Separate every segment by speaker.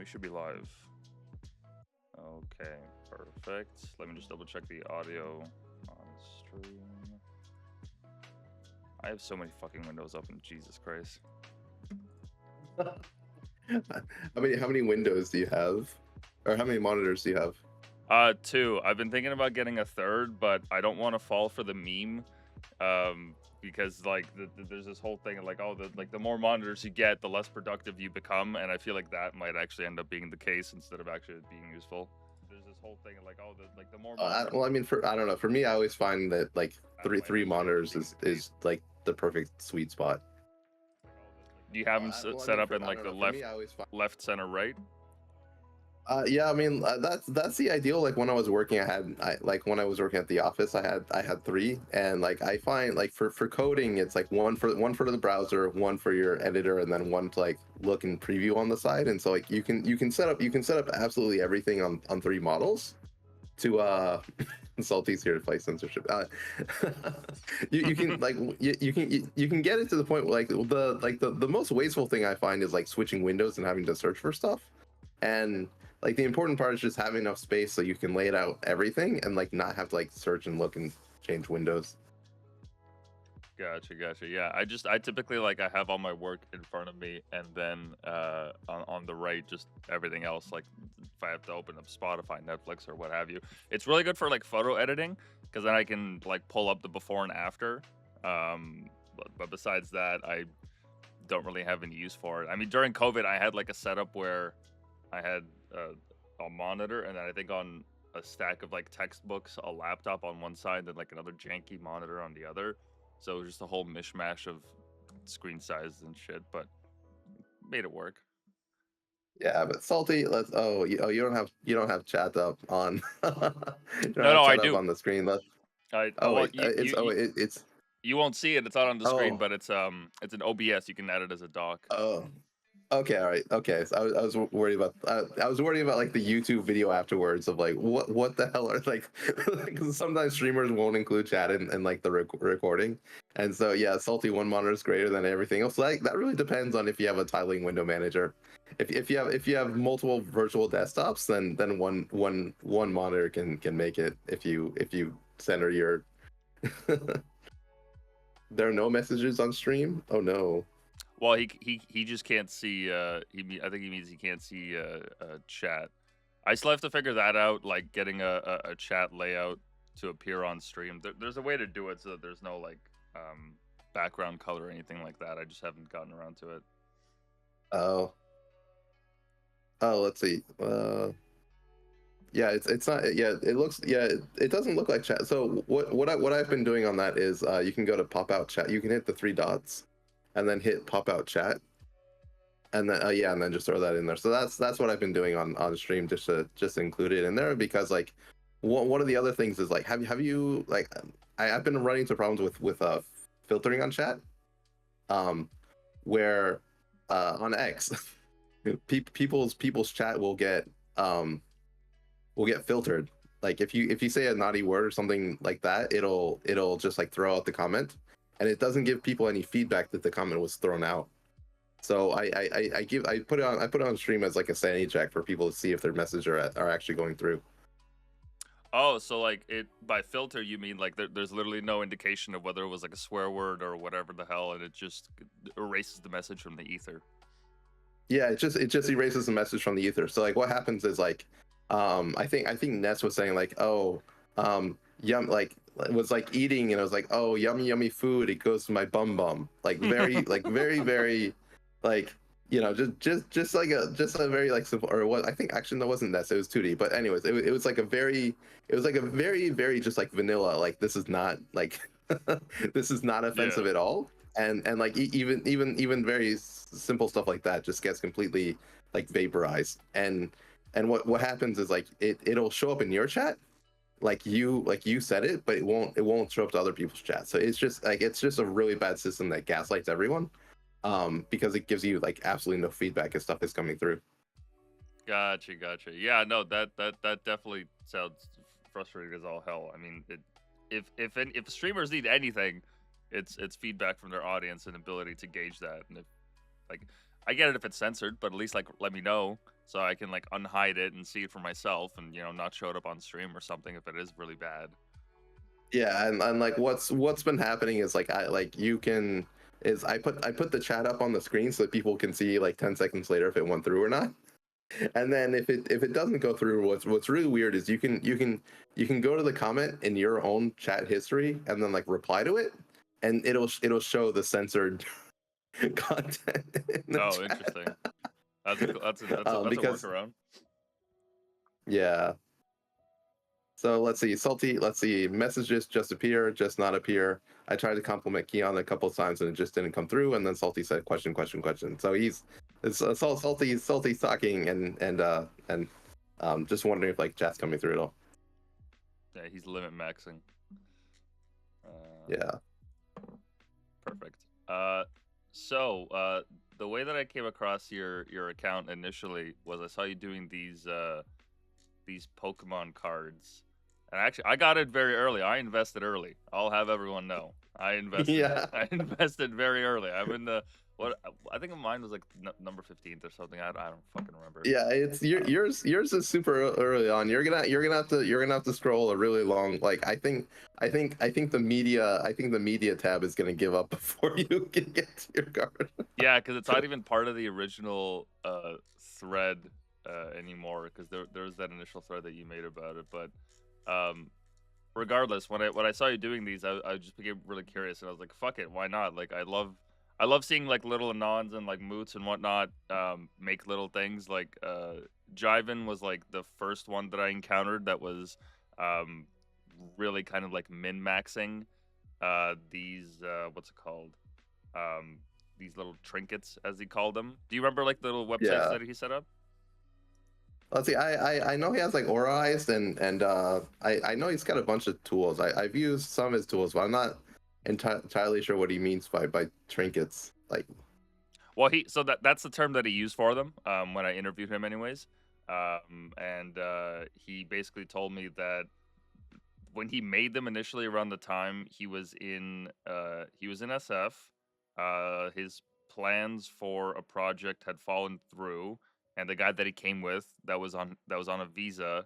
Speaker 1: should be live. Okay, perfect. Let me just double check the audio on stream. I have so many fucking windows open, Jesus Christ.
Speaker 2: How many windows do you have? Or how many monitors do you have?
Speaker 1: 2. I've been thinking about getting a third, but I don't want to fall for the meme. Because like there's this whole thing of like, oh, the more monitors you get, the less productive you become, and I feel like that might actually end up being the case instead of actually being useful. There's this whole thing of like, oh, the more monitors
Speaker 2: Well, I mean, I don't know. For me, I always find that like three monitors is like the perfect sweet spot.
Speaker 1: Do you have them set up in like the left, center, right?
Speaker 2: Yeah, I mean that's the ideal. Like when I was working, when I was working at the office, I had 3, and like I find like for coding, it's like one for the browser, one for your editor, and then one to like look and preview on the side. And so like you can set up absolutely everything on 3 models. To Salty's here to play censorship. You can like you can get it to the point where like the most wasteful thing I find is like switching windows and having to search for stuff, and like the important part is just having enough space so you can lay it out everything and like not have to like search and look and change windows.
Speaker 1: Gotcha. Yeah, I typically like I have all my work in front of me, and then on the right just everything else. Like if I have to open up Spotify, Netflix, or what have you, it's really good for like photo editing because then I can like pull up the before and after. But besides that, I don't really have any use for it. I mean, during COVID, I had like a setup where I had a monitor, and then I think on a stack of like textbooks, a laptop on one side, then like another janky monitor on the other. So it was just a whole mishmash of screen sizes and shit, but made it work.
Speaker 2: Yeah, but Salty, you don't have chat up on.
Speaker 1: No, I do
Speaker 2: on the screen. It's
Speaker 1: you won't see it. It's not on the screen, but it's an OBS. You can add it as a doc.
Speaker 2: Oh. Okay, all right. Okay, so I was worried about like the YouTube video afterwards of like what the hell are like because sometimes streamers won't include chat in like the recording, and so yeah, Salty one monitor is greater than everything else. So that really depends on if you have a tiling window manager. If you have multiple virtual desktops, then one monitor can make it. If you center your there are no messages on stream. Oh no.
Speaker 1: Well, he just can't see. I think he means he can't see chat. I still have to figure that out, like getting a chat layout to appear on stream. There's a way to do it so that there's no like background color or anything like that. I just haven't gotten around to it.
Speaker 2: Oh, let's see. Yeah, it's not. Yeah, it looks. Yeah, it doesn't look like chat. So what I've been doing on that is you can go to pop out chat. You can hit the 3 dots, and then hit pop out chat, and then and then just throw that in there. So that's what I've been doing on stream, just to include it in there, because like one of the other things is like have you like I've been running into problems with filtering on chat, where on X people's chat will get filtered. Like if you say a naughty word or something like that, it'll just like throw out the comment, and it doesn't give people any feedback that the comment was thrown out. So I put it on stream as like a sanity check for people to see if their messages are actually going through.
Speaker 1: Oh, so like it by filter you mean like there's literally no indication of whether it was like a swear word or whatever the hell, and it just erases the message from the ether.
Speaker 2: Yeah, it just erases the message from the ether. So like what happens is like I think Ness was saying like, oh, yum, like it was like eating, and it was like, oh, yummy food, it goes to my bum, like very like very like, you know, just a very like simple, or what I think actually that wasn't Ness, it was 2D, but anyways, it was like a very very just like vanilla, like this is not like this is not offensive at all, and like even very simple stuff like that just gets completely like vaporized, and what happens is like it'll show up in your chat like you said it, but it won't show up to other people's chat. So it's just a really bad system that gaslights everyone, because it gives you like absolutely no feedback as stuff is coming through.
Speaker 1: Gotcha. Yeah, no, that definitely sounds frustrating as all hell. I mean, if streamers need anything, it's feedback from their audience and ability to gauge that. And if like I get it if it's censored, but at least like let me know so I can like unhide it and see it for myself, and not show it up on stream or something if it is really bad.
Speaker 2: Yeah, and like what's been happening is like I put the chat up on the screen so that people can see like 10 seconds later if it went through or not. And then if it doesn't go through, what's really weird is you can go to the comment in your own chat history and then like reply to it, and it'll show the censored content.
Speaker 1: Oh, interesting. That's a workaround.
Speaker 2: Yeah. So let's see, Salty. Let's see, messages just appear, just not appear. I tried to compliment Kion a couple of times and it just didn't come through. And then Salty said question. So Salty's talking and just wondering if like chat's coming through at all.
Speaker 1: Yeah, he's limit maxing.
Speaker 2: Yeah.
Speaker 1: Perfect. So the way that I came across your account initially was I saw you doing these Pokemon cards. And actually, I got it very early. I invested early. I'll have everyone know. I invested.
Speaker 2: Yeah.
Speaker 1: I invested very early. I'm in the I think mine was like number 15th or something. I don't fucking remember.
Speaker 2: Yeah, it's yours is super early on. You're gonna have to scroll a really long. Like I think the media tab is gonna give up before you can get to your card.
Speaker 1: Yeah, because it's not even part of the original thread anymore. Because there was that initial thread that you made about it, but regardless, when I saw you doing these, I just became really curious, and I was like, fuck it, why not? Like I love seeing like little anons and like moots and whatnot make little things. Like Jiven was like the first one that I encountered that was really kind of like min-maxing these what's it called? These little trinkets, as he called them. Do you remember like the little websites that he set up?
Speaker 2: Let's see. I know he has like Auraized and I know he's got a bunch of tools. I've used some of his tools, but I'm not entirely sure what he means by trinkets. Like,
Speaker 1: well, that's the term that he used for them when I interviewed him, anyways. And he basically told me that when he made them initially around the time he was in SF, his plans for a project had fallen through. And the guy that he came with that was on a visa,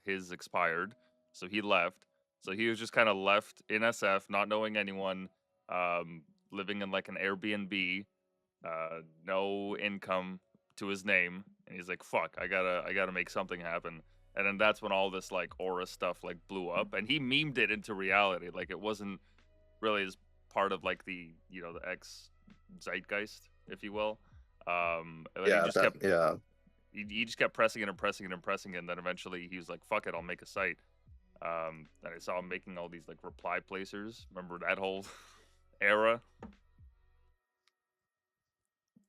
Speaker 1: his expired, so he left. So he was just kind of left in SF, not knowing anyone, living in like an Airbnb, no income to his name, and he's like, "Fuck, I gotta make something happen." And then that's when all this like aura stuff like blew up, and he memed it into reality. Like it wasn't really as part of like the the X zeitgeist, if you will. He just kept pressing it and pressing it and pressing it, and then eventually he was like, "Fuck it, I'll make a site." And I saw him making all these like reply placers. Remember that whole era?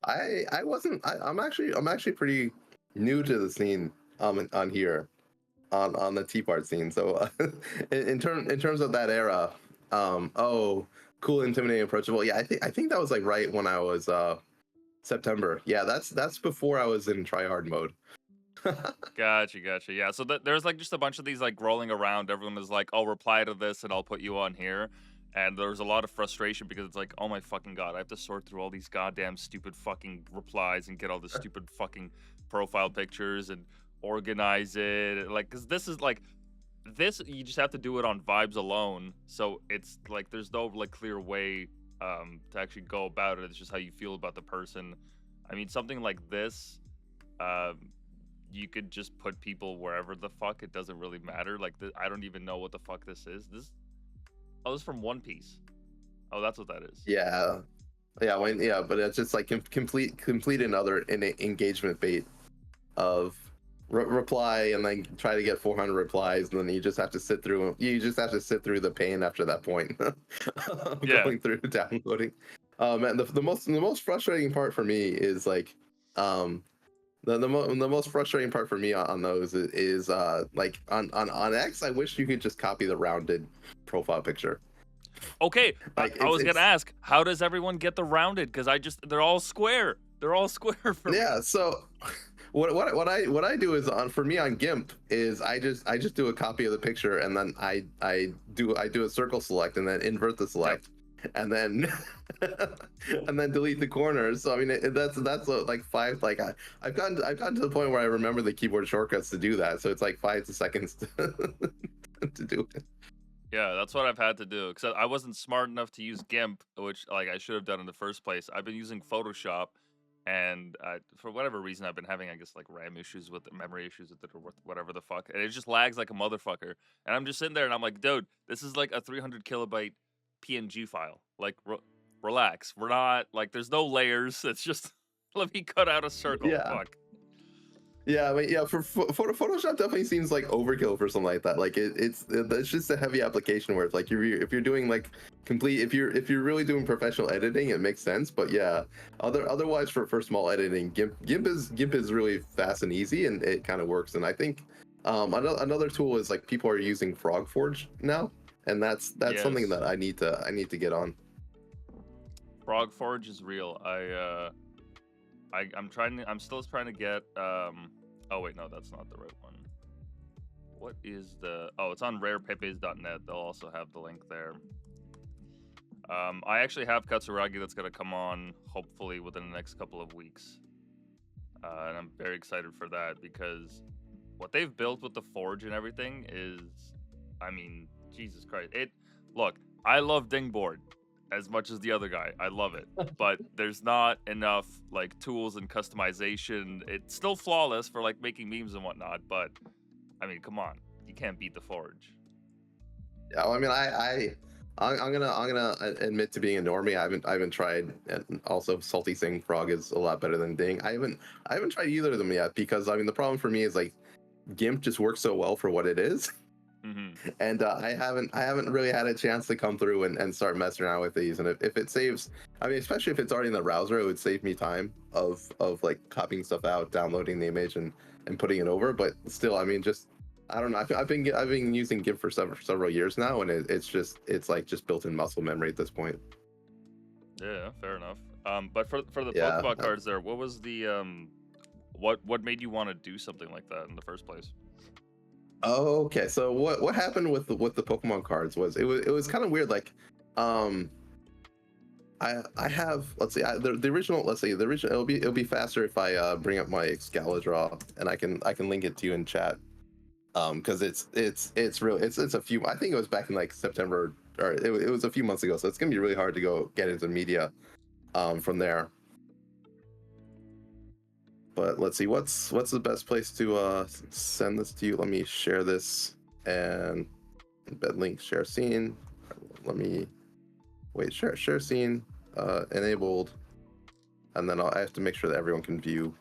Speaker 2: I'm actually pretty new to the scene on here on the T-part scene. So in terms of that era, cool, intimidating, approachable. Yeah, I think that was like right when I was September. Yeah, that's before I was in tryhard mode.
Speaker 1: Gotcha. Yeah, so there's like just a bunch of these like rolling around. Everyone is like, "Oh, reply to this, and I'll put you on here." And there's a lot of frustration because it's like, "Oh my fucking god, I have to sort through all these goddamn stupid fucking replies and get all the stupid fucking profile pictures and organize it." Like, because this is like, you just have to do it on vibes alone. So it's like there's no like clear way to actually go about it. It's just how you feel about the person. I mean, something like this, you could just put people wherever the fuck. It doesn't really matter. Like, I don't even know what the fuck this is. This is from One Piece. Oh, that's what that is.
Speaker 2: Yeah, but it's just like complete another engagement bait of reply and then try to get 400 replies, and then you just have to sit through the pain after that point. Going through downloading. And the most frustrating part for me is like the most frustrating part for me on those is like on X, I wish you could just copy the rounded profile picture.
Speaker 1: Okay, like, I was gonna ask, how does everyone get the rounded? Because they're all square. They're all square for me.
Speaker 2: Yeah, so what I do is for me on GIMP is I just do a copy of the picture, and then I do a circle select and then invert the select, and then and then delete the corners. So I mean, that's like five. Like I've gotten to the point where I remember the keyboard shortcuts to do that. So it's like 5 seconds to do it.
Speaker 1: Yeah, that's what I've had to do. Because I wasn't smart enough to use GIMP, which like I should have done in the first place. I've been using Photoshop, and for whatever reason, I've been having, I guess, like RAM issues with it, memory issues with it, or whatever the fuck. And it just lags like a motherfucker. And I'm just sitting there, and I'm like, dude, this is like a 300 kilobyte PNG file. Like, relax. We're not like, there's no layers. It's just let me cut out a circle.
Speaker 2: Yeah.
Speaker 1: Fuck.
Speaker 2: Yeah, I mean, yeah. For Photoshop, definitely seems like overkill for something like that. Like it's just a heavy application where it's like if you're doing like complete, if you're really doing professional editing, it makes sense. But yeah, otherwise for small editing, GIMP is really fast and easy, and it kind of works. And I think another tool is like people are using FrogForge now, and that's
Speaker 1: Yes.
Speaker 2: something that I need to get on.
Speaker 1: FrogForge is real. I'm still trying to get oh wait, no, that's not the right one. What is the it's on rarepepes.net. They'll also have the link there. I actually have Katsuragi that's gonna come on hopefully within the next couple of weeks. And I'm very excited for that because what they've built with the Forge and everything is, I mean, Jesus Christ. Look, I love Dingboard as much as the other guy. I love it. But there's not enough like tools and customization. It's still flawless for like making memes and whatnot, but I mean, come on. You can't beat the Forge.
Speaker 2: Yeah, well, I mean, I'm gonna admit to being a normie. I haven't tried, and also Salty Sing Frog is a lot better than Ding. I haven't tried either of them yet because I mean the problem for me is like GIMP just works so well for what it is.
Speaker 1: Mm-hmm.
Speaker 2: And I haven't really had a chance to come through and start messing around with these. And if it saves, I mean, especially if it's already in the browser, it would save me time of like copying stuff out, downloading the image, and putting it over. But still, I mean, just I don't know. I've been using GIMP for several years now, and it's like just built-in muscle memory at this point.
Speaker 1: Yeah, fair enough. But for the
Speaker 2: Yeah,
Speaker 1: Pokemon cards there, what was the what made you want to do something like that in the first place?
Speaker 2: Okay, so what happened with the Pokemon cards was it was kind of weird. Like, I have, let's see, the original, let's see, the original. It'll be faster if I bring up my Excalidraw and I can link it to you in chat. Because it's a few. I think it was back in like September, or it was a few months ago. So it's gonna be really hard to go get into media, from there. But let's see, what's the best place to send this to you? Let me share this and embed link, share scene. Let me wait, share scene enabled, and then I have to make sure that everyone can view.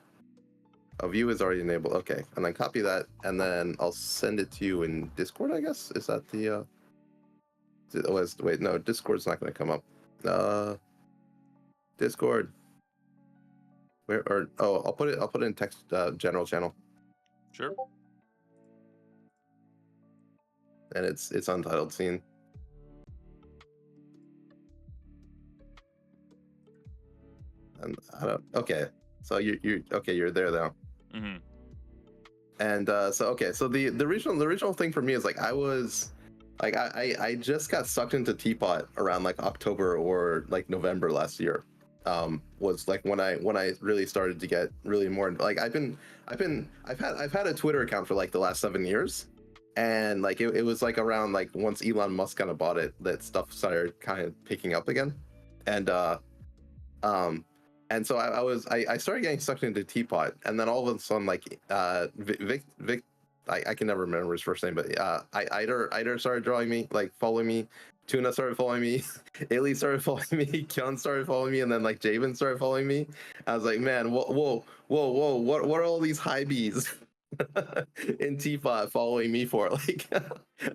Speaker 2: A view is already enabled. Okay, and then copy that, and then I'll send it to you in Discord. I guess is that the wait, no, Discord's not going to come up. Discord. Where or I'll put it in text general channel.
Speaker 1: Sure.
Speaker 2: And it's untitled scene. And okay, so you okay, you're there now.
Speaker 1: Mm-hmm.
Speaker 2: And so okay, so the original thing for me is like I just got sucked into Teapot around like October or like November last year. Was like when I really started to get really more like I've had a Twitter account for like the last 7 years, and like it was like around like once Elon Musk kind of bought it that stuff started kind of picking up again, and so I started getting sucked into Teapot, and then all of a sudden like Vic I can never remember his first name, but Eider started drawing me, like following me. Tuna started following me, Ailey started following me, Kion started following me, and then like Javen started following me. I was like, man, whoa, what are all these high bees in Teapot following me for? Like,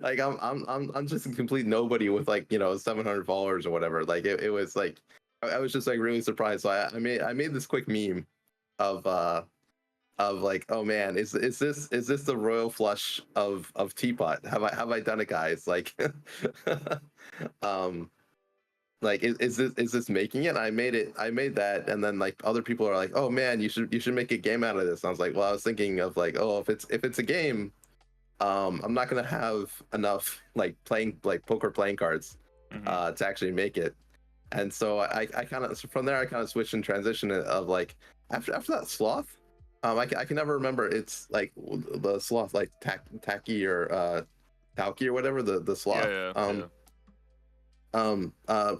Speaker 2: like I'm just a complete nobody with like 700 followers or whatever. Like it was like I was just like really surprised. So I made this quick meme of like, oh man, is this the royal flush of Teapot? Have I done it, guys? Like, like is this making it? I made that, and then like other people are like, oh man, you should make a game out of this. And I was like, well, I was thinking of like, oh, if it's a game, I'm not gonna have enough like poker playing cards,
Speaker 1: Mm-hmm.
Speaker 2: to actually make it. And so I kind of from there I kind of switched and transitioned of like after that sloth. I can never remember. It's like the sloth, like tacky or Tauki or whatever, the sloth.
Speaker 1: Yeah.
Speaker 2: Um uh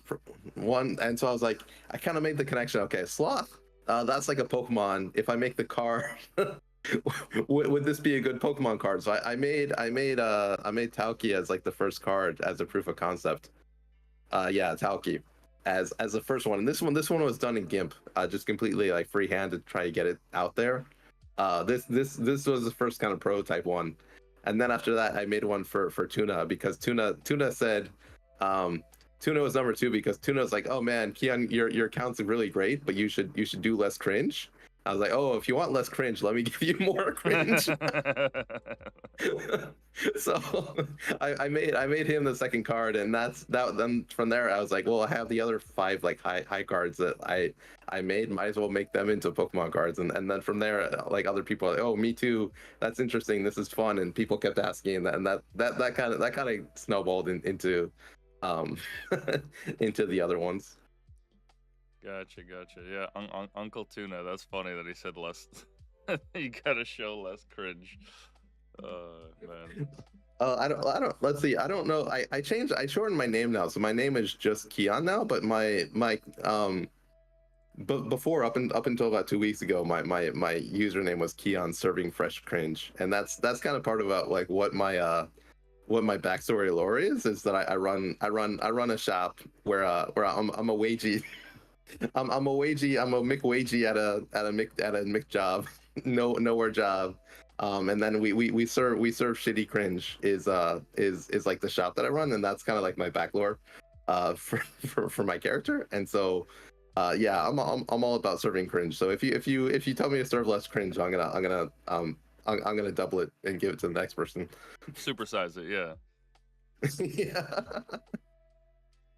Speaker 2: One, and so I was like, I kind of made the connection. Okay, sloth, that's like a Pokemon. If I make the card, would this be a good Pokemon card? So I made Tauki as like the first card as a proof of concept. Yeah, Tauki as the first one. And this one was done in GIMP, just completely like freehand to try to get it out there. This was the first kind of prototype one. And then after that I made one for Tuna, because Tuna said, Tuna was number two because Tuna was like, oh man, Kion, your account's really great, but you should do less cringe. I was like, oh, if you want less cringe, let me give you more cringe. So I made him the second card, and that's that. Then from there, I was like, well, I have the other five like high cards that I made. Might as well make them into Pokemon cards, and then from there, like other people are like, oh, me too. That's interesting. This is fun, and people kept asking, and that kind of snowballed into um into the other ones.
Speaker 1: Gotcha. Yeah, Uncle Tuna. That's funny that he said less. You gotta show less cringe. Man.
Speaker 2: Let's see. I don't know. I shortened my name now, so my name is just Kion now. But but before, up until about 2 weeks ago, my username was Kion Serving Fresh Cringe, and that's kind of part about like what my backstory lore is that I run a shop where I'm a wagey. I'm a wagey. I'm a McWagey at a Mc job, nowhere job. And then we serve shitty cringe is like the shop that I run, and that's kind of like my back lore, for my character. And so, yeah, I'm all about serving cringe. So if you tell me to serve less cringe, I'm gonna double it and give it to the next person.
Speaker 1: Supersize it, yeah.
Speaker 2: Yeah.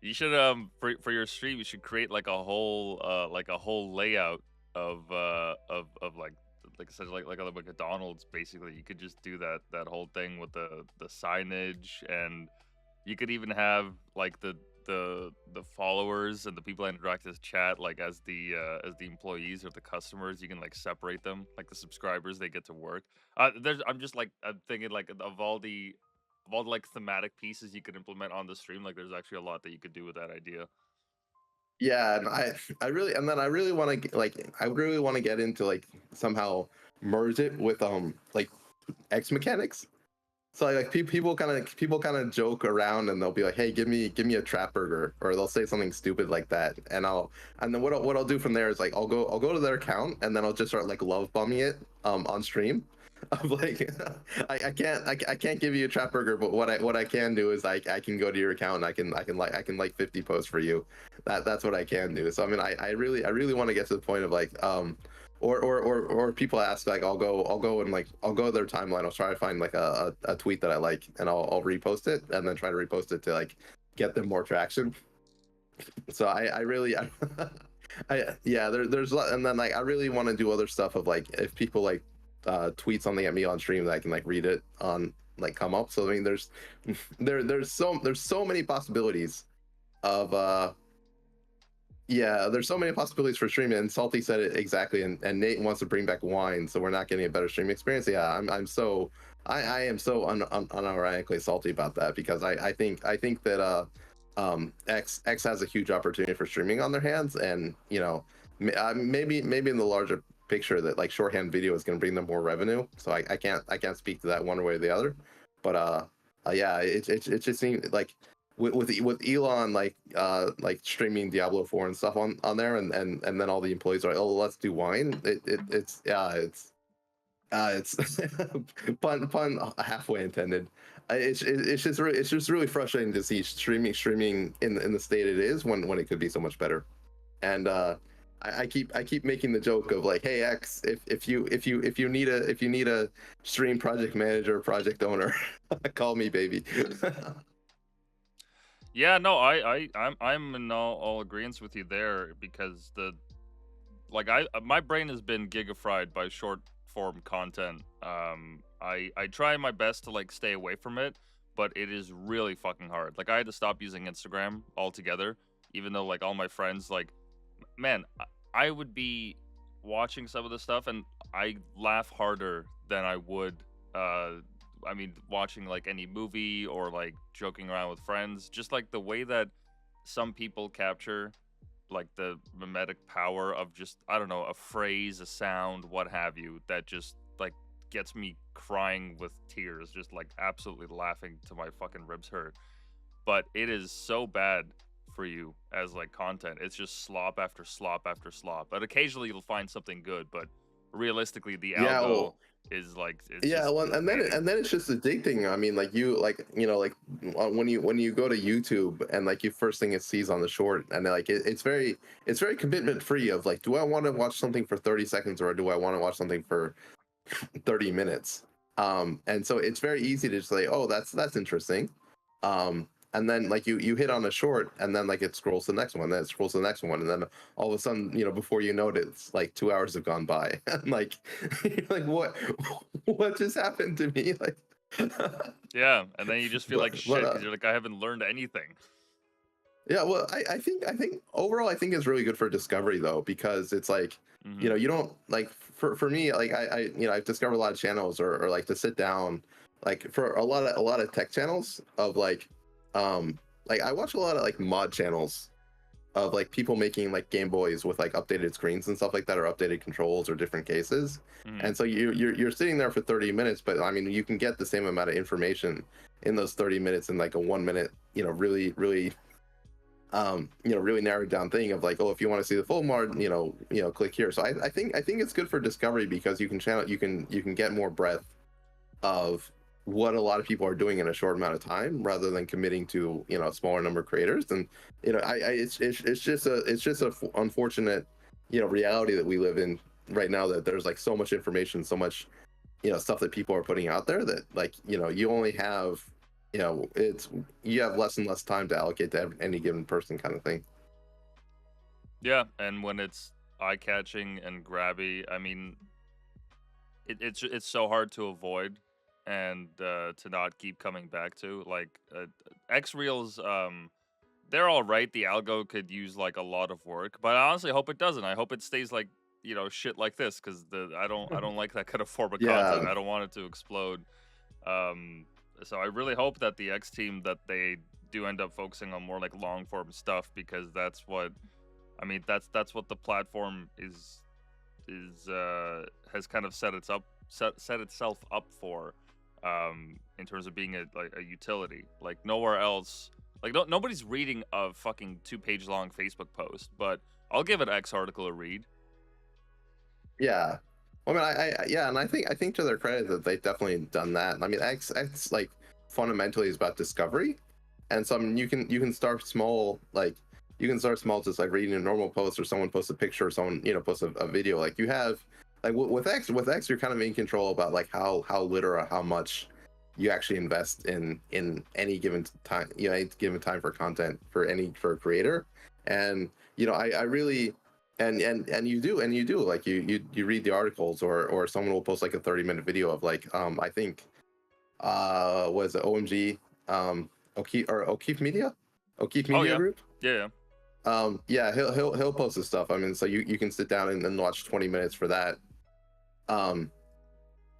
Speaker 1: You should for your stream, you should create like a whole layout of like I said, like other McDonald's. Basically, you could just do that whole thing with the signage, and you could even have like the followers and the people that interact with chat like as the employees or the customers. You can like separate them, like the subscribers, they get to work. I'm thinking like of all the like thematic pieces you could implement on the stream. Like there's actually a lot that you could do with that idea.
Speaker 2: Yeah, and I really want to get into like somehow merge it with like X mechanics. So like people kind of joke around, and they'll be like, "Hey, give me a trap burger," or they'll say something stupid like that, and then what I'll do from there is like I'll go to their account, and then I'll just start like love bombing it on stream. I'm like, I can't give you a trap burger, but what I can do is I can go to your account, and I can like 50 posts for you. That's what I can do. So I mean, I really want to get to the point of like or people ask, like I'll go to their timeline. I'll try to find like a tweet that I like, and I'll repost it, and then try to repost it to like get them more traction. So I really yeah, there's a lot. And then like I really want to do other stuff of like if people like tweet something at me on stream, that I can like read it on like come up. So I mean there's so many possibilities of yeah, there's so many possibilities for streaming, and Salty said it exactly. And Nate wants to bring back wine, so we're not getting a better streaming experience. Yeah, I am so unironically salty about that, because I think that X has a huge opportunity for streaming on their hands, and you know, maybe in the larger picture that like shorthand video is going to bring them more revenue. So I can't speak to that one way or the other, but yeah, it just seems like with Elon like streaming Diablo 4 and stuff on there, and then all the employees are like, oh, let's do wine. It's pun halfway intended. It's just really frustrating to see streaming in the state it is, when it could be so much better. And I keep making the joke of like, hey X, if you need a stream project manager or project owner, call me, baby.
Speaker 1: Yeah, no, I'm in all agreement with you there, because my brain has been gigafried by short form content. I try my best to like stay away from it, but it is really fucking hard. Like I had to stop using Instagram altogether even though like all my friends like, man, I would be watching some of the stuff and I laugh harder than I would I mean watching like any movie or like joking around with friends. Just like the way that some people capture like the mimetic power of just, I don't know, a phrase, a sound, what have you, that just like gets me crying with tears, just like absolutely laughing to my fucking ribs hurt. But it is so bad for you as like content. It's just slop after slop after slop. But occasionally you'll find something good, but realistically the
Speaker 2: Yeah,
Speaker 1: algo
Speaker 2: well,
Speaker 1: is like, it's
Speaker 2: yeah,
Speaker 1: just
Speaker 2: well,
Speaker 1: invading.
Speaker 2: and then it's just addicting. I mean, like when you go to YouTube and like you first thing it sees on the short, and like it's very commitment free of like, do I want to watch something for 30 seconds or do I want to watch something for 30 minutes? And so it's very easy to just say, oh, that's interesting. And then like you hit on a short, and then like it scrolls to the next one, then it scrolls to the next one, and then all of a sudden, before you know it, it's like 2 hours have gone by. And like you're like, what just happened to me? Like
Speaker 1: Yeah, and then you just feel like
Speaker 2: but
Speaker 1: shit because you're like, I haven't learned anything.
Speaker 2: yeah, well, I think overall I think it's really good for discovery though, because it's like,
Speaker 1: Hmm.
Speaker 2: you don't like, for me, like I've discovered a lot of channels, or like to sit down, like for a lot of tech channels of um like I watch a lot of like mod channels of like people making like Game Boys with like updated screens and stuff like that, or updated controls or different cases.
Speaker 1: Hmm.
Speaker 2: And so you're sitting there for 30 minutes, but I mean you can get the same amount of information in those 30 minutes in like a 1 minute, really really narrowed down thing of like, oh, if you want to see the full mod, click here. So I think it's good for discovery, because you can get more breadth of what a lot of people are doing in a short amount of time, rather than committing to a smaller number of creators. And it's just a unfortunate reality that we live in right now, that there's like so much information, so much stuff that people are putting out there, that like you only have it's you have less and less time to allocate to any given person, kind of thing.
Speaker 1: Yeah, and when it's eye-catching and grabby, I mean, it's so hard to avoid and to not keep coming back to. Like X Reels, they're all right. The algo could use like a lot of work, but I honestly hope it doesn't. I hope it stays like, shit like this, because I don't like that kind of form of content.
Speaker 2: Yeah,
Speaker 1: I don't want it to explode. Um, so I really hope that the X team, that they do end up focusing on more like long form stuff, because that's what, I mean, that's what the platform is has kind of set itself up for, in terms of being a utility. Like nowhere else, like nobody's reading a fucking 2 page long Facebook post, but I'll give an X article a read.
Speaker 2: yeah. Well, I mean, yeah, and I think to their credit that they've definitely done that. I mean, X like fundamentally is about discovery, and so I mean, you can start small, like you can start small, just like reading a normal post, or someone posts a picture, or someone posts a video. Like you have, like with X, you're kind of in control about like how little or how much you actually invest in any given time, any given time for content for a creator. And I really, and you do like you read the articles, or someone will post like a 30-minute video of like, I think was it OMG, O'Keefe
Speaker 1: Oh
Speaker 2: Media
Speaker 1: yeah,
Speaker 2: Group.
Speaker 1: yeah, yeah.
Speaker 2: Yeah, he'll post his stuff. I mean, so you can sit down and watch 20 minutes for that. um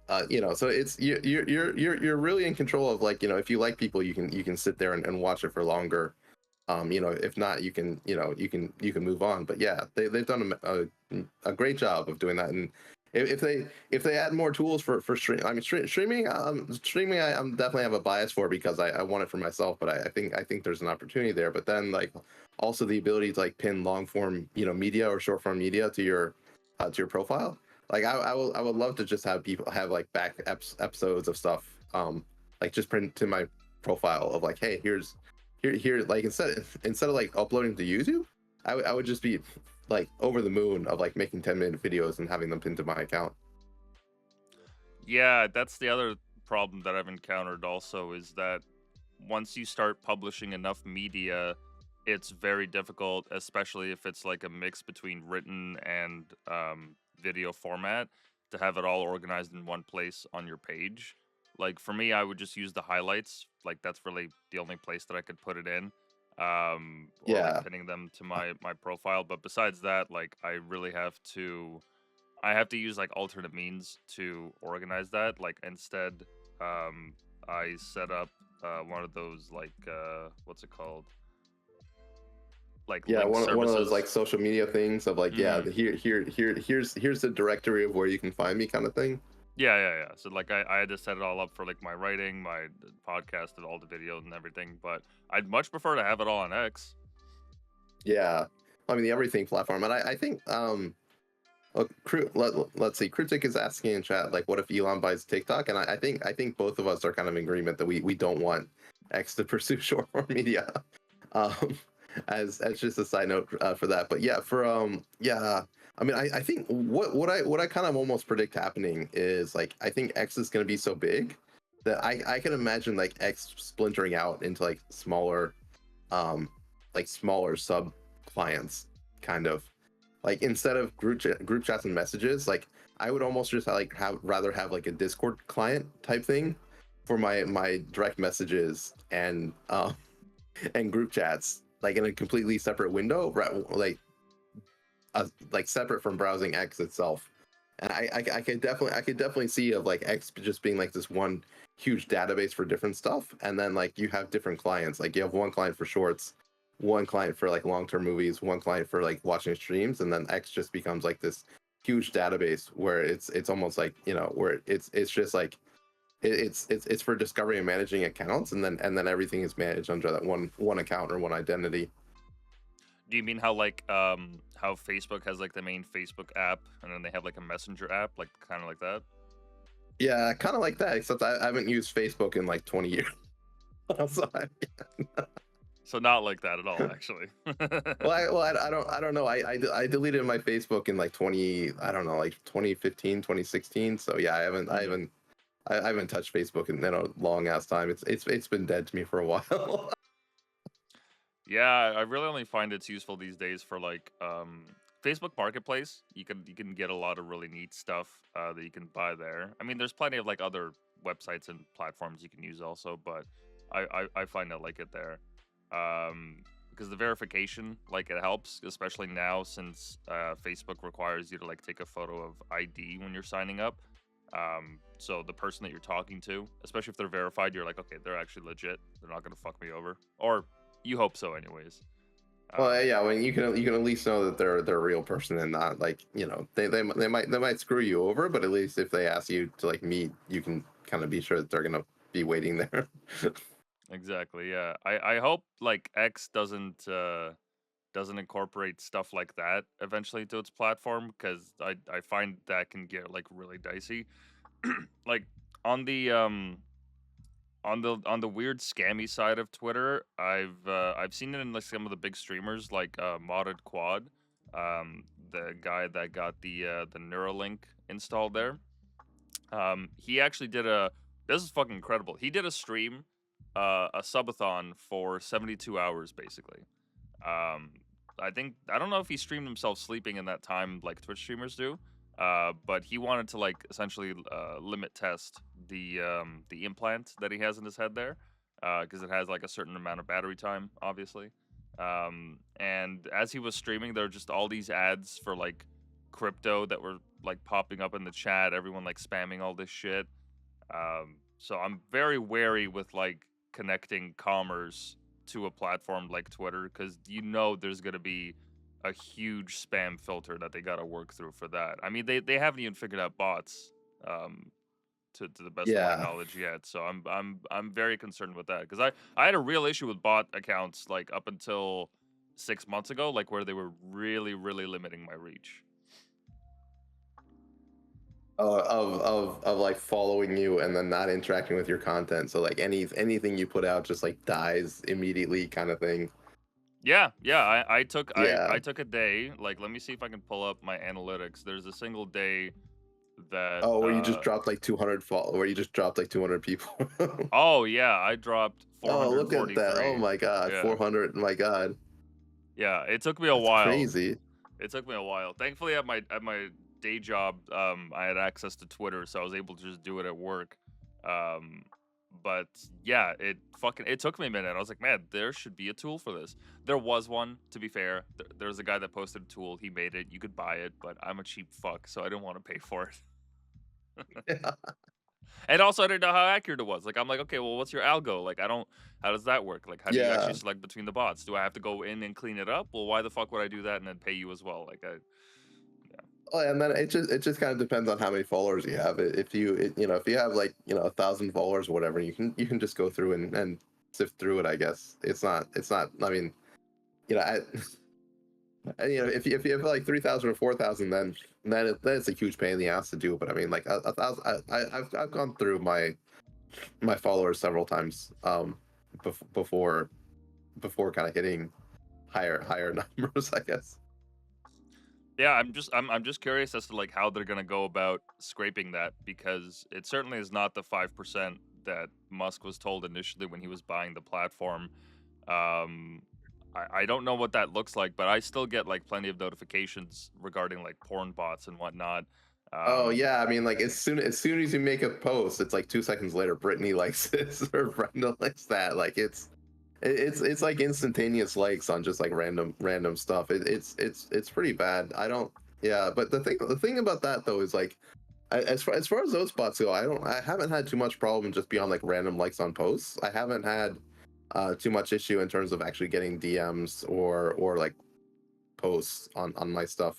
Speaker 2: so it's you're really in control of like, if you like people, you can sit there and watch it for longer. If not, you can you can move on. But yeah, they've done a great job of doing that. And if they add more tools for stream, I mean, streaming, I'm definitely have a bias for, because I want it for myself. But I think there's an opportunity there. But then like also the ability to like pin long form media or short form media to your profile. Like I would love to just have people have like back episodes of stuff, like just print to my profile of like, hey, here, like instead of like uploading to YouTube, I would just be like over the moon of like making 10-minute videos and having them pinned to my account.
Speaker 1: Yeah, that's the other problem that I've encountered also, is that once you start publishing enough media, it's very difficult, especially if it's like a mix between written and video format, to have it all organized in one place on your page. Like for me, I would just use the highlights. Like that's really the only place that I could put it in. or
Speaker 2: Yeah.
Speaker 1: like pinning them to my profile. But besides that, like I really have to use like alternate means to organize that. Like instead, I set up one of those like what's it called? Like
Speaker 2: Yeah,
Speaker 1: link
Speaker 2: one of those
Speaker 1: services.
Speaker 2: like social media things of like, yeah, here's the directory of where you can find me kind of thing.
Speaker 1: Yeah. So like I had to set it all up for like my writing, my podcast, and all the videos and everything. But I'd much prefer to have it all on X.
Speaker 2: Yeah, I mean the everything platform, and I think let's see, Cryptic is asking in chat like, what if Elon buys TikTok? And I think both of us are kind of in agreement that we don't want X to pursue short form media. Um, as just a side note for that, but yeah, yeah. I mean, I think what I kind of almost predict happening is like I think X is going to be so big that I can imagine like X splintering out into like smaller sub clients, kind of like instead of group chats and messages. Like I would almost just like rather have like a Discord client type thing for my direct messages and group chats, like in a completely separate window, like separate from browsing X itself. And I could definitely see of like X just being like this one huge database for different stuff, and then like you have different clients. Like you have one client for shorts, one client for like long-term movies, one client for like watching streams, and then X just becomes like this huge database where it's almost like, you know, where it's just like it's for discovering and managing accounts, and then everything is managed under that one account or one identity.
Speaker 1: Do you mean how like how Facebook has like the main Facebook app and then they have like a messenger app, like kind of like that?
Speaker 2: Yeah, kind of like that, except I haven't used Facebook in like 20 years. So
Speaker 1: So not like that at all, actually.
Speaker 2: I don't know. I deleted my Facebook in like 2015, 2016. So yeah, I haven't touched Facebook in a long ass time. It's been dead to me for a while.
Speaker 1: Yeah, I really only find it's useful these days for like Facebook Marketplace. You can get a lot of really neat stuff that you can buy there. I mean, there's plenty of like other websites and platforms you can use also, but I find I like it there. Because the verification, like it helps, especially now since Facebook requires you to like take a photo of ID when you're signing up. So the person that you're talking to, especially if they're verified, you're like, okay, they're actually legit. They're not gonna fuck me over, or you hope so, anyways.
Speaker 2: Well, yeah, when you can at least know that they're a real person and not like, you know, they might screw you over, but at least if they ask you to like meet, you can kind of be sure that they're gonna be waiting there.
Speaker 1: Exactly. Yeah. I hope like X doesn't incorporate stuff like that eventually to its platform, because I find that can get like really dicey. Like on the on the weird scammy side of Twitter, I've seen it in like some of the big streamers like Modded Quad, the guy that got the Neuralink installed there. He actually did this is fucking incredible. He did a stream, a subathon for 72 hours basically. Um, I don't know if he streamed himself sleeping in that time like Twitch streamers do. But he wanted to like essentially limit test the implant that he has in his head there, because it has like a certain amount of battery time, obviously. And as he was streaming, there were just all these ads for like crypto that were like popping up in the chat. Everyone like spamming all this shit. So I'm very wary with like connecting commerce to a platform like Twitter, because you know there's gonna be a huge spam filter that they got to work through for that. I mean, they haven't even figured out bots, to the best of my
Speaker 2: Yeah.
Speaker 1: knowledge yet. So I'm very concerned with that, because I had a real issue with bot accounts like up until 6 months ago, like where they were really limiting my reach.
Speaker 2: Of like following you and then not interacting with your content. So like anything you put out just like dies immediately, kind of thing.
Speaker 1: Yeah, I took
Speaker 2: Yeah.
Speaker 1: I took a day. Like, let me see if I can pull up my analytics. There's a single day that
Speaker 2: Oh, where you just dropped like 200 where you just dropped like 200 people.
Speaker 1: oh yeah, I dropped
Speaker 2: Oh, look at that. Oh
Speaker 1: 443.
Speaker 2: my God.
Speaker 1: Yeah.
Speaker 2: 400. My God.
Speaker 1: Yeah, it took me a
Speaker 2: That's
Speaker 1: while.
Speaker 2: crazy.
Speaker 1: It took me a while. Thankfully, at my day job, I had access to Twitter, so I was able to just do it at work. Um, But yeah, it took me a minute. I was like, man, there should be a tool for this. There was one, to be fair. There's a guy that posted a tool. He made it. You could buy it, but I'm a cheap fuck, so I didn't want to pay for it.
Speaker 2: Yeah.
Speaker 1: And also, I didn't know how accurate it was. Like, I'm like, okay, well, what's your algo? Like, I don't. How does that work? Like, how do you
Speaker 2: Yeah.
Speaker 1: actually select between the bots? Do I have to go in and clean it up? Well, why the fuck would I do that and then pay you as well? Like,
Speaker 2: Oh, and then it just kind of depends on how many followers you have. If if you have like 1,000 followers or whatever, you can just go through and sift through it. I guess it's not. I mean, if you have like 3,000 or 4,000, then it's a huge pain in the ass to do. But I mean, like a thousand, I've gone through my followers several times before kind of hitting higher numbers, I guess.
Speaker 1: yeah, I'm just curious as to like how they're gonna go about scraping that, because it certainly is not the 5% that Musk was told initially when he was buying the platform. Um, I don't know what that looks like, but I still get like plenty of notifications regarding like porn bots and whatnot.
Speaker 2: Oh
Speaker 1: Um,
Speaker 2: yeah, I mean, like as soon as you make a post, it's like 2 seconds later, Brittany likes this or Brenda likes that. Like it's like instantaneous likes on just like random stuff. It's pretty bad. I don't. Yeah, but the thing about that though is like as far as those bots go, I haven't had too much problem just beyond like random likes on posts. I haven't had too much issue in terms of actually getting DMs or like posts on my stuff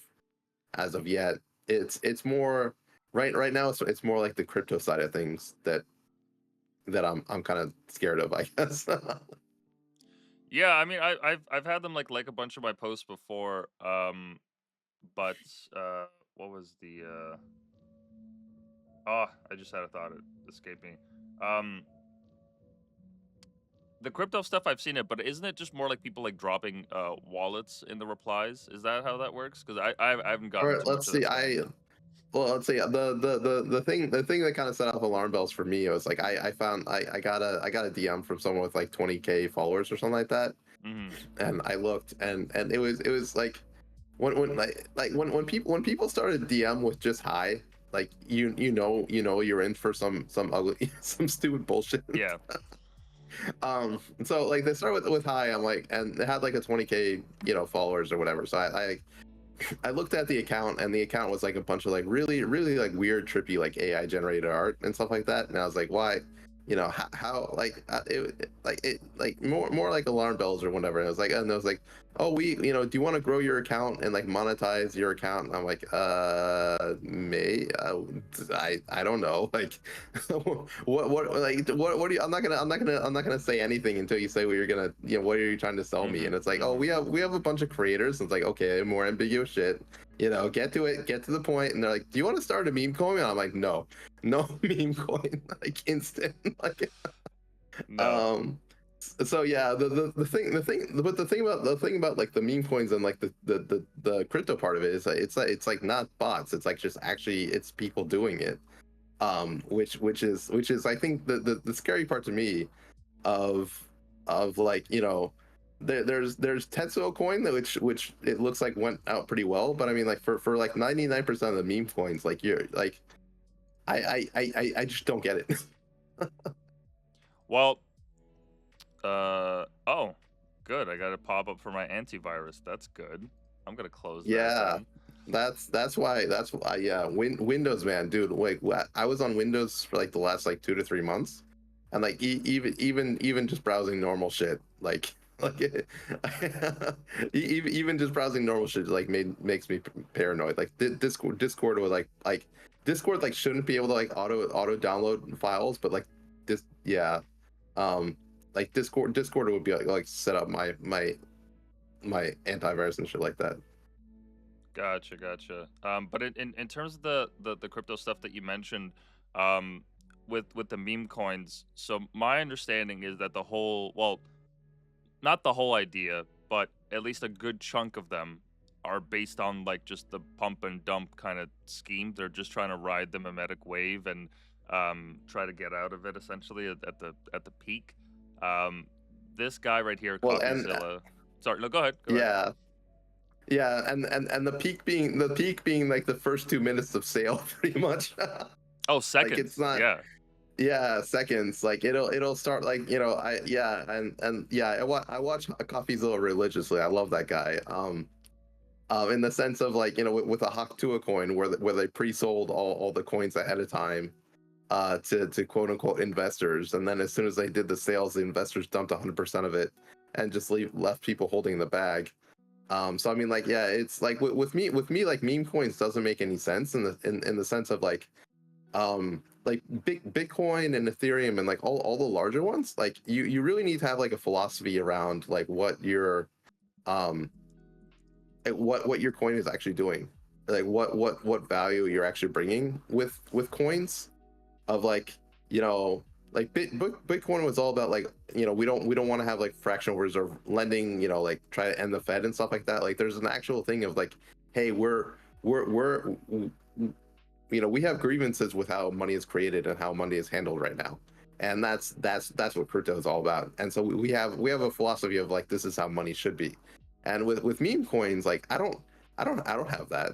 Speaker 2: as of yet. It's more right now. It's more like the crypto side of things that I'm kind of scared of, I guess.
Speaker 1: yeah, I mean, I've had them like a bunch of my posts before. But what was the oh, I just had a thought, it escaped me. Um, the crypto stuff, I've seen it, but isn't it just more like people like dropping wallets in the replies? Is that how that works? Because I haven't
Speaker 2: All
Speaker 1: gotten
Speaker 2: right,
Speaker 1: too much
Speaker 2: let's
Speaker 1: of
Speaker 2: see.
Speaker 1: that stuff.
Speaker 2: Let's see. The thing that kind of set off alarm bells for me was like I got a DM from someone with like 20K followers or something like that,
Speaker 1: Hmm.
Speaker 2: and I looked and it was like when people started DM with just hi, like you're in for some ugly some stupid bullshit.
Speaker 1: Yeah.
Speaker 2: So like they start with hi, I'm like, and they had like a 20K followers or whatever. So I looked at the account, and the account was like a bunch of like really like weird trippy like AI generated art and stuff like that, and I was like, why, how like like more like alarm bells or whatever. And it was like, oh, do you want to grow your account and like monetize your account? And I'm like, I don't know, like what do you, I'm not gonna say anything until you say what you're gonna, what are you trying to sell me?
Speaker 1: Hmm.
Speaker 2: And it's like, oh,
Speaker 1: Hmm.
Speaker 2: we have a bunch of creators, and it's like, okay, more ambiguous shit, get to it, get to the point. And they're like, do you want to start a meme coin? And I'm like, no, no meme coin, like instant. Like
Speaker 1: No.
Speaker 2: um so yeah, the thing about like the meme coins and like the crypto part of it is like, it's like not bots, it's like just actually it's people doing it, which is I think the scary part to me of like, there's Tetsuo coin that which it looks like went out pretty well, but I mean like for like 99% of the meme coins, like you're like I just don't get it.
Speaker 1: Well, oh, good. I got a pop up for my antivirus. That's good. I'm gonna close that
Speaker 2: Yeah,
Speaker 1: then.
Speaker 2: that's why yeah, Windows, man, dude, like I was on Windows for like the last like 2 to 3 months, and like even just browsing normal shit, like even just browsing normal shit like makes me paranoid. Like Discord was like Discord like shouldn't be able to like auto download files, but like this, yeah, um like Discord would be like set up my antivirus and shit like that.
Speaker 1: Gotcha, gotcha. But in terms of the crypto stuff that you mentioned, um, with the meme coins, so my understanding is that the whole, well, not the whole idea, but at least a good chunk of them are based on like just the pump and dump kind of scheme. They're just trying to ride the mimetic wave and try to get out of it essentially at the peak. Um, this guy right here,
Speaker 2: Well, and
Speaker 1: CopyZilla. Sorry, no, go ahead. Go ahead.
Speaker 2: yeah, yeah, and the peak being like the first 2 minutes of sale, pretty much.
Speaker 1: Oh,
Speaker 2: Like it's
Speaker 1: seconds.
Speaker 2: not.
Speaker 1: Yeah.
Speaker 2: yeah, seconds. Like it'll start like I yeah and yeah I watch Coffeezilla religiously. I love that guy. In the sense of like with a Haktua coin where they pre-sold all the coins ahead of time to quote unquote investors, and then as soon as they did the sales, the investors dumped 100% of it and just left people holding the bag. So I mean, like, yeah, it's like with me, like meme coins doesn't make any sense in the sense of like big Bitcoin and Ethereum and like all the larger ones. Like you really need to have like a philosophy around like what your um what your coin is actually doing, like what value you're actually bringing with coins of like like Bitcoin was all about like we don't want to have like fractional reserve lending, like try to end the Fed and stuff like that. Like there's an actual thing of like, hey, we're we have grievances with how money is created and how money is handled right now, and that's what crypto is all about. And so we have a philosophy of like this is how money should be. And with meme coins, like I don't have that.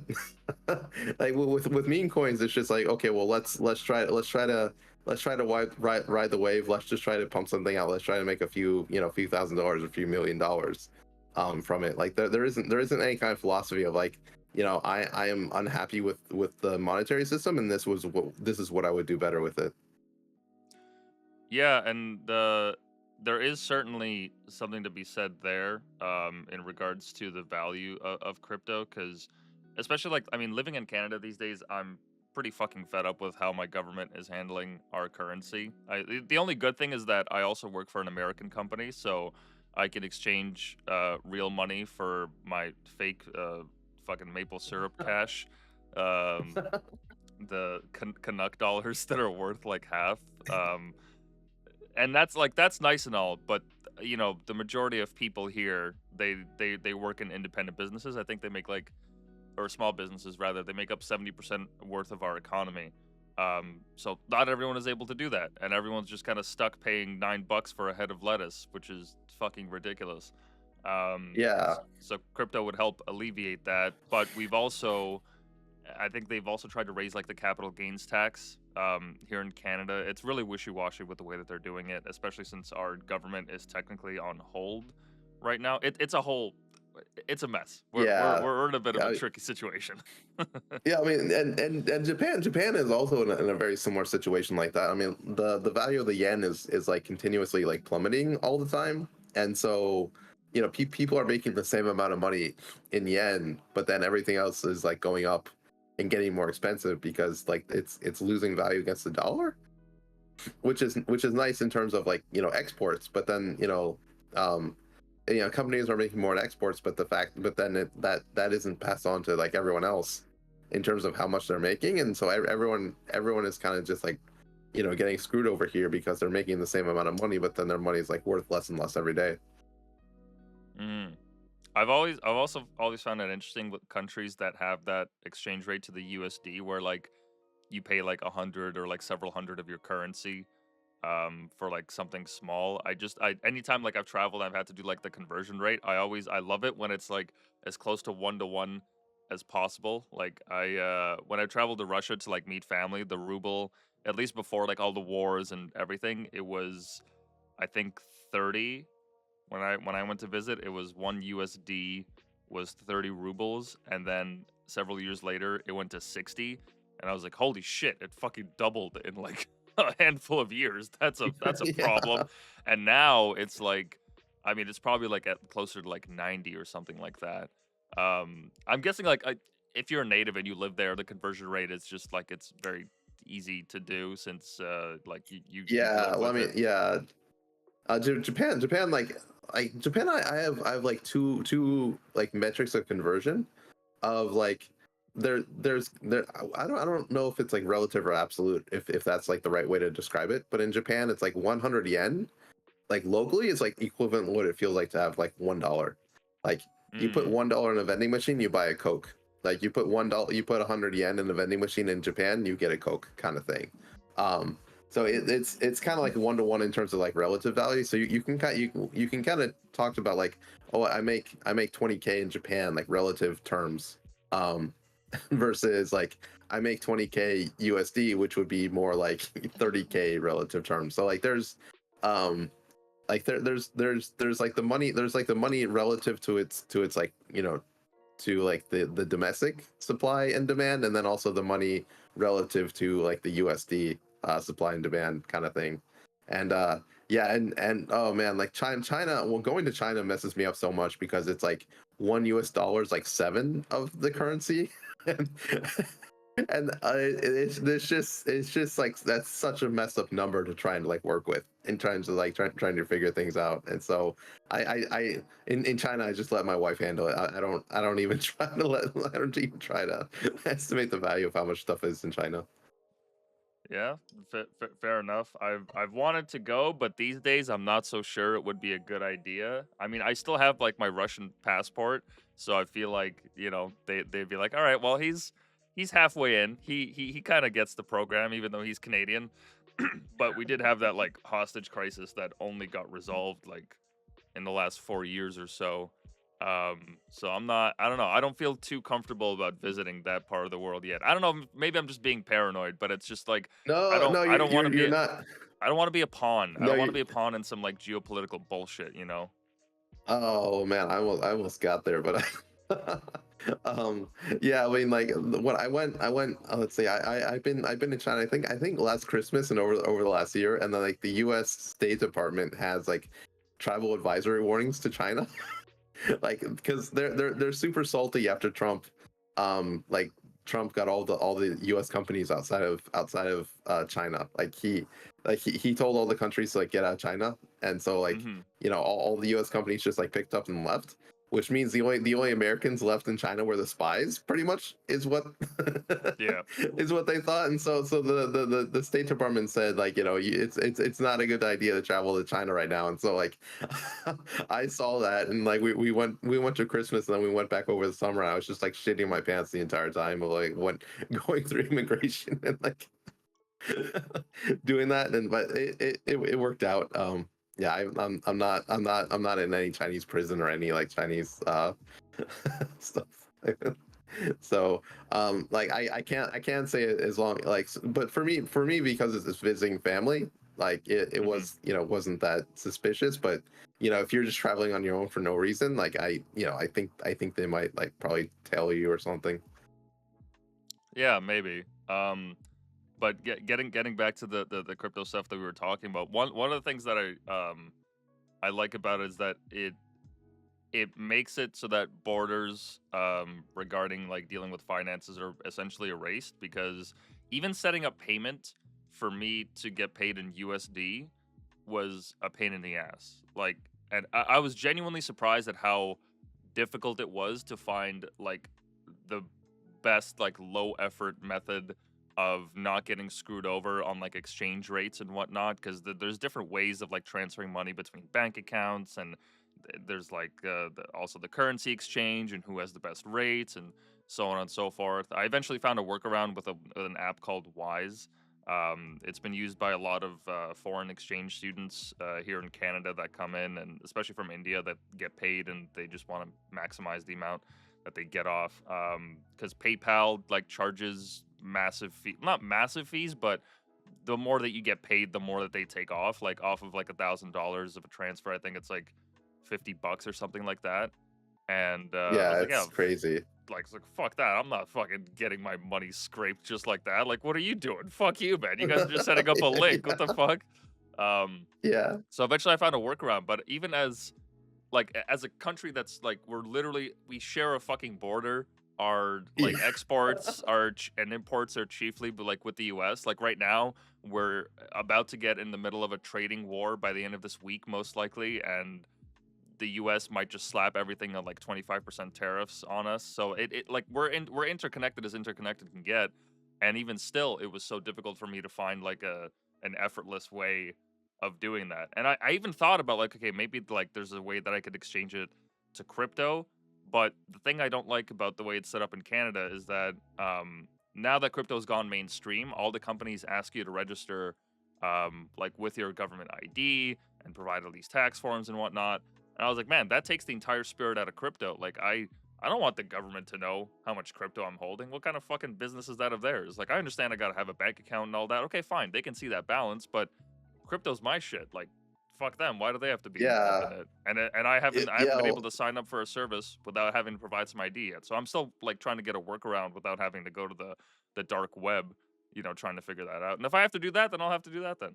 Speaker 2: Like with meme coins, it's just like, okay, well let's try to ride the wave. Let's just try to pump something out. Let's try to make a few $1,000, a few $1,000,000 from it. Like there isn't any kind of philosophy of like, I am unhappy with the monetary system, and this is what I would do better with it.
Speaker 1: Yeah, and there is certainly something to be said there in regards to the value of crypto, because especially like I mean, living in Canada these days, I'm pretty fucking fed up with how my government is handling our currency. The only good thing is that I also work for an American company, so I can exchange real money for my fake fucking maple syrup cash. Um, the Canuck dollars that are worth like half. And that's nice and all, but the majority of people here, they work in independent businesses. I think they make like, or small businesses rather, they make up 70% worth of our economy. So not everyone is able to do that, and everyone's just kind of stuck paying $9 for a head of lettuce, which is fucking ridiculous.
Speaker 2: Yeah.
Speaker 1: So crypto would help alleviate that, but I think they've also tried to raise like the capital gains tax here in Canada. It's really wishy-washy with the way that they're doing it, especially since our government is technically on hold right now. It's a mess.
Speaker 2: Yeah.
Speaker 1: We're in a bit of a
Speaker 2: Yeah.
Speaker 1: tricky situation.
Speaker 2: Yeah, I mean, and Japan is also in a very similar situation like that. I mean, the value of the yen is like continuously like plummeting all the time, and so people are making the same amount of money in yen, but then everything else is like going up and getting more expensive because like it's losing value against the dollar, which is nice in terms of like exports, but then companies are making more in exports, but that isn't passed on to like everyone else in terms of how much they're making, and so everyone is kind of just like getting screwed over here because they're making the same amount of money, but then their money is like worth less and less every day.
Speaker 1: Mm. I've also always found it interesting with countries that have that exchange rate to the USD, where like you pay like 100 or like several hundred of your currency for like something small. I anytime like I've traveled, I've had to do like the conversion rate. I love it when it's like as close to 1 to 1 as possible. Like when I traveled to Russia to like meet family, the ruble, at least before like all the wars and everything, it was I think 30. When I went to visit, it was 1 USD was 30 rubles, and then several years later it went to 60, and I was like, holy shit, it fucking doubled in like a handful of years. That's a
Speaker 2: Yeah.
Speaker 1: problem. And now it's like, I mean, it's probably like at closer to like 90 or something like that. I'm guessing like if you're a native and you live there, the conversion rate is just like it's very easy to do since like you grew
Speaker 2: Yeah,
Speaker 1: up
Speaker 2: well, I
Speaker 1: with
Speaker 2: mean,
Speaker 1: it.
Speaker 2: yeah. Japan, like Japan, I have like two like metrics of conversion of like there I don't know if it's like relative or absolute, if that's like the right way to describe it, but in Japan it's like 100 yen like locally is like equivalent to what it feels like to have like $1. Like you put
Speaker 1: Mm.
Speaker 2: $1 in a vending machine, you buy a Coke. Like you put $1, you put 100 yen in a vending machine in Japan, you get a Coke kind of thing. Um, so it's kind of like 1 to 1 in terms of like relative value. So you can you can kind of talk about like, oh, I make 20K in Japan like relative terms. Um, versus like I make 20K USD, which would be more like 30K relative terms. So like um there's like the money, there's like the money relative to its like, you know, to like the domestic supply and demand, and then also the money relative to like the USD supply and demand kind of thing. And yeah, and oh man, like China, well, going to China messes me up so much because it's like $1 is like 7 of the currency. and and it's just like that's such a messed up number to try and like work with in trying to like trying to figure things out. And so I in China, I just let my wife handle it. I don't even try to I don't even try to estimate the value of how much stuff is in China.
Speaker 1: Yeah, fair enough. I've wanted to go, but these days I'm not so sure it would be a good idea. I mean, I still have like my Russian passport, so I feel like, you know, they'd be like, all right, well, he's halfway in. He kind of gets the program, even though he's Canadian. But we did have that like hostage crisis that only got resolved like in the last 4 years or so. So I don't know. I don't feel too comfortable about visiting that part of the world yet. I don't know. Maybe I'm just being paranoid, but it's just like
Speaker 2: No, no,
Speaker 1: I don't want to
Speaker 2: you're
Speaker 1: be,
Speaker 2: not.
Speaker 1: I don't want to be a pawn. I
Speaker 2: No,
Speaker 1: don't want to
Speaker 2: you.
Speaker 1: be a pawn in some like geopolitical bullshit, you know?
Speaker 2: Oh man, I almost got there, but um, yeah, I mean, like when I went. Let's see, I've been to China. I think last Christmas and over the last year, and then like the U.S. State Department has like travel advisory warnings to China, like because they're super salty after Trump, like Trump got all the U.S. companies outside of China. He told all the countries to like get out of China, and so like
Speaker 1: Hmm.
Speaker 2: you know all the U.S. companies just like picked up and left, which means the only Americans left in China were the spies. Pretty much is what
Speaker 1: Yeah.
Speaker 2: is what they thought, and so the State Department said like you know it's not a good idea to travel to China right now, and so like I saw that and like we went to Christmas and then we went back over the summer. And I was just like shitting my pants the entire time of like when going through immigration and like doing that, and but it worked out. Yeah, I'm not in any Chinese prison or any like Chinese stuff. So like I can't say it as long like but for me because it's visiting family, like it
Speaker 1: Hmm.
Speaker 2: was, you know, wasn't that suspicious. But you know, if you're just traveling on your own for no reason, like you know, I think they might like probably tell you or something.
Speaker 1: Yeah, maybe. But getting back to the crypto stuff that we were talking about, one of the things that I like about it is that it makes it so that borders regarding like dealing with finances are essentially erased, because even setting up payment for me to get paid in USD was a pain in the ass. Like, and I was genuinely surprised at how difficult it was to find like the best like low effort method of not getting screwed over on like exchange rates and whatnot, because there's different ways of like transferring money between bank accounts, and there's like also the currency exchange and who has the best rates and so on and so forth. I eventually found a workaround with an app called Wise. It's been used by a lot of foreign exchange students here in Canada that come in, and especially from India, that get paid and they just want to maximize the amount that they get off. Because PayPal like charges massive fee, not massive fees, but the more that you get paid, the more that they take off. Like off of like $1,000 of a transfer, I think it's like $50 or something like that. And I was
Speaker 2: Yeah,
Speaker 1: like, yeah,
Speaker 2: it's crazy.
Speaker 1: like, it's like, fuck that. I'm not fucking getting my money scraped just like that. Like, what are you doing? Fuck you, man. You guys are just setting up a link. What the fuck? Um,
Speaker 2: Yeah.
Speaker 1: so eventually I found a workaround. But even as like as a country that's like we share a fucking border. Our
Speaker 2: Yeah.
Speaker 1: like exports are and imports are chiefly but like with the US. Like right now we're about to get in the middle of a trading war by the end of this week most likely, and the US might just slap everything on like 25% tariffs on us. So it like we're interconnected as interconnected can get. And even still, it was so difficult for me to find like an effortless way of doing that. And I even thought about like, okay, maybe like there's a way that I could exchange it to crypto. But the thing I don't like about the way it's set up in Canada is that now that crypto's gone mainstream, all the companies ask you to register like with your government ID and provide all these tax forms and whatnot. And I was like, man, that takes the entire spirit out of crypto. Like I don't want the government to know how much crypto I'm holding. What kind of fucking business is that of theirs? Like, I understand I gotta have a bank account and all that. Okay, fine, they can see that balance, but crypto's my shit. Like, fuck them. Why do they have to be involved in
Speaker 2: Yeah,
Speaker 1: it? And I haven't I
Speaker 2: yeah.
Speaker 1: haven't been able to sign up for a service without having to provide some ID yet. So I'm still like trying to get a workaround without having to go to the dark web, trying to figure that out. And if I have to do that, then I'll have to do that then.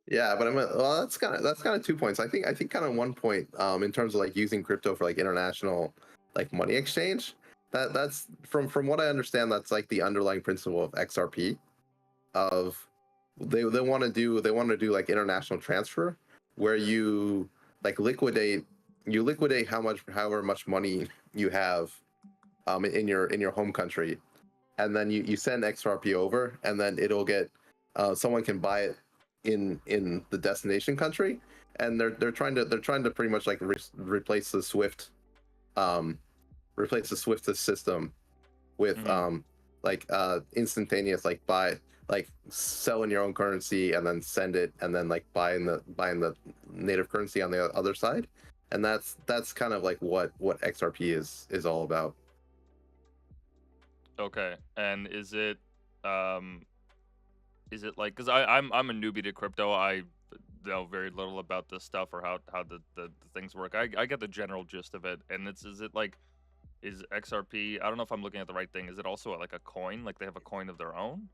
Speaker 2: Yeah, but well, that's kind of 2 points. I think kind of 1 point in terms of like using crypto for like international like money exchange. That's from what I understand, that's like the underlying principle of XRP. Of they want to do like international transfer, where you like liquidate however much money you have in your home country, and then you send XRP over, and then it'll get someone can buy it in the destination country, and they're trying to pretty much like replace the Swift um system with like instantaneous like buy like sell in your own currency and then send it, and then like buying the native currency on the other side. And that's kind of like what XRP is all about.
Speaker 1: Okay. And is it like, because I'm a newbie to crypto. I know very little about this stuff or how the things work. I get the general gist of it. And is it like, is XRP, I don't know if I'm looking at the right thing. Is it also like a coin? Like they have a coin of their own?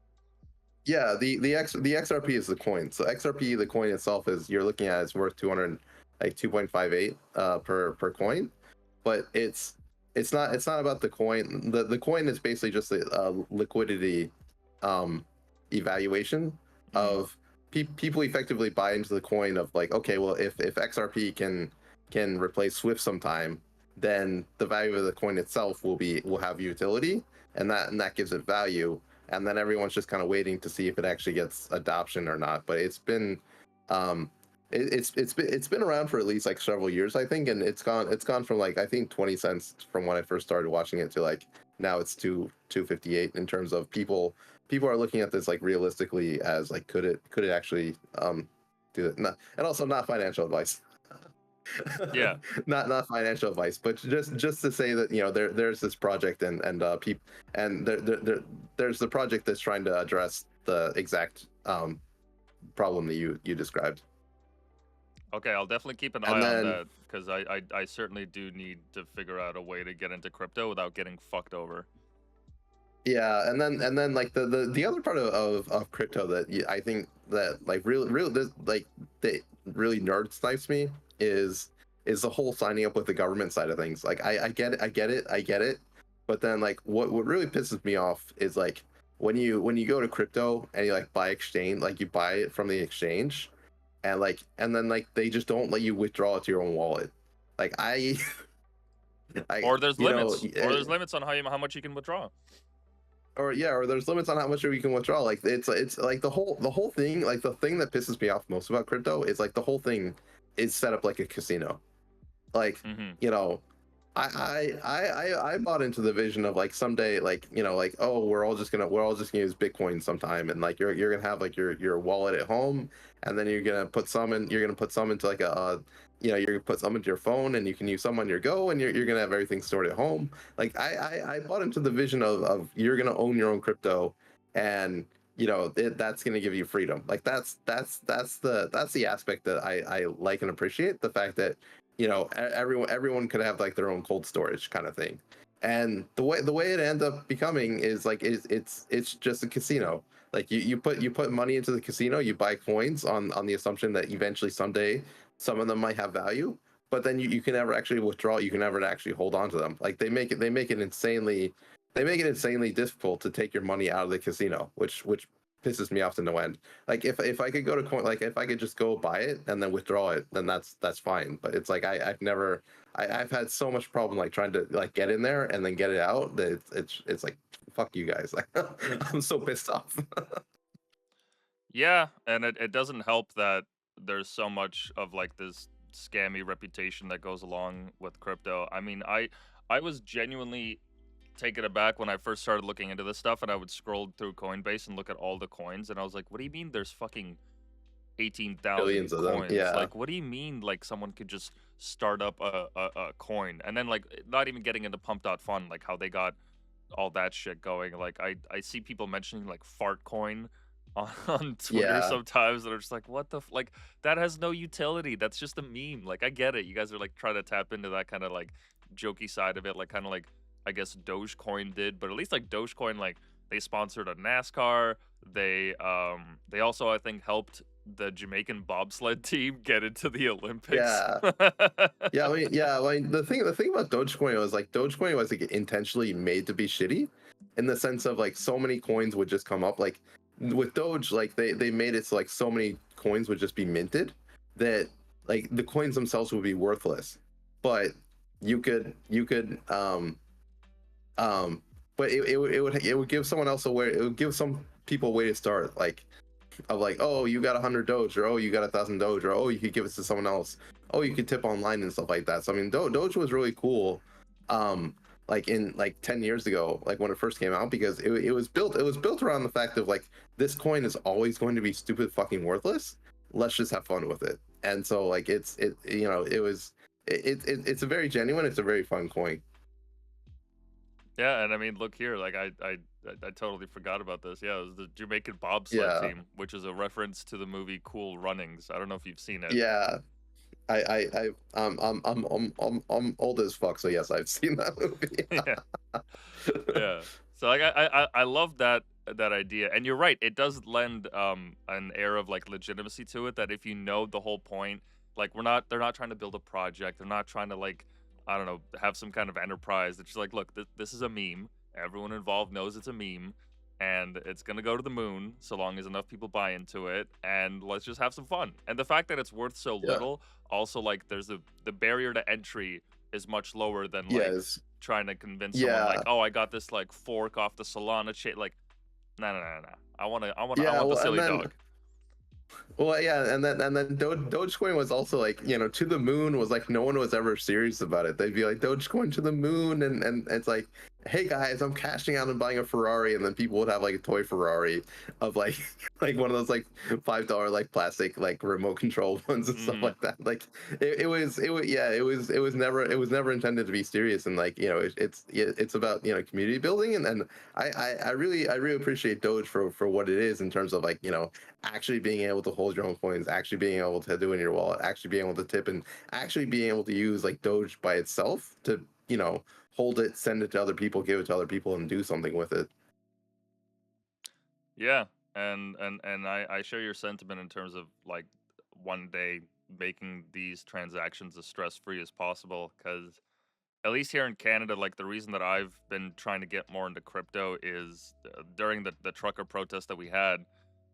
Speaker 2: Yeah, the XRP is the coin. So XRP, the coin itself, is you're looking at, it's worth 2.58 per coin, but it's not about the coin. The coin is basically just a liquidity evaluation of people effectively buy into the coin of like, okay, well, if XRP can replace Swift sometime, then the value of the coin itself will have utility, and that gives it value. And then everyone's just kind of waiting to see if it actually gets adoption or not. But it's been it's been around for at least like several years, I think, and it's gone from like, I think, 20 cents from when I first started watching it to like now it's 2.58 in terms of people are looking at this like realistically as like, could it actually do it. And also not financial advice.
Speaker 1: Yeah.
Speaker 2: Not financial advice, but just to say that, there's this project, and people, and there's the project that's trying to address the exact problem that you described.
Speaker 1: Okay, I'll definitely keep an
Speaker 2: And
Speaker 1: eye on
Speaker 2: then
Speaker 1: that because I certainly do need to figure out a way to get into crypto without getting fucked over.
Speaker 2: yeah, and then like the other part of crypto that I think that like really this like that really nerd snipes me is the whole signing up with the government side of things. Like I get it, but then like what really pisses me off is like when you go to crypto and you like buy exchange, like you buy it from the exchange, and then like they just don't let you withdraw it to your own wallet. Like
Speaker 1: Or there's
Speaker 2: you know
Speaker 1: limits. Or there's limits on how much you can withdraw.
Speaker 2: or there's limits on how much you can withdraw. Like it's like the whole thing, like the thing that pisses me off most about crypto is like the whole thing is set up like a casino. Like,
Speaker 1: Mm-hmm.
Speaker 2: you know, I bought into the vision of like someday, like, like, oh, we're all just gonna use Bitcoin sometime, and like you're gonna have like your wallet at home, and then you're gonna put some into like you're gonna put some into your phone, and you can use some on your go, and you're gonna have everything stored at home. Like I bought into the vision of you're gonna own your own crypto, and that's gonna give you freedom. Like that's the aspect that I like and appreciate, the fact that everyone could have like their own cold storage kind of thing. And the way it ends up becoming is like it's just a casino. Like you put money into the casino, you buy coins on the assumption that eventually someday some of them might have value, but then you can never actually withdraw, you can never actually hold on to them. Like they make it insanely difficult to take your money out of the casino, which pisses me off to no end. Like if I could go to coin, like if I could just go buy it and then withdraw it, then that's fine. But it's like I've had so much problem like trying to like get in there and then get it out that it's like, fuck you guys. Like I'm so pissed off.
Speaker 1: Yeah, and it doesn't help that there's so much of like this scammy reputation that goes along with crypto. I mean, I was genuinely taken aback when I first started looking into this stuff, and I would scroll through Coinbase and look at all the coins, and I was like, what do you mean there's fucking 18,000
Speaker 2: Billions of them,
Speaker 1: coins.
Speaker 2: yeah.
Speaker 1: Like, what do you mean? Like, someone could just start up a coin, and then like not even getting into pump.fun, like how they got all that shit going. Like, I see people mentioning like fart coin on Twitter
Speaker 2: Yeah,
Speaker 1: sometimes that are just like, what the like, that has no utility. That's just a meme. Like, I get it. You guys are like trying to tap into that kind of like jokey side of it, like kind of like I guess Dogecoin did, but at least like Dogecoin, like they sponsored a NASCAR. They also I think helped the Jamaican bobsled team get into the Olympics.
Speaker 2: yeah. Yeah, I mean, yeah. Like the thing about Dogecoin was like Dogecoin was like intentionally made to be shitty, in the sense of like so many coins would just come up. Like with Doge, like they made it so like so many coins would just be minted that like the coins themselves would be worthless, but you could but it would give someone else a way. It would give some people a way to start. Like of like, oh, you got 100 Doge, or oh, you got 1,000 Doge, or oh, you could give it to someone else. Oh, you could tip online and stuff like that. So I mean, Doge was really cool, like in like 10 years ago, like when it first came out, because it was built around the fact of like this coin is always going to be stupid fucking worthless. Let's just have fun with it. And so like it's a very genuine, it's a very fun coin.
Speaker 1: Yeah, and I mean, look here, like I totally forgot about this. Yeah, it was the Jamaican bobsled
Speaker 2: Yeah,
Speaker 1: team, which is a reference to the movie Cool Runnings. I don't know if you've seen it.
Speaker 2: yeah. I'm old as fuck, so yes, I've seen that movie.
Speaker 1: Yeah. Yeah. So like I love that idea. And you're right, it does lend an air of like legitimacy to it, that if you know the whole point, like they're not trying to build a project. They're not trying to like, I don't know, have some kind of enterprise. It's just like, look, this is a meme. Everyone involved knows it's a meme, and it's going to go to the moon so long as enough people buy into it, and let's just have some fun. And the fact that it's worth so
Speaker 2: Yeah.
Speaker 1: little, also like the barrier to entry is much lower than like
Speaker 2: Yes.
Speaker 1: trying to convince someone like,
Speaker 2: Yeah.
Speaker 1: oh, I got this like fork off the Solana chain. Like, no, no, no, no. I
Speaker 2: Yeah.
Speaker 1: want the
Speaker 2: Well, and
Speaker 1: silly
Speaker 2: then
Speaker 1: dog.
Speaker 2: Well, yeah, and then Dogecoin was also like, to the moon was like no one was ever serious about it. They'd be like Dogecoin to the moon, and it's like, hey guys, I'm cashing out and buying a Ferrari, and then people would have like a toy Ferrari of like like one of those like $5 like plastic like remote control ones and stuff
Speaker 1: Hmm.
Speaker 2: like that. Like it was never intended to be serious, and like it's about community building, and I really appreciate Doge for what it is in terms of like actually being able to hold your own coins, actually being able to do it in your wallet, actually being able to tip, and actually being able to use like Doge by itself to, hold it, send it to other people, give it to other people, and do something with it.
Speaker 1: Yeah, and I share your sentiment in terms of like one day making these transactions as stress free as possible. Because at least here in Canada, like the reason that I've been trying to get more into crypto is during the trucker protest that we had,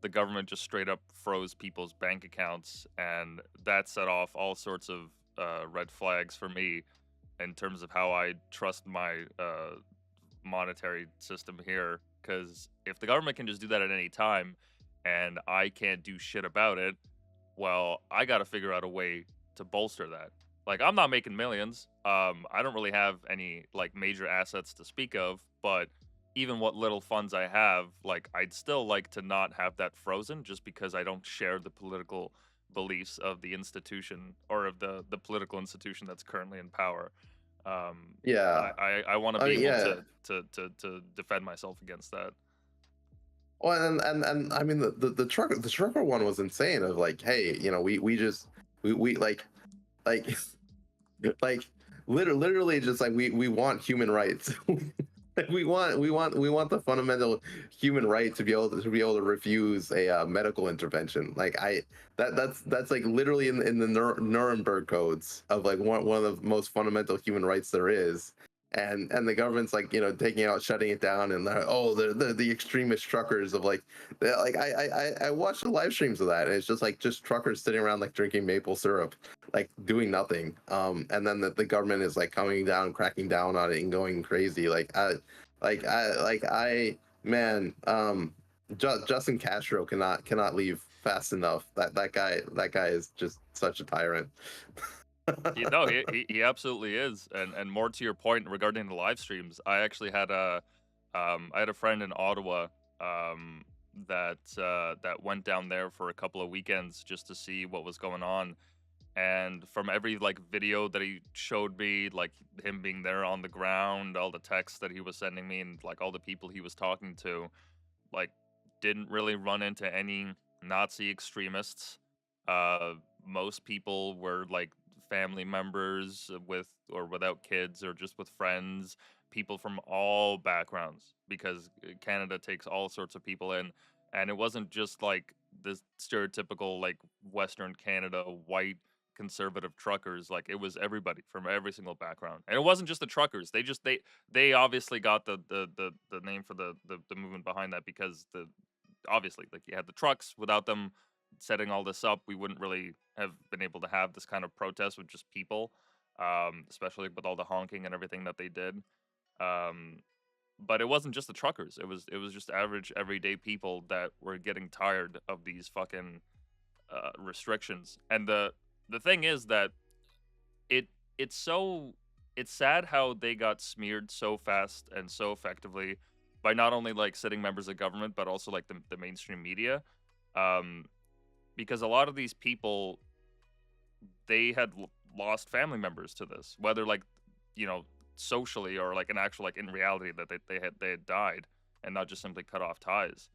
Speaker 1: the government just straight up froze people's bank accounts, and that set off all sorts of red flags for me in terms of how I trust my monetary system here. Because if the government can just do that at any time and I can't do shit about it, well, I got to figure out a way to bolster that. Like, I'm not making millions. I don't really have any like major assets to speak of, but even what little funds I have, like, I'd still like to not have that frozen just because I don't share the political beliefs of the institution, or of the political institution that's currently in power.
Speaker 2: Yeah,
Speaker 1: I want to
Speaker 2: I
Speaker 1: be
Speaker 2: mean,
Speaker 1: able
Speaker 2: yeah.
Speaker 1: to defend myself against that.
Speaker 2: Well, and I mean the trucker one was insane. Of like, hey, we just we like like literally just like we want human rights. Like we want the fundamental human right to be able to refuse a medical intervention. Like that's like literally in the Nuremberg codes of like one of the most fundamental human rights there is. And the government's like taking it out, shutting it down, and the extremist truckers of like like I watched the live streams of that, and it's just truckers sitting around like drinking maple syrup, like doing nothing. And then the government is like coming down, cracking down on it, and going crazy. Man, Justin Castro cannot leave fast enough. That guy is just such a tyrant.
Speaker 1: No, he absolutely is. And more to your point regarding the live streams, I actually had a I had a friend in Ottawa that went down there for a couple of weekends just to see what was going on. And from every like video that he showed me, like him being there on the ground, all the texts that he was sending me, and like all the people he was talking to, like didn't really run into any Nazi extremists. Most people were like family members with or without kids or just with friends, people from all backgrounds because Canada takes all sorts of people in, and it wasn't just like this stereotypical like Western Canada white conservative truckers. Like it was everybody from every single background, and it wasn't just the truckers. They obviously got the name for the movement behind that because the obviously like you had the trucks. Without them setting all this up, we wouldn't really have been able to have this kind of protest with just people, especially with all the honking and everything that they did. um but it wasn't just the truckers. It was just average everyday people that were getting tired of these fucking restrictions. And the thing is that it it's so it's sad how they got smeared so fast and so effectively by not only like sitting members of government but also like the mainstream media, um because a lot of these people, they had lost family members to this, whether like you know socially or like an actual like in reality that they had died and not just simply cut off ties.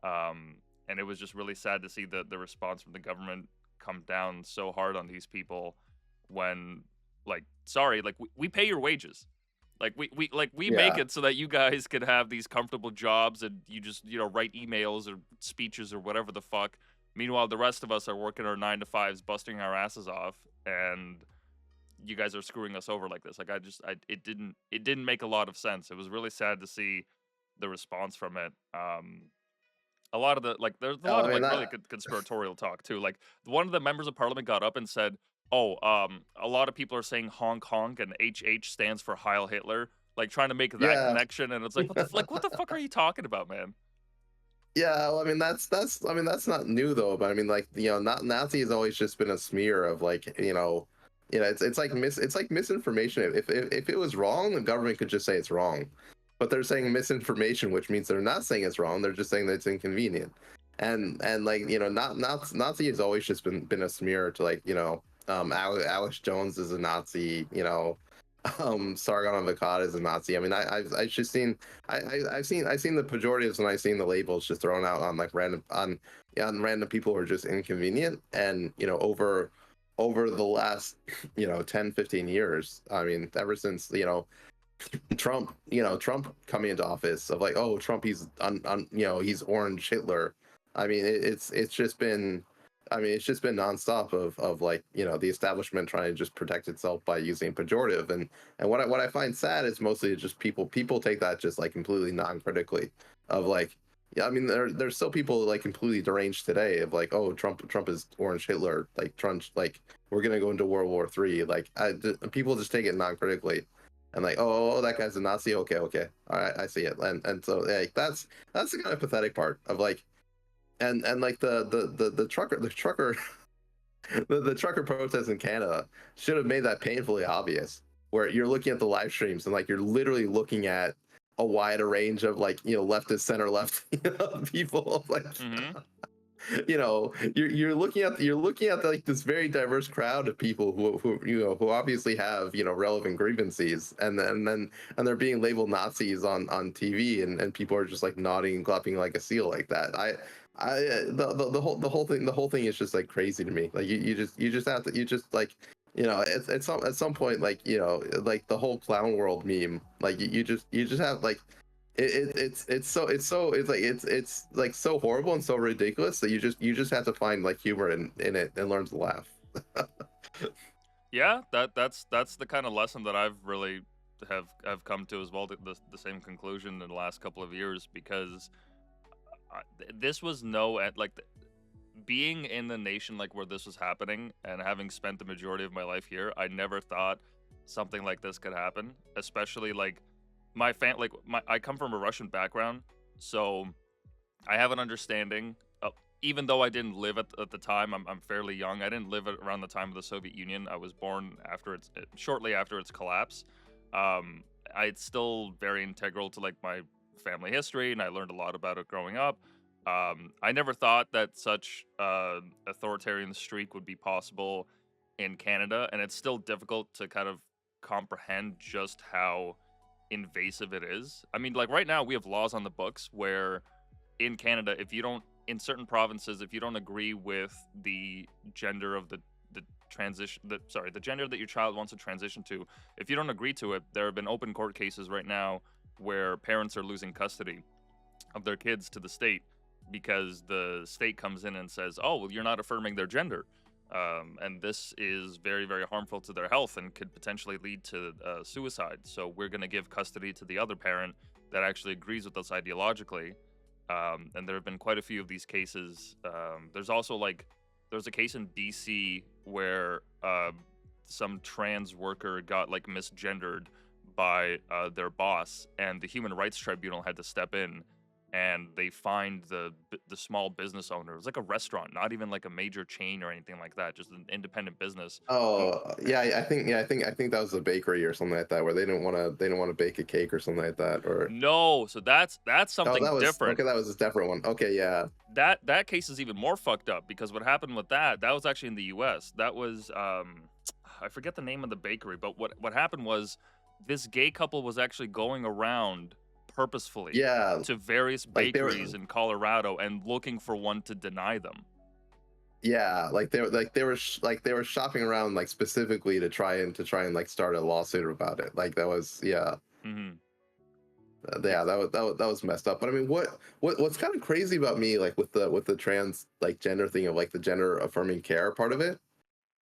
Speaker 1: And it was just really sad to see the response from the government come down so hard on these people when, like, sorry, like we pay your wages. Like we make
Speaker 2: Yeah.
Speaker 1: it so that you guys could have these comfortable jobs and you just, write emails or speeches or whatever the fuck. Meanwhile, the rest of us are working our 9 to 5s, busting our asses off, and you guys are screwing us over like this. Like it didn't make a lot of sense. It was really sad to see the response from it. A lot of the like there's a lot
Speaker 2: I
Speaker 1: of
Speaker 2: mean
Speaker 1: like really
Speaker 2: that.
Speaker 1: good conspiratorial talk too. Like one of the members of parliament got up and said, "Oh, a lot of people are saying honk honk and HH stands for Heil Hitler." Like trying to make that
Speaker 2: Yeah.
Speaker 1: connection, and it's like, what the fuck are you talking about, man?
Speaker 2: Yeah, well, I mean that's I mean that's not new though, but I mean like not Nazi has always just been a smear of like it's like it's like misinformation. If it was wrong, the government could just say it's wrong, but they're saying misinformation, which means they're not saying it's wrong. They're just saying that it's inconvenient, and like not Nazi has always just been a smear to like Alex Jones is a Nazi, Sargon of Akkad is a Nazi. I mean I've just seen I've seen the pejoratives and I've seen the labels just thrown out on like random on random people who are just inconvenient. And over the last 10-15 years, I mean ever since Trump coming into office, of like, oh, Trump, he's he's orange Hitler. I mean it's just been, I mean it's just been nonstop of like the establishment trying to just protect itself by using pejorative. And what I find sad is mostly just people take that just like completely non-critically, of like, yeah, I mean there's still people like completely deranged today of like, oh, Trump is orange Hitler, like Trump, like we're gonna go into World War III. Like people just take it non-critically, and like, oh, that guy's a Nazi. Okay, okay, all right, I see it. And so like that's the kind of pathetic part of like, and like the trucker the trucker protest in Canada should have made that painfully obvious, where you're looking at the live streams and like you're literally looking at a wider range of like leftist, center left people, like
Speaker 1: Mm-hmm.
Speaker 2: you're looking at like this very diverse crowd of people who obviously have relevant grievances, and they're being labeled Nazis on TV, and people are just like nodding and clapping like a seal like that. The whole thing is just like crazy to me. Like you just have to, you just like at some point, like like the whole clown world meme, like you just have like it's like so horrible and so ridiculous that you just have to find like humor in it and learn to laugh.
Speaker 1: Yeah, that's the kind of lesson that I've really have come to as well. The same conclusion in the last couple of years, because this was being in the nation like where this was happening, and having spent the majority of my life here, I never thought something like this could happen. Especially like I come from a Russian background, so I have an understanding. Even though I didn't live at the time, I'm fairly young. I didn't live around the time of the Soviet Union. I was born shortly after its collapse. It's still very integral to like my family history, and I learned a lot about it growing up. I never thought that such authoritarian streak would be possible in Canada, and it's still difficult to kind of comprehend just how invasive it is. I mean, like right now, we have laws on the books where in Canada, if you don't, in certain provinces, if you don't agree with the gender of the transition, the gender that your child wants to transition to, if you don't agree to it, there have been open court cases right now where parents are losing custody of their kids to the state because the state comes in and says, "Oh, well, you're not affirming their gender." And this is very, very harmful to their health and could potentially lead to suicide. So we're going to give custody to the other parent that actually agrees with us ideologically. And there have been quite a few of these cases. There's also there's a case in BC where some trans worker got like misgendered by their boss, and the Human Rights Tribunal had to step in, and they fined the small business owner. It was like a restaurant, not even like a major chain or anything like that, just an independent business.
Speaker 2: Oh, yeah, I think that was a bakery or something like that where they didn't want to bake a cake or something like that, or
Speaker 1: No, so that's
Speaker 2: oh,
Speaker 1: something
Speaker 2: that was
Speaker 1: different.
Speaker 2: okay. That was a different one. Okay, yeah.
Speaker 1: That case is even more fucked up because what happened with that was actually in the U.S. That was I forget the name of the bakery, but what happened was this gay couple was actually going around purposefully
Speaker 2: Yeah,
Speaker 1: to various
Speaker 2: like they were,
Speaker 1: bakeries in Colorado and looking for one to deny them.
Speaker 2: yeah, like they were shopping around like specifically to try and like start a lawsuit about it. Like that was, yeah.
Speaker 1: Hmm.
Speaker 2: Yeah, that was messed up. But I mean, what's kind of crazy about me, like with the trans like gender thing of like the gender affirming care part of it,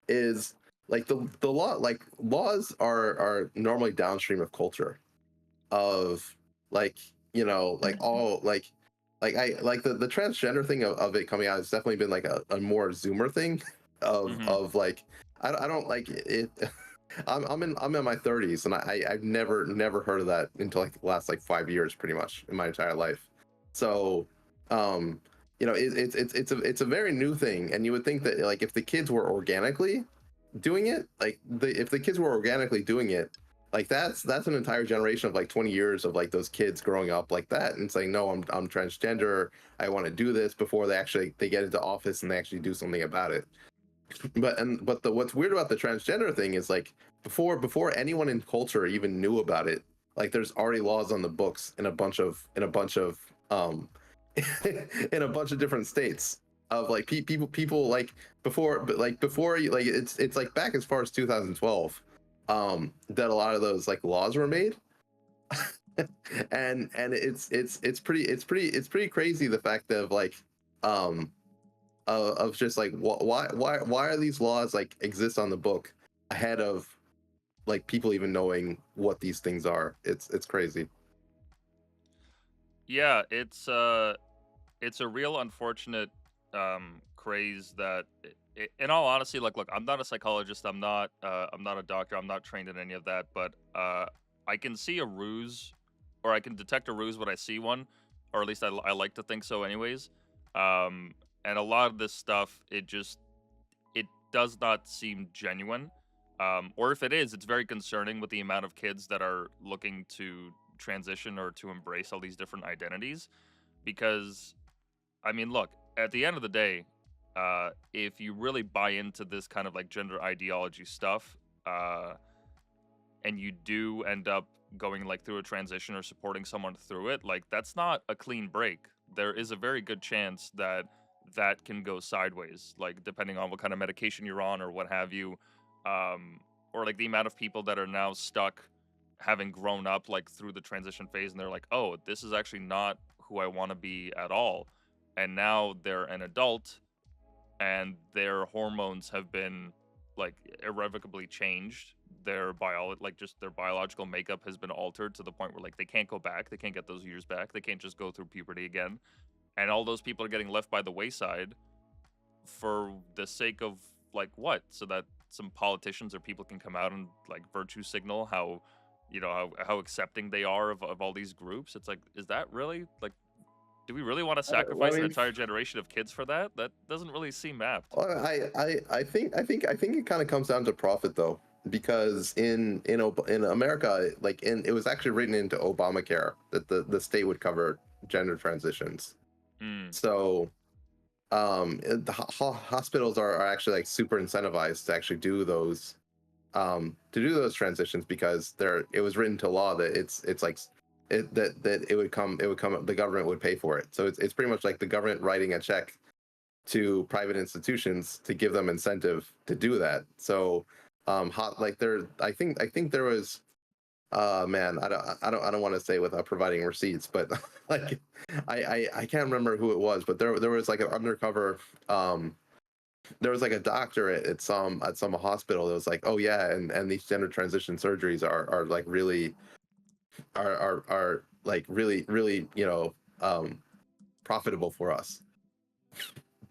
Speaker 2: is like the law, like laws are normally downstream of culture, of like, you know, like all like I like the transgender thing of it coming out has definitely been like a more Zoomer thing
Speaker 1: Hmm.
Speaker 2: of like I don't like it. I'm in my 30s, and I've never heard of that until like the last like 5 years, pretty much in my entire life. So, you know, it's a very new thing, and you would think that like if the kids were organically doing it, if the kids were organically doing it, like that's an entire generation of like 20 years of like those kids growing up like that and saying, no, I'm transgender, I want to do this, before they get into office and they actually do something about it. But what's weird about the transgender thing is like before anyone in culture even knew about it, like there's already laws on the books in a bunch of um in a bunch of different states of like people like before, but like before you, like it's like back as far as 2012 that a lot of those like laws were made. And it's pretty crazy, the fact of like um of just like why are these laws like exist on the book ahead of like people even knowing what these things are. It's crazy.
Speaker 1: Yeah, it's a real unfortunate craze that in all honesty, like look, I'm not a psychologist, I'm not a doctor, I'm not trained in any of that, but I can see a ruse, or I can detect a ruse when I see one, or at least I like to think so anyways. And a lot of this stuff, it does not seem genuine, or if it is, it's very concerning with the amount of kids that are looking to transition or to embrace all these different identities. Because, I mean, look, at the end of the day, if you really buy into this kind of like gender ideology stuff, and you do end up going like through a transition or supporting someone through it, like that's not a clean break. There is a very good chance that that can go sideways, like depending on what kind of medication you're on or what have you, or like the amount of people that are now stuck having grown up like through the transition phase, and they're like, oh, this is actually not who I want to be at all, and now they're an adult and their hormones have been like irrevocably changed. Their biological makeup has been altered to the point where like they can't go back, they can't get those years back, they can't just go through puberty again, and all those people are getting left by the wayside for the sake of like what, so that some politicians or people can come out and like virtue signal how, how accepting they are of all these groups. It's like, is that really like, do we really want to
Speaker 2: Well,
Speaker 1: sacrifice
Speaker 2: I
Speaker 1: an
Speaker 2: mean,
Speaker 1: entire generation of kids for that? That doesn't really seem apt.
Speaker 2: I think it kind of comes down to profit though, because in America, it was actually written into Obamacare that the state would cover gender transitions.
Speaker 1: Mm.
Speaker 2: So hospitals are actually like super incentivized to actually do those transitions, because it was written to law that it's like that it would come the government would pay for it. So it's pretty much like the government writing a check to private institutions to give them incentive to do that. So like there I think there was man, I don't want to say without providing receipts, but like I can't remember who it was, but there was like an undercover there was like a doctor at some hospital that was like, oh yeah, and these gender transition surgeries are like really are like really profitable for us.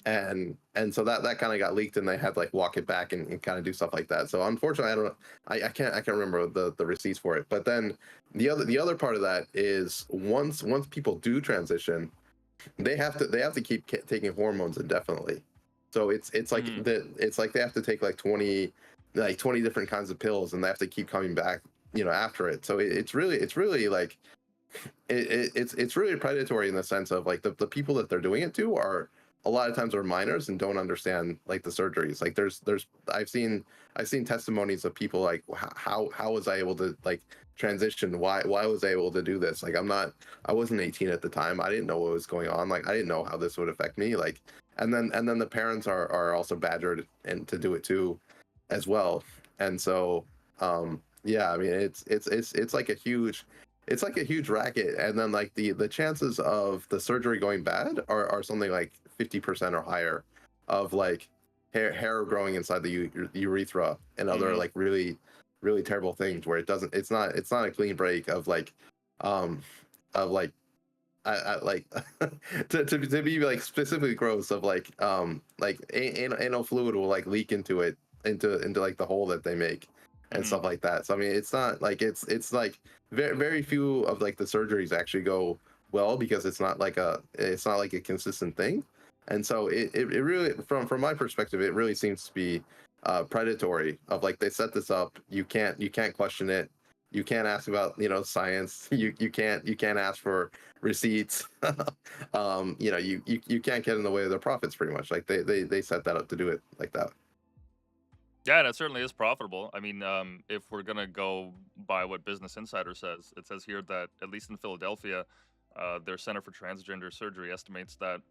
Speaker 2: And so that kind of got leaked, and they had to like walk it back and kind of do stuff like that. So unfortunately, I don't know, I can't remember the receipts for it. But then the other part of that is once people do transition, they have to keep taking hormones indefinitely. So it's like
Speaker 1: Mm.
Speaker 2: it's like they have to take like 20 different kinds of pills, and they have to keep coming back after it. So it's really like it's really predatory in the sense of like the people that they're doing it to are a lot of times are minors and don't understand like the surgeries. Like there's I've seen testimonies of people like, how was I able to like transition? Why was I able to do this? Like I wasn't 18 at the time. I didn't know what was going on. Like I didn't know how this would affect me. Like and then the parents are also badgered and to do it too as well. And so yeah, I mean it's like a huge racket. And then like the chances of the surgery going bad are something like 50% or higher, of like hair growing inside the urethra and other
Speaker 1: Mm.
Speaker 2: like really terrible things, where it's not a clean break of like um of like I like to be like specifically gross, of like anal fluid will like leak into it, into like the hole that they make and
Speaker 1: Mm.
Speaker 2: stuff like that. So I mean, it's not like it's like very few of like the surgeries actually go well, because it's not like a consistent thing. And so it really, from my perspective, it really seems to be predatory, of like they set this up, you can't question it, you can't ask about science, you can't ask for receipts. You can't get in the way of their profits, pretty much. Like they set that up to do it like that.
Speaker 1: Yeah, and it certainly is profitable. I mean, if we're gonna go by what Business Insider says, it says here that at least in Philadelphia, their Center for Transgender Surgery estimates that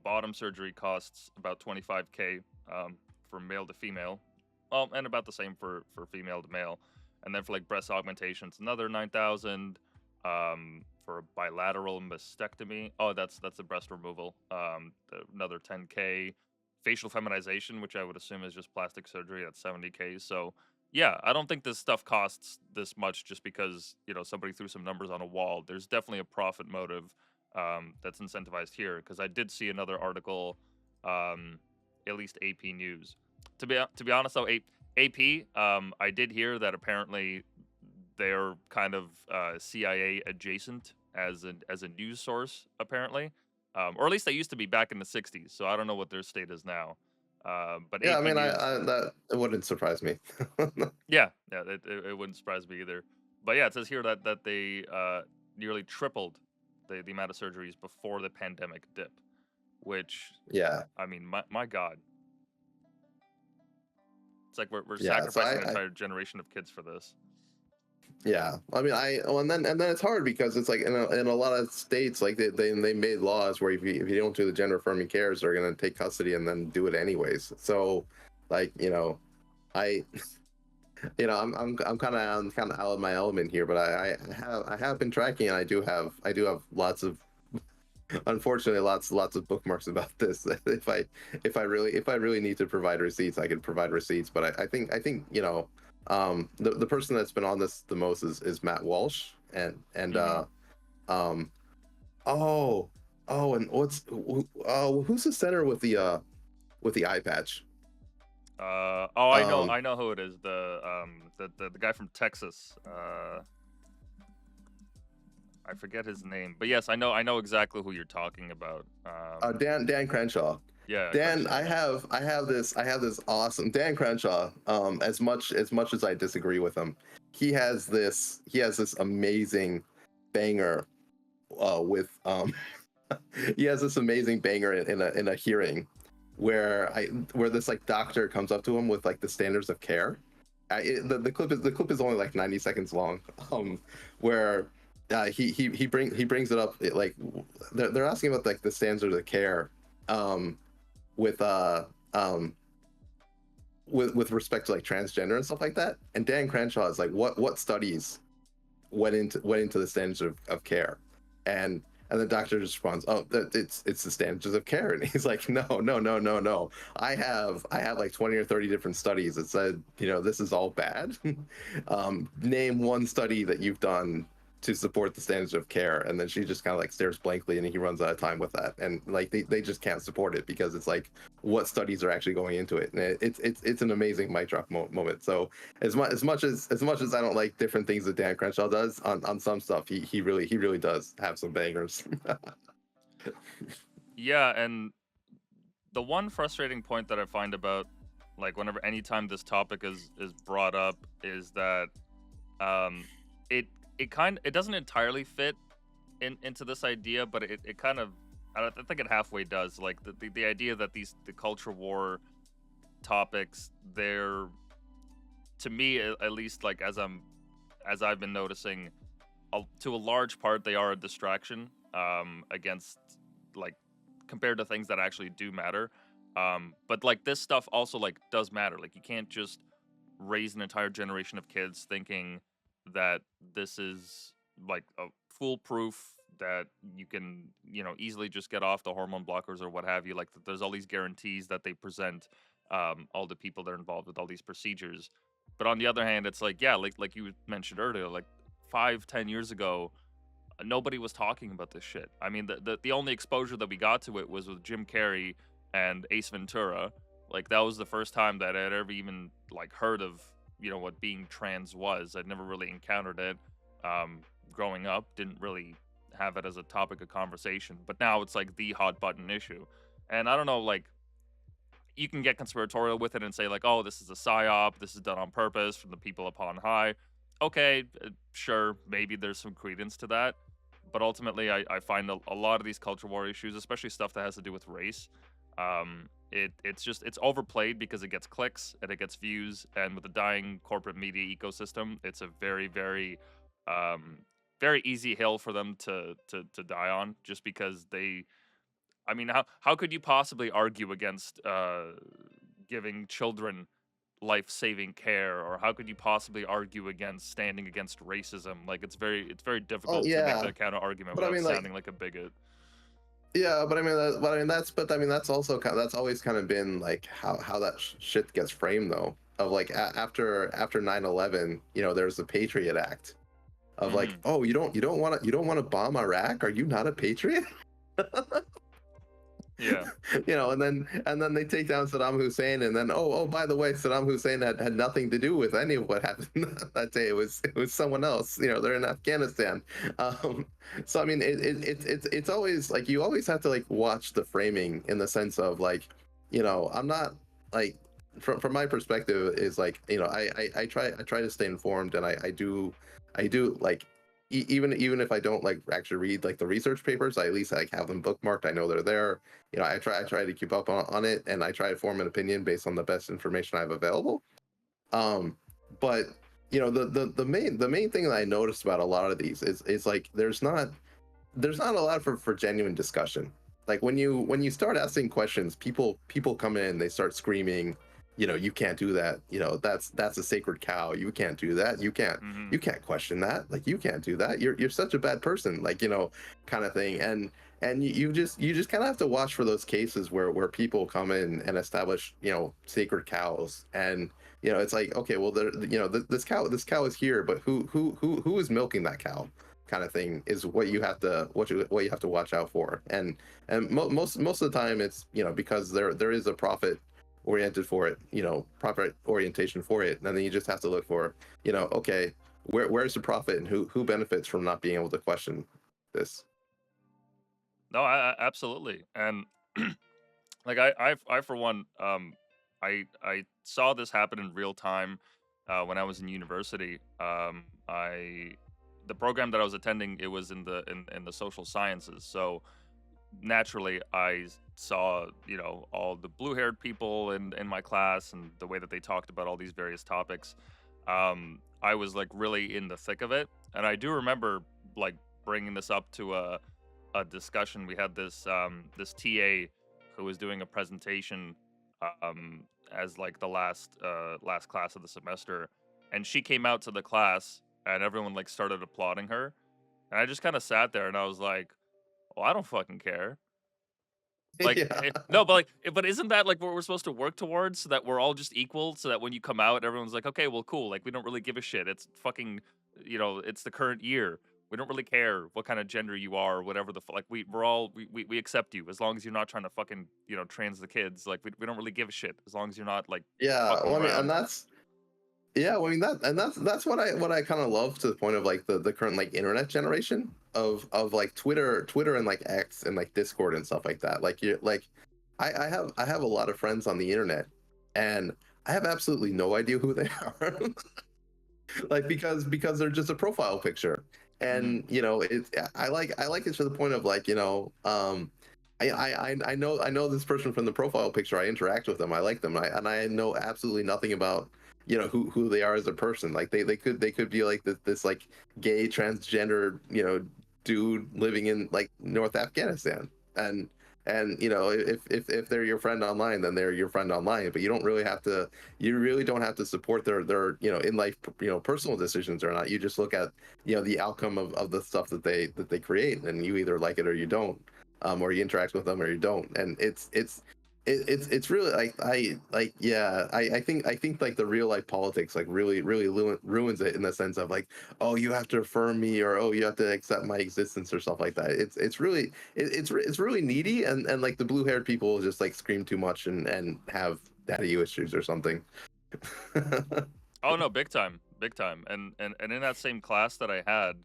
Speaker 1: bottom surgery costs about 25K from male to female, and about the same for female to male, and then for like breast augmentations, another 9,000. For a bilateral mastectomy, oh, that's a breast removal. Another 10K. Facial feminization, which I would assume is just plastic surgery, at 70K. So yeah, I don't think this stuff costs this much just because somebody threw some numbers on a wall. There's definitely a profit motive that's incentivized here. Because I did see another article, at least AP News. To be honest though, AP, I did hear that apparently they're kind of CIA adjacent as a news source, apparently, or at least they used to be back in the '60s. So I don't know what their state is now. But
Speaker 2: Yeah, I
Speaker 1: AP
Speaker 2: mean,
Speaker 1: News,
Speaker 2: that it wouldn't surprise me.
Speaker 1: yeah, yeah, it wouldn't surprise me either. But yeah, it says here that they nearly tripled the amount of surgeries before the pandemic dip, which,
Speaker 2: Yeah,
Speaker 1: I mean, my God, it's like we're
Speaker 2: yeah. So
Speaker 1: sacrificing an entire generation of kids for this.
Speaker 2: yeah, I mean, and then it's hard, because it's like in a lot of states, like they made laws where if you don't do the gender affirming cares, they're gonna take custody and then do it anyways. So like I I'm kind of out of my element here, but I have been tracking, and I do have lots of, unfortunately, lots of bookmarks about this. If I really need to provide receipts, I could provide receipts. But I think the person that's been on this the most is Matt Walsh.
Speaker 1: Hmm.
Speaker 2: Um oh and who's the center with the eye patch?
Speaker 1: Oh,
Speaker 2: Um
Speaker 1: I know who it is. The guy from Texas. I forget his name, but yes, I know exactly who you're talking about.
Speaker 2: Dan Crenshaw.
Speaker 1: Yeah,
Speaker 2: Dan,
Speaker 1: Crenshaw.
Speaker 2: I have this awesome Dan Crenshaw. As much as I disagree with him, he has this amazing banger with he has this amazing banger in a hearing where this like doctor comes up to him with like the standards of care. The clip is only like 90 seconds long. Where he brings it up like they're asking about like the standards of care, with with respect to like transgender and stuff like that. And Dan Crenshaw is like, what studies went into the standards of care? And the doctor just responds, "Oh, it's the standards of care." And he's like, "No, no, no, no, no. I have like 20 or 30 different studies that said, this is all bad. Name one study that you've done to support the standards of care." And then she just kind of like stares blankly, and he runs out of time with that. And like they just can't support it because it's like, what studies are actually going into it? And it's an amazing mic drop moment. So as much as I don't like different things that Dan Crenshaw does on some stuff, he really does have some bangers.
Speaker 1: Yeah, and the one frustrating point that I find about like anytime this topic is brought up is that it doesn't entirely fit into this idea, but it kind of, I think it halfway does. Like the idea that the culture war topics, they're, to me at least, like as I've been noticing, to a large part they are a distraction against, like, compared to things that actually do matter. But like this stuff also like does matter. Like you can't just raise an entire generation of kids thinking that this is like a foolproof, that you can easily just get off the hormone blockers or what have you. Like there's all these guarantees that they present all the people that are involved with all these procedures. But on the other hand, it's like, yeah, like you mentioned earlier, like 5-10 years ago, nobody was talking about this shit. I mean, the only exposure that we got to it was with Jim Carrey and Ace Ventura. Like that was the first time that I'd ever even like heard of what being trans was. I'd never really encountered it growing up. Didn't really have it as a topic of conversation. But now it's like the hot button issue. And I don't know, like, you can get conspiratorial with it and say like, oh, this is a psyop, this is done on purpose from the people upon high. Okay, sure, maybe there's some credence to that. But ultimately, I find a lot of these culture war issues, especially stuff that has to do with race, it's overplayed because it gets clicks and it gets views, and with the dying corporate media ecosystem, it's a very, very very easy hill for them to die on, just because they, I mean, how could you possibly argue against giving children life-saving care, or how could you possibly argue against standing against racism? Like it's very
Speaker 2: Oh
Speaker 1: difficult to make
Speaker 2: yeah,
Speaker 1: that kind of argument
Speaker 2: but I
Speaker 1: without
Speaker 2: mean like
Speaker 1: sounding like a bigot.
Speaker 2: yeah, but I mean that's also that's always kind of been like how that shit gets framed though. Of like after 9/11, there's the Patriot Act of like,
Speaker 1: Hmm.
Speaker 2: oh, you don't want to bomb Iraq? Are you not a patriot?
Speaker 1: Yeah.
Speaker 2: And then they take down Saddam Hussein, and then by the way, Saddam Hussein had nothing to do with any of what happened that day. It was someone else. They're in Afghanistan. Um, so I mean, it's always like you always have to like watch the framing in the sense of like, I'm not like from my perspective is like, I try to stay informed, and I do like even if I don't like actually read like the research papers, I at least like have them bookmarked. I know they're there. I try to keep up on it, and I try to form an opinion based on the best information I have available. Um, but the main thing that I noticed about a lot of these is like there's not a lot for genuine discussion. Like when you start asking questions, people come in, they start screaming, you can't do that. That's a sacred cow. You can't do that. You can't
Speaker 1: Hmm.
Speaker 2: you can't question that. Like you can't do that. You're such a bad person. Like kind of thing. And you just kind of have to watch for those cases where people come in and establish sacred cows. And it's like, okay, well, this cow is here, but who is milking that cow? Kind of thing is what you have to watch out for. And most of the time it's because there is a profit oriented for it, profit orientation for it. And then you just have to look for, okay, where's the profit, and who benefits from not being able to question this.
Speaker 1: No, absolutely. And like I for one, I saw this happen in real time when I was in university. I The program that I was attending, it was in the social sciences. So naturally I saw, you know, all the blue-haired people in my class and the way that they talked about all these various topics. I was like really in the thick of it, and I do remember like bringing this up to a discussion. We had this TA who was doing a presentation um, as like the last class of the semester, and she came out to the class, and everyone like started applauding her, and I just kind of sat there and I was like, "Well, I don't fucking care." Like,
Speaker 2: Yeah.
Speaker 1: no, but like, but isn't that like what we're supposed to work towards, so that we're all just equal, so that when you come out, everyone's like, okay, well, cool. Like, we don't really give a shit. It's fucking, you know, it's the current year. We don't really care what kind of gender you are, or whatever like we're all we accept you as long as you're not trying to fucking, you know, trans the kids. Like we don't really give a shit as long as you're not like
Speaker 2: Yeah,
Speaker 1: fucking
Speaker 2: well, I mean, and
Speaker 1: around.
Speaker 2: that's yeah, well, I mean that's what I kind of love, to the point of like the current like internet generation of like Twitter and like X and like Discord and stuff like that. Like you like I have a lot of friends on the internet, and I have absolutely no idea who they are. Like, because they're just a profile picture.
Speaker 1: Hmm.
Speaker 2: And you know, I like it to the point of like, you know, I know this person from the profile picture. I interact with them, I like them, and I know absolutely nothing about, you know, who they are as a person. Like they could be like this like gay transgender, you know, dude living in like North Afghanistan. And you know, if they're your friend online, then they're your friend online, but you really don't have to support their, you know, in life, you know, personal decisions or not. You just look at, you know, the outcome of the stuff that they create, and you either like it or you don't, or you interact with them or you don't. And it's really like I think like the real life politics like really ruins it, in the sense of like, oh, you have to affirm me, or oh, you have to accept my existence, or stuff like that. It's really needy, and like the blue haired people just like scream too much and have daddy issues or something.
Speaker 1: Oh no, big time, big time. And in that same class that I had,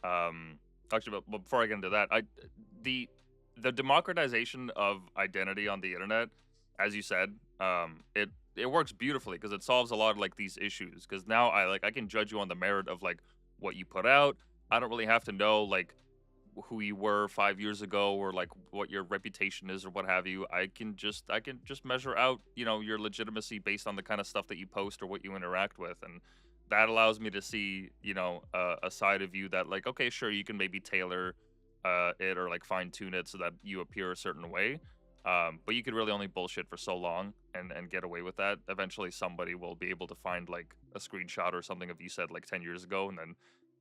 Speaker 1: um, actually, but before I get into that, the the democratization of identity on the internet, as you said, it works beautifully because it solves a lot of like these issues. Because now I can judge you on the merit of like what you put out. I don't really have to know like who you were 5 years ago, or like what your reputation is or what have you. I can just measure out, you know, your legitimacy based on the kind of stuff that you post or what you interact with. And that allows me to see, you know, a side of you that like, okay, sure, you can maybe tailor it or like fine tune it so that you appear a certain way. But you could really only bullshit for so long and get away with that. Eventually somebody will be able to find like a screenshot or something of you said like 10 years ago, and then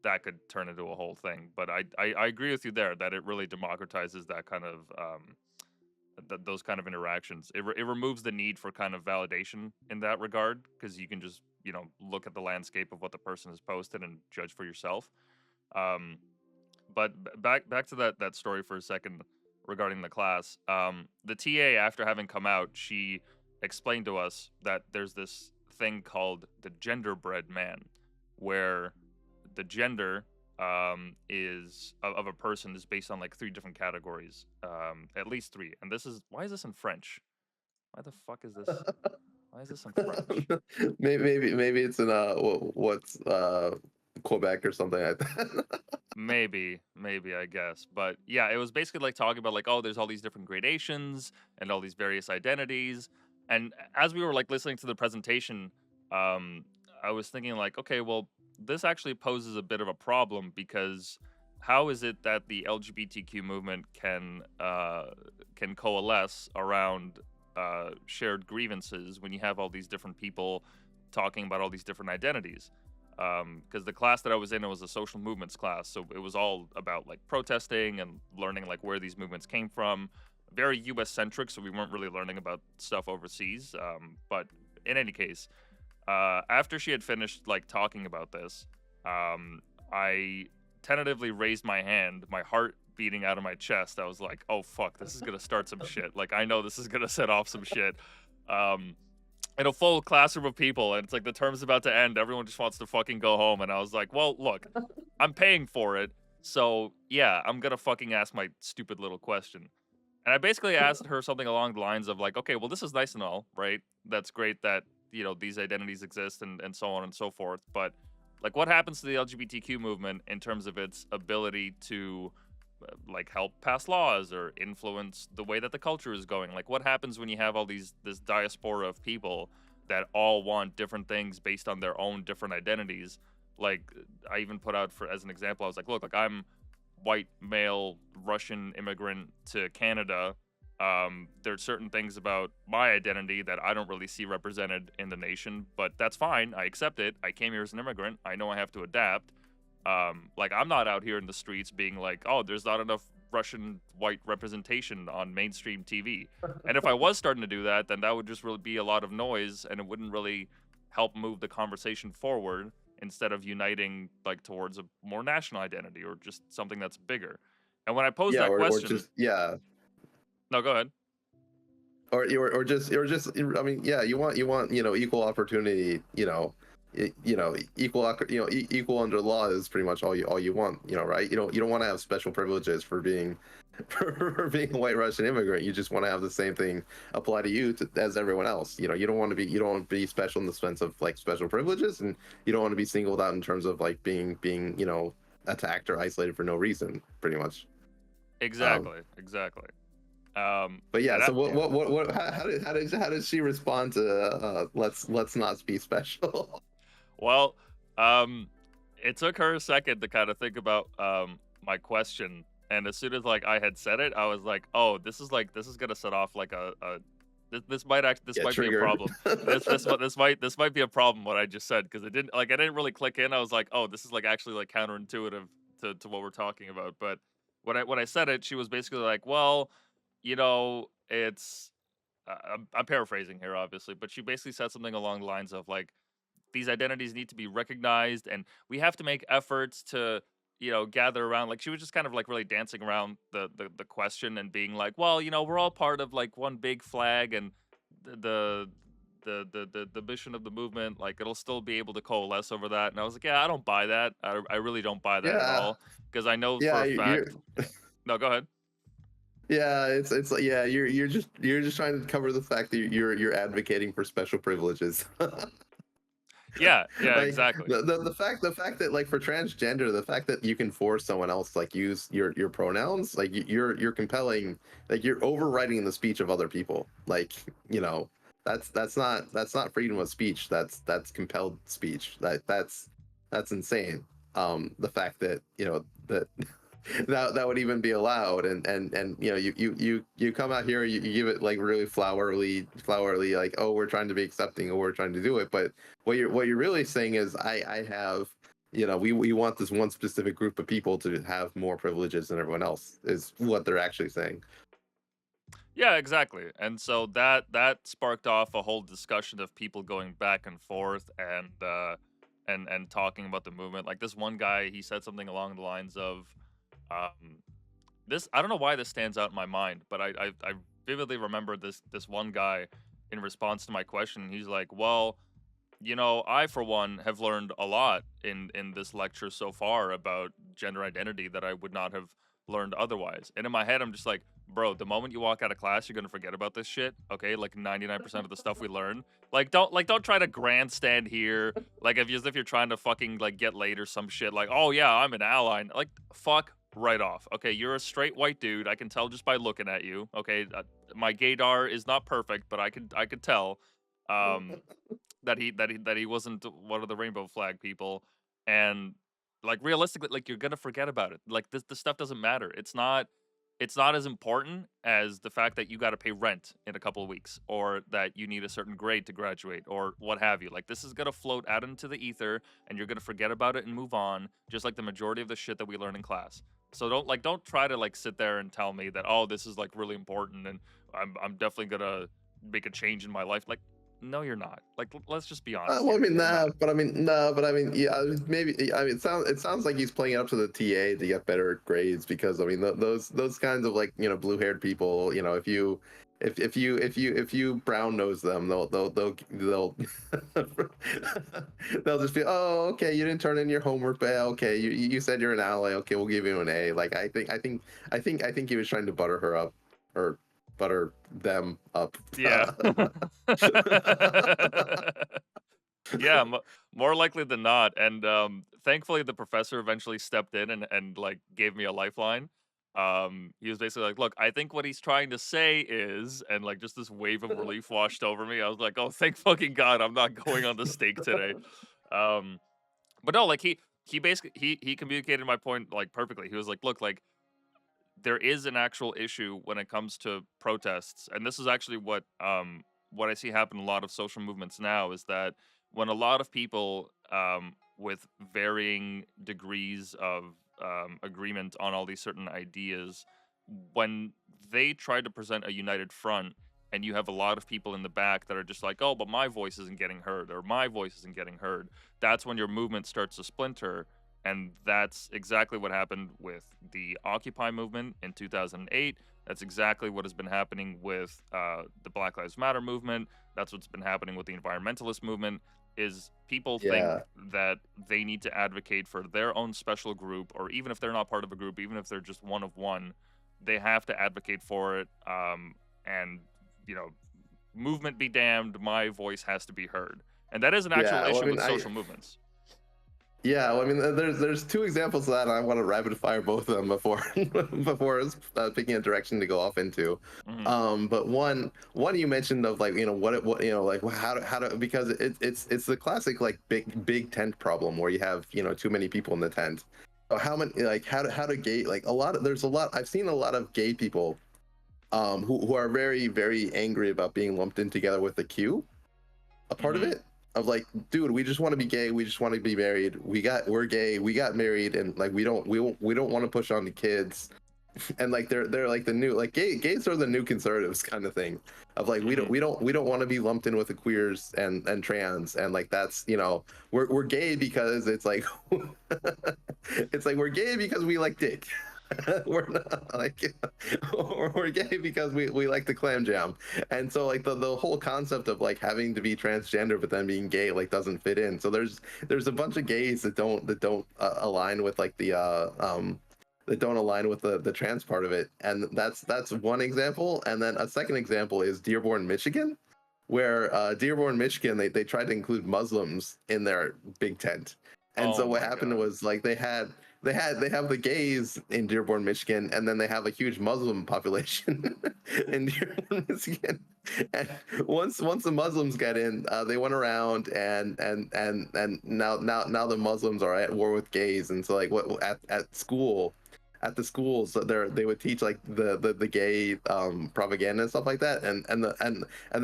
Speaker 1: that could turn into a whole thing. But I agree with you there that it really democratizes that kind of those kind of interactions. It removes the need for kind of validation in that regard, because you can just, you know, look at the landscape of what the person has posted and judge for yourself. Um, but back to that story for a second regarding the class. The TA, after having come out, she explained to us that there's this thing called the genderbread man, where the gender is of a person is based on like three different categories, at least three. And this is why is this in French? Why the fuck is this? Why is this in French?
Speaker 2: Maybe it's in what's Quebec or something like that.
Speaker 1: Maybe I guess, but yeah, it was basically like talking about like, oh, there's all these different gradations and all these various identities. And as we were like listening to the presentation, um, I was thinking like, okay, well, this actually poses a bit of a problem, because how is it that the LGBTQ movement can coalesce around shared grievances when you have all these different people talking about all these different identities? Because the class that I was in, it was a social movements class, so it was all about like protesting and learning like where these movements came from. Very U.S. centric, so we weren't really learning about stuff overseas. But in any case, after she had finished like talking about this, I tentatively raised my hand, my heart beating out of my chest. I was like, "Oh fuck, this is gonna start some shit. Like I know this is gonna set off some shit." Um, in a full classroom of people, and it's like the term's about to end, everyone just wants to fucking go home, and I was like, well, look, I'm paying for it, so yeah, I'm gonna fucking ask my stupid little question. And I basically asked her something along the lines of like, okay, well, this is nice and all, right? That's great that, you know, these identities exist and so on and so forth, but like what happens to the LGBTQ movement in terms of its ability to like help pass laws or influence the way that the culture is going. Like, what happens when you have all this diaspora of people that all want different things based on their own different identities? Like, I even put out for as an example, I was like, look, like I'm white male Russian immigrant to Canada. There's certain things about my identity that I don't really see represented in the nation, but that's fine. I accept it. I came here as an immigrant. I know I have to adapt. Like, I'm not out here in the streets being like, oh, there's not enough Russian white representation on mainstream TV. And if I was starting to do that, then that would just really be a lot of noise, and it wouldn't really help move the conversation forward instead of uniting like towards a more national identity or just something that's bigger. And when I posed
Speaker 2: Yeah,
Speaker 1: that
Speaker 2: or
Speaker 1: question,
Speaker 2: just yeah,
Speaker 1: no, go ahead.
Speaker 2: or just I mean, yeah, you want equal opportunity, equal under law is pretty much all you want, right? You don't want to have special privileges for being for being a white Russian immigrant. You just want to have the same thing apply to you as everyone else. You don't want to be special in the sense of like special privileges, and you don't want to be singled out in terms of like being attacked or isolated for no reason, pretty much. Um,
Speaker 1: Exactly.
Speaker 2: but yeah,
Speaker 1: And
Speaker 2: so
Speaker 1: that,
Speaker 2: what how did she respond to let's not be special?
Speaker 1: well, um, it took her a second to kind of think about my question, and as soon as like I had said it, I was like, oh, this is gonna set off like a this
Speaker 2: Get
Speaker 1: might be a
Speaker 2: triggered.
Speaker 1: problem. This might be a problem what I just said, because I didn't really click in. I was like, oh, this is like actually like counterintuitive to what we're talking about. But when I said it, she was basically like, well, it's I'm paraphrasing here, obviously, but she basically said something along the lines of like, these identities need to be recognized, and we have to make efforts to gather around. Like, she was just kind of like really dancing around the question and being like, well, we're all part of like one big flag, and the mission of the movement, like, it'll still be able to coalesce over that. And I was like, yeah, I don't buy that. I really don't buy that at
Speaker 2: Yeah,
Speaker 1: all, because I know for
Speaker 2: yeah,
Speaker 1: a
Speaker 2: you're
Speaker 1: fact. No, go ahead.
Speaker 2: yeah, it's like, yeah, you're just trying to cover the fact that you're advocating for special privileges.
Speaker 1: Yeah,
Speaker 2: Like
Speaker 1: exactly.
Speaker 2: the fact that like for transgender, the fact that you can force someone else to like use your pronouns, like you're compelling, like you're overriding the speech of other people. Like, you know, that's not freedom of speech. That's compelled speech. That's insane. The fact that that that would even be allowed, and you come out here, you give it like really flowery, like, oh, we're trying to be accepting, or we're trying to do it. But what you're really saying is, I have, we want this one specific group of people to have more privileges than everyone else, is what they're actually saying.
Speaker 1: Yeah, exactly. And so that sparked off a whole discussion of people going back and forth, and talking about the movement. Like, this one guy, he said something along the lines of, um, this, I don't know why this stands out in my mind, but I vividly remember this one guy in response to my question. He's like, well, I for one have learned a lot in this lecture so far about gender identity that I would not have learned otherwise. And in my head, I'm just like, bro, the moment you walk out of class, you're gonna forget about this shit. Okay, like 99% of the stuff we learn. Like don't try to grandstand here. Like, if you're trying to fucking like get laid or some shit. Like, oh yeah, I'm an ally. Like, fuck right off. Okay, you're a straight white dude. I can tell just by looking at you. Okay, my gaydar is not perfect, but I could tell. Um, that he wasn't one of the rainbow flag people. And like, realistically, like, you're gonna forget about it. Like, this stuff doesn't matter. It's not as important as the fact that you got to pay rent in a couple of weeks, or that you need a certain grade to graduate, or what have you. Like, this is gonna float out into the ether, and you're gonna forget about it and move on, just like the majority of the shit that we learn in class. So don't try to like sit there and tell me that, oh, this is like really important, and I'm definitely gonna make a change in my life. Like, no, you're not. Like, let's just be honest
Speaker 2: Well, I
Speaker 1: here.
Speaker 2: mean,
Speaker 1: You're not.
Speaker 2: yeah, maybe. I mean, it sounds like he's playing it up to the TA to get better grades, because I mean, those kinds of like blue-haired people, if you brown nose them, they'll they'll just be, oh, okay, you didn't turn in your homework, but okay, you said you're an ally, okay, we'll give you an A. Like, I think he was trying to butter her up, or butter them up.
Speaker 1: Yeah. Yeah, more likely than not. And thankfully, the professor eventually stepped in and like gave me a lifeline. he was basically like, "Look, I think what he's trying to say is," and like just this wave of relief washed over me. I was like, "Oh, thank fucking God, I'm not going on the stake today." Um, but no, like he basically he communicated my point like perfectly. He was like, "Look, like there is an actual issue when it comes to protests, and this is actually what I see happen in a lot of social movements now is that when a lot of people with varying degrees of agreement on all these certain ideas, when they try to present a united front, and you have a lot of people in the back that are just like, oh, but my voice isn't getting heard, or my voice isn't getting heard, that's when your movement starts to splinter. And that's exactly what happened with the Occupy movement in 2008. That's exactly what has been happening with the Black Lives Matter movement. That's what's been happening with the environmentalist movement. Is people think
Speaker 2: Yeah,
Speaker 1: that they need to advocate for their own special group, or even if they're not part of a group, even if they're just one of one, they have to advocate for it. And you know, movement be damned, my voice has to be heard, and that is an actual
Speaker 2: yeah. Well, I
Speaker 1: issue
Speaker 2: mean,
Speaker 1: with social movements.
Speaker 2: yeah, well, I mean, there's two examples of that, and I want to rapid fire both of them before before picking a direction to go off into.
Speaker 1: Hmm.
Speaker 2: But one you mentioned of like what like how to because it's the classic like big tent problem where you have too many people in the tent. So how many like how to gay like a lot of there's a lot I've seen a lot of gay people who are very angry about being lumped in together with the Q, a part of
Speaker 1: Hmm.
Speaker 2: it, of like, dude, we just want to be gay, we just want to be married, we're gay, we got married, and like we don't want to push on the kids. And like they're like the new like gays are the new conservatives kind of thing, of like we don't
Speaker 1: Hmm.
Speaker 2: we don't we don't want to be lumped in with the queers and trans, and like that's we're gay because it's like it's like we're gay because we like dick. We're not like we're gay because we like the clam jam. And so like the whole concept of like having to be transgender but then being gay like doesn't fit in. So there's a bunch of gays that don't align with like that don't align with the trans part of it. And that's one example. And then a second example is Dearborn, Michigan, where Dearborn, Michigan, they tried to include Muslims in their big tent. And
Speaker 1: Oh
Speaker 2: so what
Speaker 1: my
Speaker 2: happened
Speaker 1: God.
Speaker 2: was like they have the gays in Dearborn, Michigan, and then they have a huge Muslim population in Dearborn, Michigan. And once the Muslims get in, they went around and now the Muslims are at war with gays, and so like what at the schools they would teach like the gay propaganda and stuff like that, and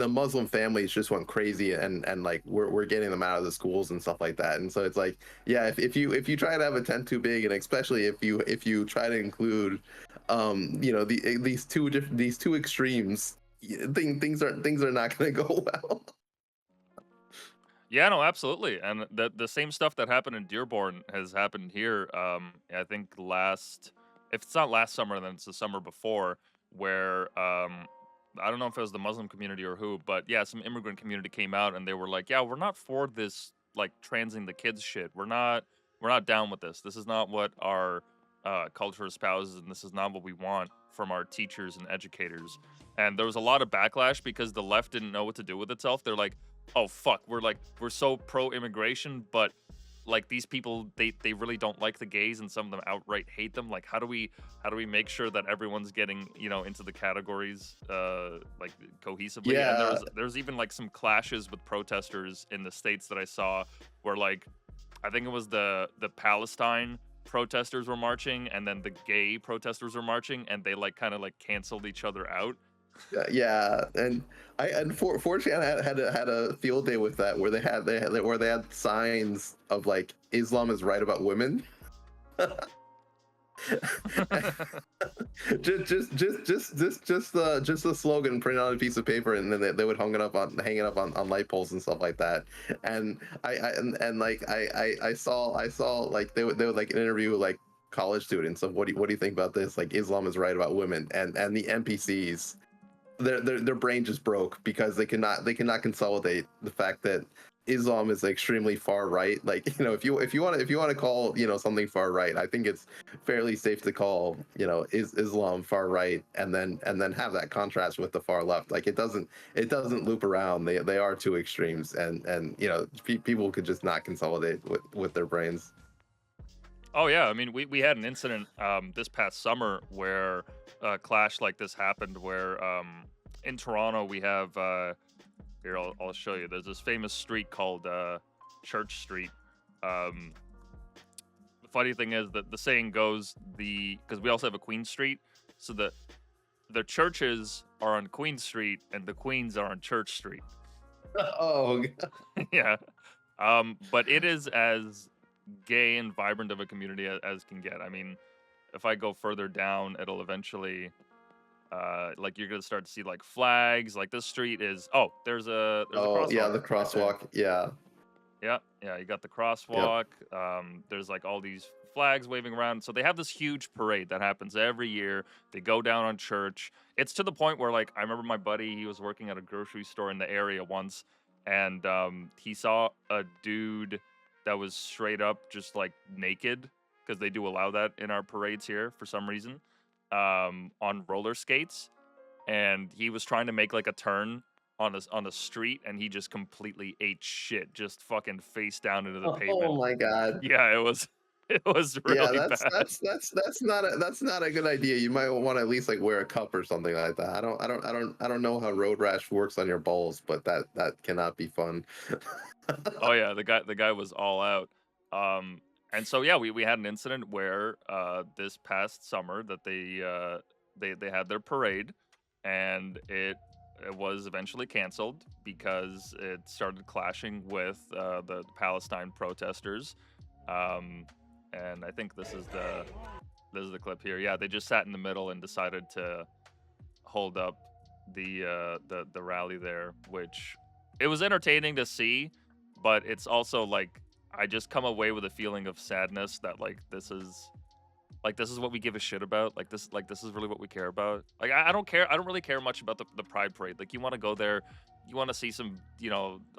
Speaker 2: the Muslim families just went crazy, and like we're getting them out of the schools and stuff like that. And so it's like, yeah, if you try to have a tent too big, and especially if you try to include these two extremes, things are not going to go well.
Speaker 1: Yeah, no, absolutely. And the same stuff that happened in Dearborn has happened here. I think if it's not last summer, then it's the summer before, where I don't know if it was the Muslim community or who, but yeah, some immigrant community came out and they were like, "Yeah, we're not for this like transing the kids shit. We're not down with this. This is not what our culture espouses, and this is not what we want from our teachers and educators." And there was a lot of backlash because the left didn't know what to do with itself. They're like, oh fuck, we're so pro immigration, but like these people they really don't like the gays, and some of them outright hate them. Like how do we make sure that everyone's getting into the categories like cohesively? And
Speaker 2: Yeah,
Speaker 1: there's even like some clashes with protesters in the states that I saw, where like I think it was the Palestine protesters were marching, and then the gay protesters were marching, and they like kind of like canceled each other out.
Speaker 2: yeah, and fortunately, I had a field day with that where they had signs of like Islam is right about women. Just the slogan printed on a piece of paper, and then they would hang it up on light poles and stuff like that. And like I saw like they would like interview like college students of what do you think about this, like Islam is right about women, and the NPCs, their brain just broke because they cannot consolidate the fact that Islam is extremely far right. Like if you want to call something far right, I think it's fairly safe to call is Islam far right, and then have that contrast with the far left. Like it doesn't loop around. They are two extremes, and people could just not consolidate with their brains.
Speaker 1: Oh yeah, I mean we had an incident this past summer where a clash like this happened where in Toronto we have here I'll show you. There's this famous street called Church Street. Um, the funny thing is that the saying goes because we also have a Queen Street, so the churches are on Queen Street and the queens are on Church Street.
Speaker 2: Oh,
Speaker 1: Yeah. But it is as gay and vibrant of a community as can get. I mean, if I go further down, it'll eventually, like you're gonna start to see like flags. Like this street is. Oh, there's a
Speaker 2: oh yeah,
Speaker 1: crosswalk
Speaker 2: the
Speaker 1: right there.
Speaker 2: crosswalk. Yeah,
Speaker 1: Yeah, yeah. You got the
Speaker 2: yep.
Speaker 1: crosswalk. There's like all these flags waving around. So they have this huge parade that happens every year. They go down on Church. It's to the point where like I remember my buddy. He was working at a grocery store in the area once, and he saw a dude that was straight up just like naked because they do allow that in our parades here for some reason, on roller skates, and he was trying to make like a turn on a street, and he just completely ate shit, just fucking face down into the
Speaker 2: Oh
Speaker 1: pavement.
Speaker 2: my God.
Speaker 1: Yeah, it was it was
Speaker 2: Yeah,
Speaker 1: really bad.
Speaker 2: that's not a good idea. You might want to at least like wear a cup or something like that. I don't know how road rash works on your balls, but that cannot be fun.
Speaker 1: Oh yeah, the guy was all out. And so yeah, we had an incident where this past summer that they had their parade, and it was eventually canceled because it started clashing with the Palestine protesters. Um, and I think this is the clip here. Yeah, they just sat in the middle and decided to hold up the rally there, which it was entertaining to see, but it's also like I just come away with a feeling of sadness that this is what we give a shit about. Like this is really what we care about. Like I don't care. I don't really care much about the Pride Parade. Like you want to go there, you want to see some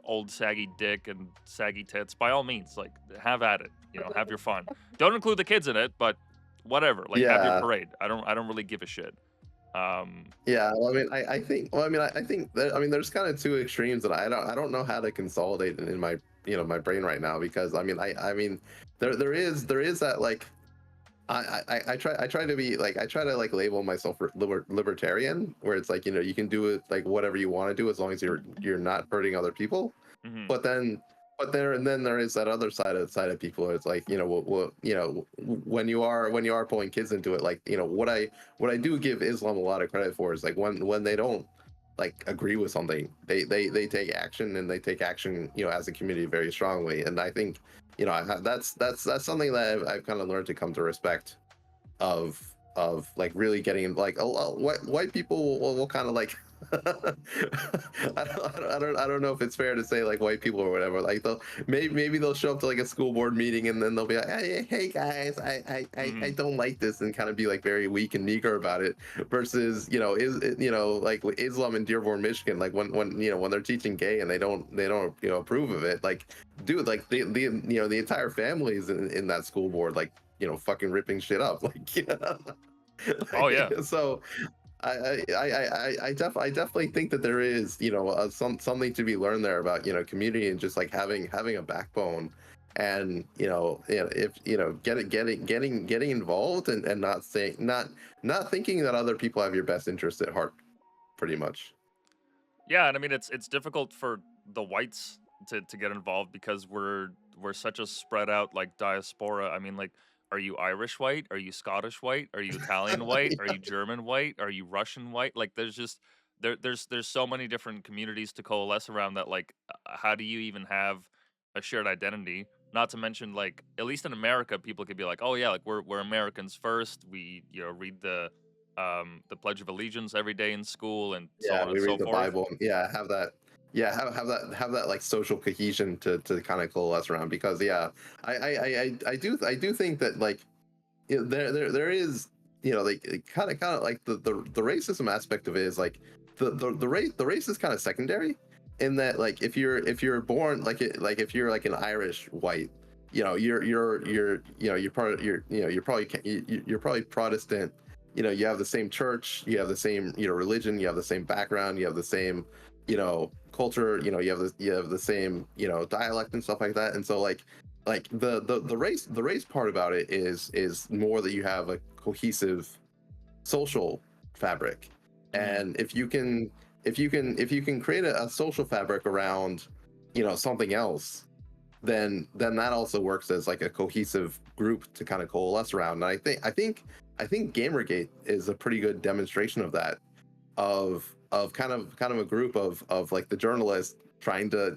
Speaker 1: old saggy dick and saggy tits. By all means, like have at it. Have your fun. Don't include the kids in it, but whatever. Like have your
Speaker 2: Yeah,
Speaker 1: parade. I don't really give a shit. Um,
Speaker 2: yeah. Well, I mean, I think. Well, I mean, I think that. I mean, there's kind of two extremes that I don't know how to consolidate in my my brain right now because I mean, there is that like I try to be like I try to like label myself libertarian where it's like you can do it like whatever you want to do as long as you're not hurting other people.
Speaker 1: mhm.
Speaker 2: But then there is that other side of people. It's like when you are pulling kids into it, like what I do give Islam a lot of credit for is like when they don't like agree with something, they take action, and they take action as a community very strongly. And I think that's something that I've kind of learned to come to respect of like really getting like white people will kind of like I don't know if it's fair to say like white people or whatever like they'll maybe they'll show up to like a school board meeting, and then they'll be like, hey guys, I
Speaker 1: Mhm.
Speaker 2: don't like this, and kind of be like very weak and meager about it, versus like with Islam in Dearborn, Michigan, like when they're teaching gay and they don't approve of it, like dude, like the entire family is in that school board, like fucking ripping shit up, like
Speaker 1: Oh yeah.
Speaker 2: so I definitely think that there is something to be learned there about community, and just like having a backbone, and if getting involved, and not thinking that other people have your best interest at heart, pretty much.
Speaker 1: Yeah, and I mean it's difficult for the whites to get involved because we're such a spread out like diaspora. I mean, like, are you Irish white? Are you Scottish white? Are you Italian white? Are you German white? Are you Russian white? Like there's just there's so many different communities to coalesce around that like how do you even have a shared identity? Not to mention like at least in America people could be like, "Oh yeah, like we're Americans first. We read the Pledge of Allegiance every day in school and so
Speaker 2: Yeah,
Speaker 1: on and
Speaker 2: we
Speaker 1: so
Speaker 2: read the
Speaker 1: forth."
Speaker 2: Bible. Yeah, have that. Yeah, have that like social cohesion to kind of coalesce around, because yeah, I do think that like there is like kind of like the racism aspect of it is like the race is kind of secondary, in that like if you're born like if you're like an Irish white, you're probably Protestant. You have the same church, you have the same religion, you have the same background, you have the same culture, you have the same dialect and stuff like that. And so like like the race part about it is more that you have a cohesive social fabric, and if you can create a social fabric around something else, then that also works as like a cohesive group to kind of coalesce around. And I think Gamergate is a pretty good demonstration of that, of kind of a group of like the journalists trying to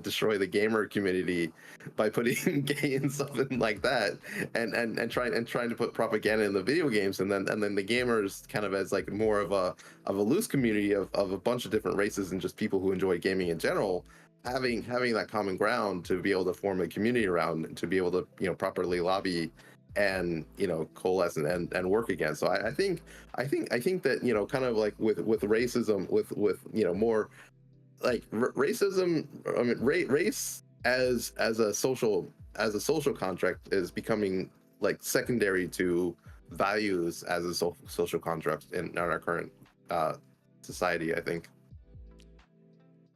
Speaker 2: destroy the gamer community by putting gay and something like that, and trying to put propaganda in the video games, and then the gamers kind of as like more of a loose community of a bunch of different races and just people who enjoy gaming in general, having that common ground to be able to form a community around, and to be able to properly lobby and coalesce and work again. So I think that kind of like with racism, with more like racism, I mean race as a social contract is becoming like secondary to values as a social construct in our current society, I think.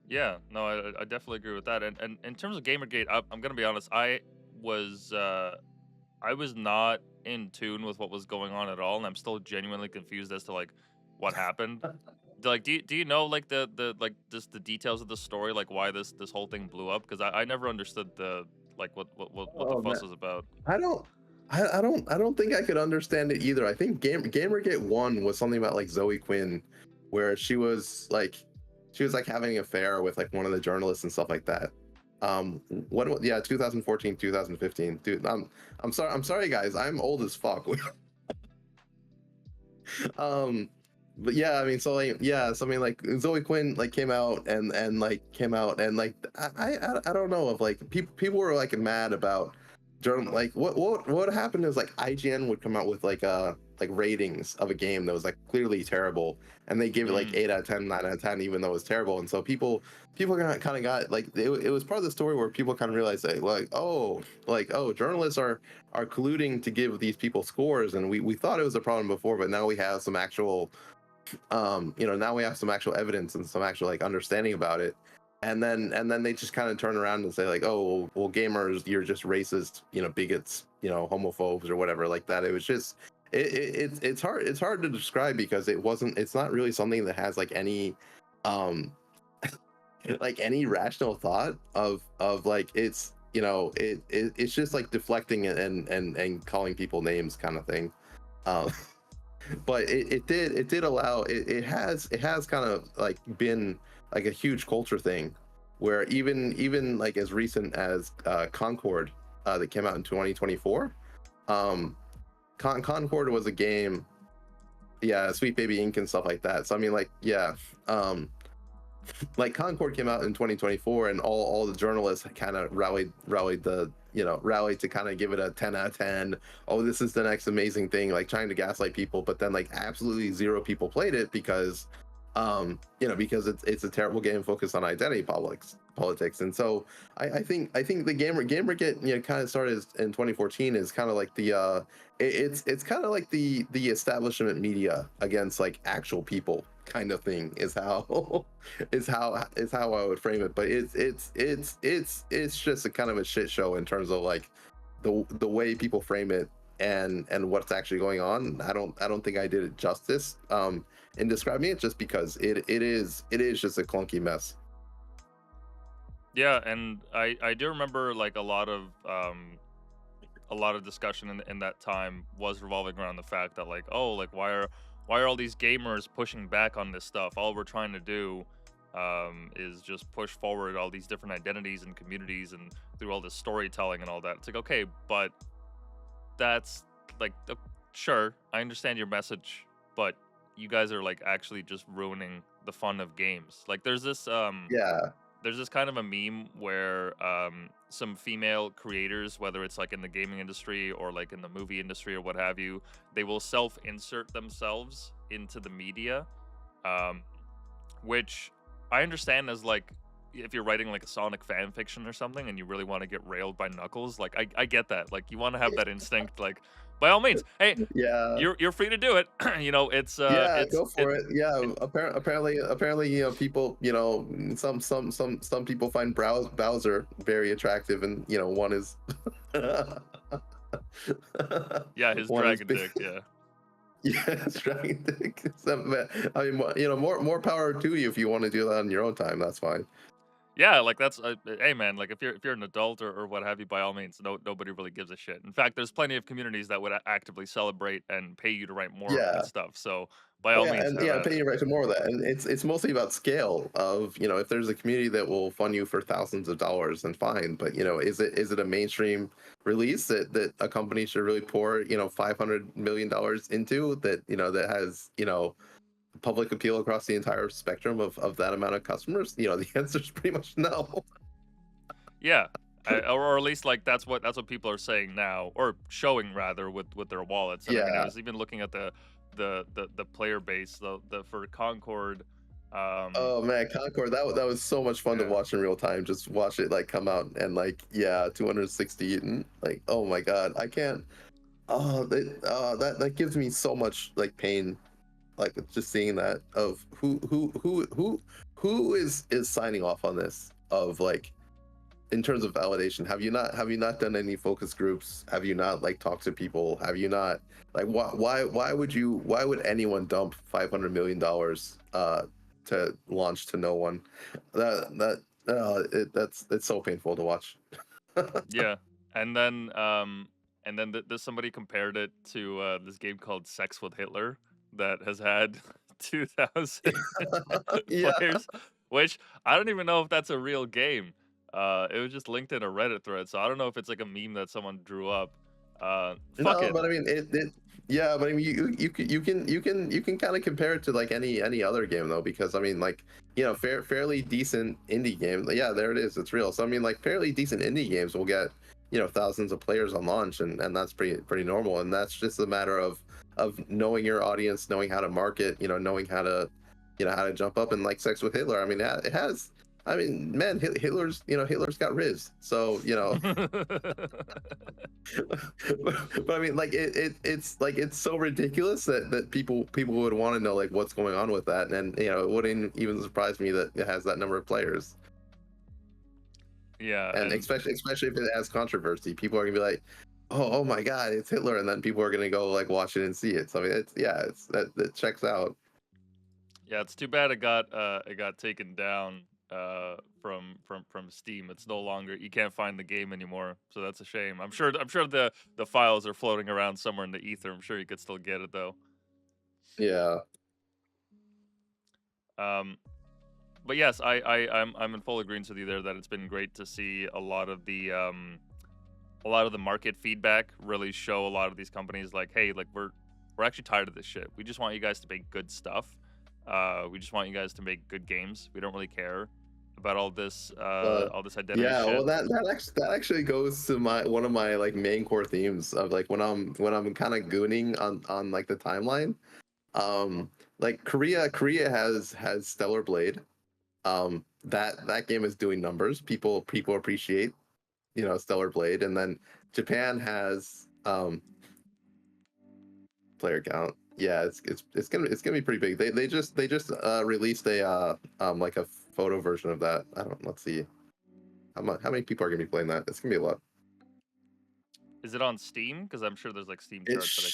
Speaker 1: Yeah, no, I definitely agree with that. And in terms of Gamergate, I'm gonna be honest. I was not in tune with what was going on at all, and I'm still genuinely confused as to like what happened. Like, do you know like the like just the details of the story, like why this whole thing blew up? Because I never understood the like what the
Speaker 2: Oh man,
Speaker 1: fuss was about.
Speaker 2: I don't. I don't think I could understand it either. I think Gamergate 1 was something about like Zoe Quinn, where she was like having an affair with like one of the journalists and stuff like that. Yeah, 2014, 2015. Dude, I'm sorry guys, I'm old as fuck. um but yeah, I mean, so like, yeah, so I mean, like Zoe Quinn like came out and like I don't know, if like people were like mad about journal, like what happened is like IGN would come out with like ratings of a game that was like clearly terrible, and they gave it like
Speaker 1: Mm,
Speaker 2: 8 out of 10, 9 out of 10, even though it was terrible. And so people kind of got like, it was part of the story where people kind of realized that like, oh, journalists are colluding to give these people scores, and we thought it was a problem before, but now we have some actual now we have some actual evidence and some actual like understanding about it. And then they just kind of turn around and say like, oh well, gamers, you're just racist, bigots, homophobes or whatever like that. It was just it's hard to describe, because it's not really something that has like any um like any rational thought of like, it's just like deflecting and calling people names kind of thing. um but it did allow it has kind of like been like a huge culture thing, where even like as recent as Concord, that came out in 2024. um Concord was a game, yeah, Sweet Baby Inc and stuff like that. So I mean, like, yeah, um like Concord came out in 2024, and all the journalists kind of rallied to kind of give it a 10 out of 10. Oh, this is the next amazing thing, like trying to gaslight people. But then like absolutely zero people played it, because it's a terrible game focused on identity politics. And so I think the Gamergate, kind of started in 2014, is kind of like it's kind of like the establishment media against like actual people kind of thing, is how is how I would frame it. But it's just a kind of a shit show in terms of like the way people frame it, and what's actually going on. I don't think I did it justice in describing it, just because it is just a clunky mess.
Speaker 1: yeah, and I do remember like a lot of discussion in that time was revolving around the fact that like, oh, like why are all these gamers pushing back on this stuff? All we're trying to do is just push forward all these different identities and communities and through all this storytelling and all that. It's like, okay, but that's like, sure, I understand your message, but you guys are like actually just ruining the fun of games. Like
Speaker 2: Yeah.
Speaker 1: there's this kind of a meme where some female creators, whether it's like in the gaming industry or like in the movie industry or what have you, they will self-insert themselves into the media, um, which I understand as like if you're writing like a Sonic fan fiction or something and you really want to get railed by Knuckles, like I get that. Like you want to have that instinct, like by all means, hey,
Speaker 2: Yeah.
Speaker 1: you're free to do it. You know,
Speaker 2: Yeah,
Speaker 1: it's
Speaker 2: go for it. Yeah,
Speaker 1: it,
Speaker 2: apparently, people, some people find Bowser very attractive, and one is,
Speaker 1: yeah, his
Speaker 2: one is
Speaker 1: dragon
Speaker 2: big.
Speaker 1: dick, yeah.
Speaker 2: Yeah, it's dragon dick. I mean, more power to you if you want to do that on your own time. That's fine.
Speaker 1: Yeah, like that's hey man, like if you're an adult or what have you, by all means, nobody really gives a shit. In fact, there's plenty of communities that would actively celebrate and pay you to write more of that
Speaker 2: Yeah.
Speaker 1: stuff. So by
Speaker 2: Oh
Speaker 1: all
Speaker 2: yeah,
Speaker 1: means,
Speaker 2: and
Speaker 1: have
Speaker 2: yeah,
Speaker 1: at
Speaker 2: pay
Speaker 1: it.
Speaker 2: you right to more of that, and it's mostly about scale of if there's a community that will fund you for thousands of dollars, then fine. But is it a mainstream release that a company should really pour $500 million into that has public appeal across the entire spectrum of that amount of customers? The answer is pretty much no.
Speaker 1: Yeah, or at least like that's what people are saying now, or showing rather with their wallets. And I mean, I
Speaker 2: Yeah.
Speaker 1: was even looking at the player base, the for Concord.
Speaker 2: Oh man, Concord, that was so much fun to
Speaker 1: Yeah.
Speaker 2: watch in real time. Just watch it like come out and like 260 and like oh my god, I can't. Oh, that gives me so much like pain, like just seeing that of who is signing off on this of like in terms of validation. Have you not done any focus groups? Have you not like talked to people? Have you not like why would anyone dump $500 million to launch to no one? It's so painful to watch.
Speaker 1: Yeah, and then there's somebody compared it to this game called Sex with Hitler that has had 2,000
Speaker 2: Yeah.
Speaker 1: players, which I don't even know if that's a real game. It was just linked in a Reddit thread, so I don't know if it's like a meme that someone drew up. Fuck
Speaker 2: No,
Speaker 1: it.
Speaker 2: but I mean yeah, but I mean you can kind of compare it to like any other game though, because I mean like fairly decent indie game. Yeah, there it is. It's real. So I mean like fairly decent indie games will get thousands of players on launch, and that's pretty normal. And that's just a matter of knowing your audience, knowing how to market, knowing how to jump up. And like Sex with Hitler, I mean it has. I mean, man, Hitler's got Riz, so but I mean, like it's like it's so ridiculous that people would want to know like what's going on with that, and it wouldn't even surprise me that it has that number of players.
Speaker 1: Yeah,
Speaker 2: And especially if it has controversy, people are gonna be like, oh my god, it's Hitler, and then people are gonna go like watch it and see it. So I mean, it's that checks out.
Speaker 1: yeah, it's too bad it got taken down from Steam. It's no longer, you can't find the game anymore, so that's a shame. I'm sure the files are floating around somewhere in the ether. I'm sure you could still get it though.
Speaker 2: Yeah.
Speaker 1: But yes, I'm in full agreement with you there that it's been great to see a lot of the market feedback really show a lot of these companies like, hey, like we're actually tired of this shit. We just want you guys to make good stuff. We just want you guys to make good games. We don't really care about all this identity
Speaker 2: Yeah,
Speaker 1: shit.
Speaker 2: well, that actually goes to one of my like main core themes of like when I'm kind of gooning on like the timeline. Like Korea has Stellar Blade. That game is doing numbers. People appreciate Stellar Blade, and then Japan has player count. Yeah, it's gonna be pretty big. They just released a like a photo version of that. Let's see how many people are gonna be playing that. It's gonna be a lot.
Speaker 1: Is it on Steam? Because I'm sure there's like Steam
Speaker 2: It
Speaker 1: charts that I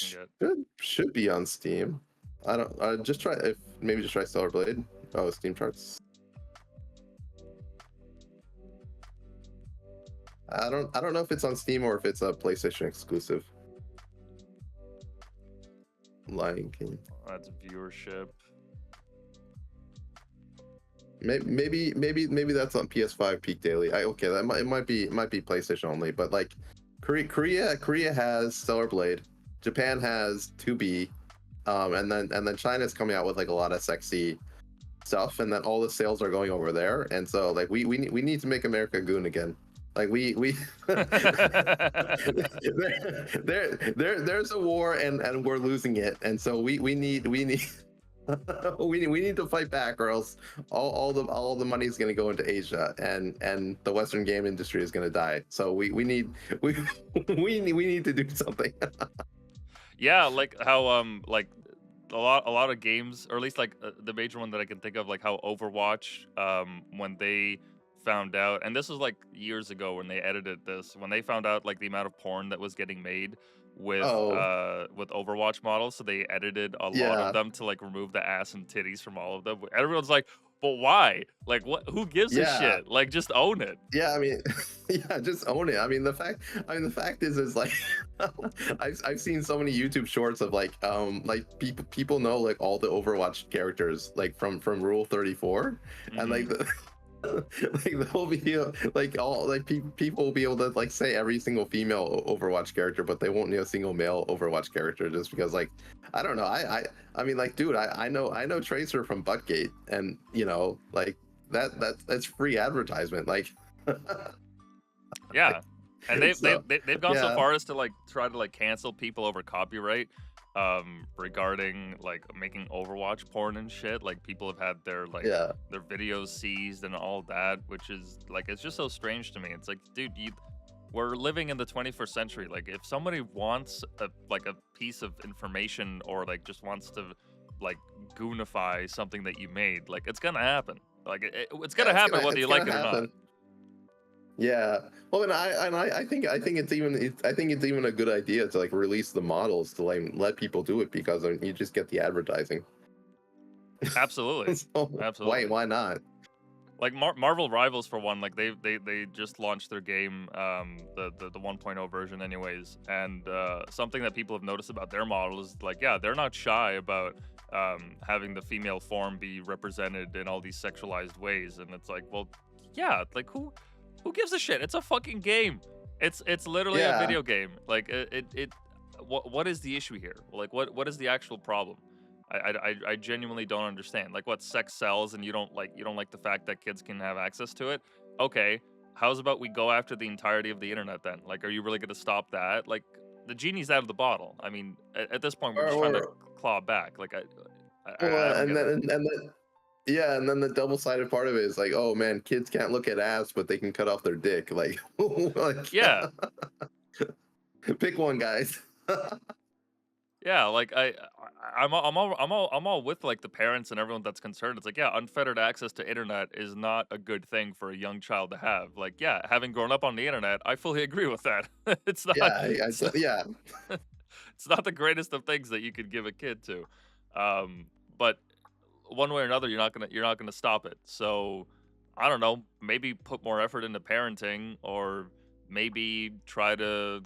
Speaker 1: can get.
Speaker 2: should be on Steam. I don't. Just try maybe just try Stellar Blade. Oh, Steam charts. I don't know if it's on Steam or if it's a PlayStation exclusive. Lion King.
Speaker 1: That's viewership.
Speaker 2: Maybe that's on PS5 Peak Daily. Okay, it might be PlayStation only, but like Korea has Stellar Blade, Japan has 2B, and then China's coming out with like a lot of sexy stuff, and then all the sales are going over there, and so like we need to make America goon again. Like there's a war and we're losing it, and so we need we need to fight back, or else all the money is going to go into Asia, and the Western game industry is going to die. So we need we we need to do something.
Speaker 1: Yeah, like how like a lot of games, or at least like the major one that I can think of, like how Overwatch, when they found out, and this was like years ago when they edited this, when they found out like the amount of porn that was getting made
Speaker 2: Oh
Speaker 1: with Overwatch models, so they edited a lot of
Speaker 2: yeah,
Speaker 1: them to like remove the ass and titties from all of them. Everyone's like, but why? Like, what? Who gives a
Speaker 2: yeah.
Speaker 1: shit? Like, just own it.
Speaker 2: Yeah, I mean, yeah, just own it. The fact is like, I've seen so many YouTube shorts of like people know like all the Overwatch characters like from Rule 34, and
Speaker 1: Hmm.
Speaker 2: like the like they'll be like all like people will be able to like say every single female Overwatch character, but they won't know a single male Overwatch character just because like I don't know. I mean like dude, I know Tracer from Buttgate, and you know like that's free advertisement like.
Speaker 1: Yeah, and
Speaker 2: So
Speaker 1: they've gone so
Speaker 2: yeah,
Speaker 1: far as to like try to like cancel people over copyright, regarding like making Overwatch porn and shit. Like people have had
Speaker 2: yeah,
Speaker 1: their videos seized and all that, which is like it's just so strange to me. It's like, dude, we're living in the 21st century. Like if somebody wants a piece of information, or like just wants to like goonify something that you made, like it's gonna happen. Like it's
Speaker 2: yeah.
Speaker 1: gonna happen whether
Speaker 2: It's
Speaker 1: you
Speaker 2: gonna
Speaker 1: like it or not.
Speaker 2: happen. Yeah. Well, I think I think it's even a good idea to like release the models to like let people do it because I mean, you just get the advertising.
Speaker 1: Absolutely,
Speaker 2: So
Speaker 1: absolutely.
Speaker 2: why not?
Speaker 1: Like Marvel Rivals, for one, like they just launched their game, the 1.0 version anyways, and something that people have noticed about their model is like, yeah, they're not shy about having the female form be represented in all these sexualized ways, and it's like, well, yeah, like who gives a shit? It's a fucking game. It's literally a
Speaker 2: Yeah.
Speaker 1: video game. Like what is the issue here? Like what is the actual problem? I genuinely don't understand. Like, what, sex sells, and you don't like the fact that kids can have access to it? Okay, how's about we go after the entirety of the internet then? Like, are you really gonna stop that? Like, the genie's out of the bottle. I mean, at this point, we're just trying to
Speaker 2: Or
Speaker 1: claw back. Like, I
Speaker 2: well,
Speaker 1: don't get it.
Speaker 2: and then yeah, and then the double-sided part of it is like, oh man, kids can't look at ass, but they can cut off their dick. Like, like
Speaker 1: Yeah,
Speaker 2: pick one, guys.
Speaker 1: yeah. Like, I'm all with like the parents and everyone that's concerned. It's like, yeah, unfettered access to internet is not a good thing for a young child to have. Like, yeah, having grown up on the internet, I fully agree with that. it's not. It's not
Speaker 2: Yeah,
Speaker 1: it's not the greatest of things that you could give a kid to, but one way or another, you're not gonna stop it. So I don't know. Maybe put more effort into parenting, or maybe try to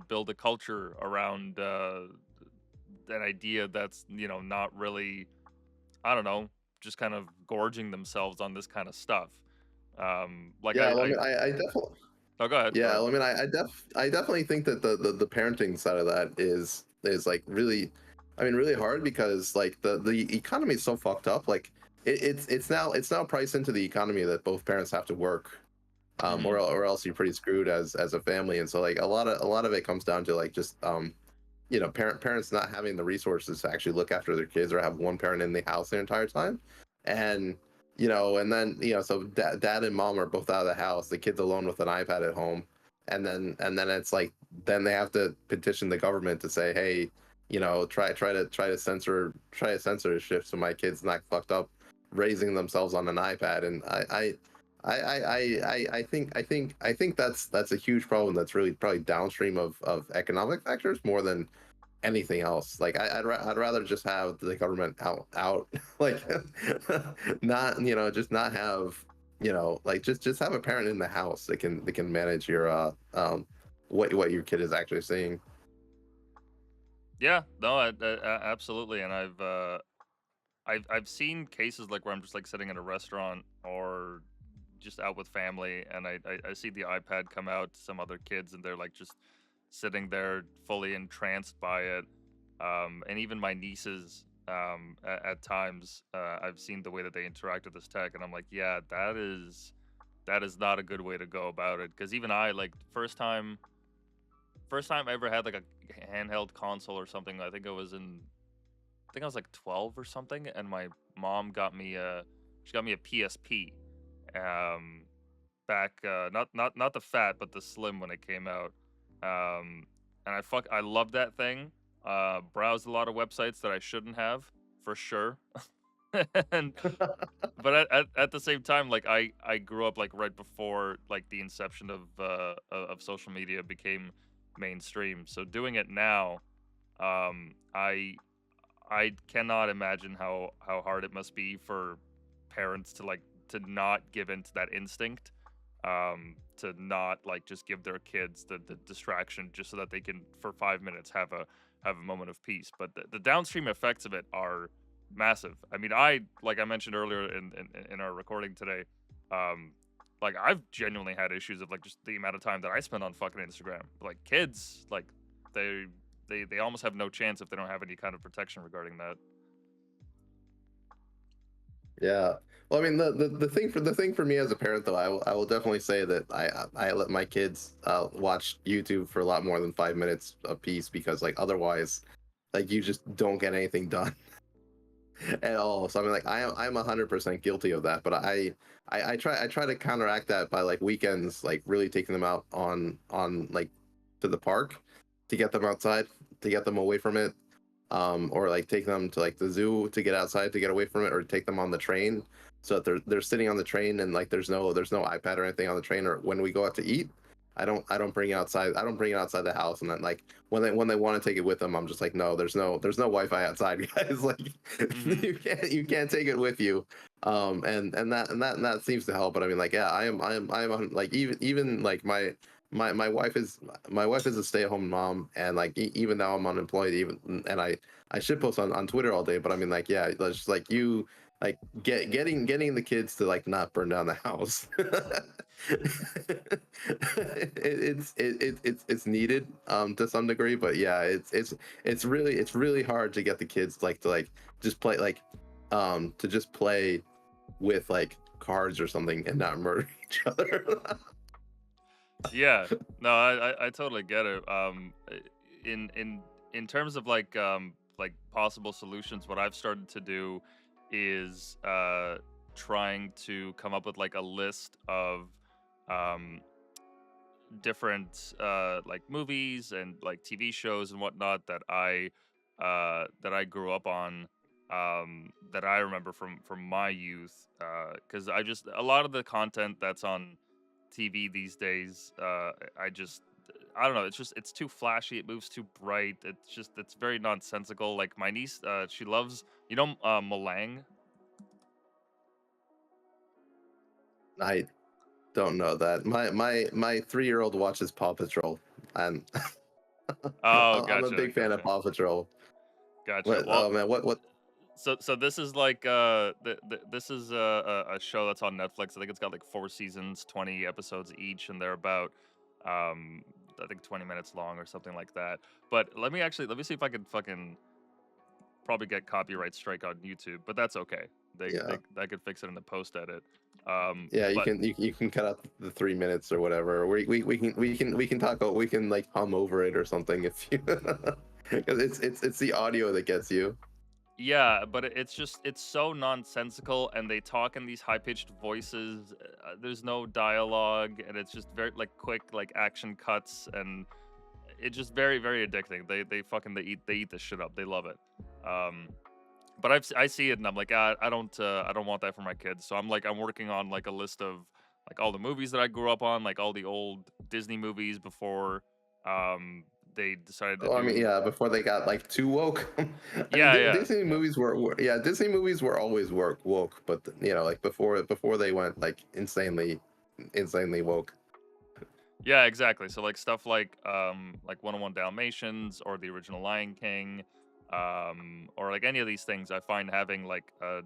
Speaker 1: build a culture around an idea that's not really, I don't know, just kind of gorging themselves on this kind of stuff. Like
Speaker 2: yeah. Well, I
Speaker 1: I
Speaker 2: mean, I definitely.
Speaker 1: oh, go ahead, go
Speaker 2: Yeah,
Speaker 1: ahead.
Speaker 2: well, I mean, I definitely think that the parenting side of that is like really, I mean, really hard because like the economy is so fucked up. Like it's now priced into the economy that both parents have to work,
Speaker 1: Hmm.
Speaker 2: or else you're pretty screwed as a family. And so like a lot of it comes down to like just you know parents not having the resources to actually look after their kids or have one parent in the house the entire time, and you know and then you know so dad and mom are both out of the house, the kid's alone with an iPad at home, and then it's like then they have to petition the government to say, hey, you know, try to censor the shift so my kid's not fucked up raising themselves on an iPad. And I think that's a huge problem that's really probably downstream of economic factors more than anything else. Like I'd rather just have the government out like not you know just not have you know like just have a parent in the house that can manage your what your kid is actually seeing.
Speaker 1: Yeah, no, absolutely. And I've seen cases like where I'm just like sitting in a restaurant or just out with family, and I see the iPad come out to some other kids, and they're like just sitting there fully entranced by it. And even my nieces, at times, I've seen the way that they interact with this tech, and I'm like, yeah, that is not a good way to go about it. Because even I, like, first time I ever had like a handheld console or something, I think I was in think I was like 12 or something, and my mom got me a PSP. Um, back not the fat but the slim when it came out. And I loved that thing. Browsed a lot of websites that I shouldn't have, for sure. and but at the same time, like I grew up like right before like the inception of social media became mainstream. So doing it now, I cannot imagine how hard it must be for parents to like to not give in to that instinct, to not like just give their kids the distraction just so that they can for 5 minutes have a moment of peace. But the downstream effects of it are massive. I mean, like I mentioned earlier in our recording today, um, like I've genuinely had issues of like just the amount of time that I spend on fucking Instagram. Like kids, like they they almost have no chance if they don't have any kind of protection regarding that.
Speaker 2: Yeah. Well, I mean, the thing for me as a parent, though, I will definitely say that I let my kids watch YouTube for a lot more than 5 minutes a piece, because like otherwise, like you just don't get anything done at all. So I mean, like I'm 100% guilty of that, but I try to counteract that by like weekends, like really taking them out on like to the park to get them outside, to get them away from it, or like take them to like the zoo to get outside to get away from it, or take them on the train so that they're sitting on the train and like there's no iPad or anything on the train. Or when we go out to eat, I don't bring it outside. I don't bring it outside the house. And then like when they want to take it with them, I'm just like, no, there's no Wi-Fi outside, guys. Like
Speaker 1: Mhm.
Speaker 2: you can't take it with you. And that seems to help. But I mean, like, yeah, I am like, even like my wife is a stay-at-home mom, and like even now I'm unemployed, even, and I should post on Twitter all day. But I mean, like, yeah, it's just like you like getting the kids to like not burn down the house. It's needed to some degree, but yeah, it's really hard to get the kids like to like just play like to just play with like cards or something and not murder each other.
Speaker 1: Yeah, no, I totally get it. In terms of like possible solutions, what I've started to do is trying to come up with like a list of um different like movies and like TV shows and whatnot that I grew up on, that I remember from my youth, because I just a lot of the content that's on TV these days, I don't know, it's too flashy, it moves too bright, it's very nonsensical. Like my niece, she loves, Malang.
Speaker 2: I don't know that. My 3-year-old watches Paw Patrol, and
Speaker 1: Oh,
Speaker 2: I'm a
Speaker 1: gotcha,
Speaker 2: big fan of
Speaker 1: gotcha,
Speaker 2: Paw Patrol.
Speaker 1: gotcha.
Speaker 2: What?
Speaker 1: Well,
Speaker 2: Oh man, what?
Speaker 1: so this is like this is a show that's on Netflix. I think it's got like 4 seasons, 20 episodes each, and they're about um I think 20 minutes long or something like that. But let me see if I can fucking probably get copyright strike on YouTube, but that's okay. They
Speaker 2: Yeah,
Speaker 1: I could fix it in the post edit.
Speaker 2: yeah. You
Speaker 1: But
Speaker 2: can you can cut out the 3 minutes or whatever. Or we can talk. We can like hum over it or something if you, because it's the audio that gets you.
Speaker 1: yeah, but it's so nonsensical, and they talk in these high pitched voices. There's no dialogue, and it's just very like quick like action cuts, and it's just very addicting. They eat this shit up. They love it. Um, but I see it and I'm like, I don't want that for my kids. So I'm working on like a list of like all the movies that I grew up on, like all the old Disney movies before they decided to
Speaker 2: Oh, I mean,
Speaker 1: do.
Speaker 2: yeah, before they got like too woke. I mean,
Speaker 1: Yeah, yeah.
Speaker 2: Disney movies yeah, Disney movies were always woke, but like before they went like insanely woke.
Speaker 1: Yeah, exactly. So like stuff like 101 Dalmatians or the original Lion King, or like any of these things, I find having like a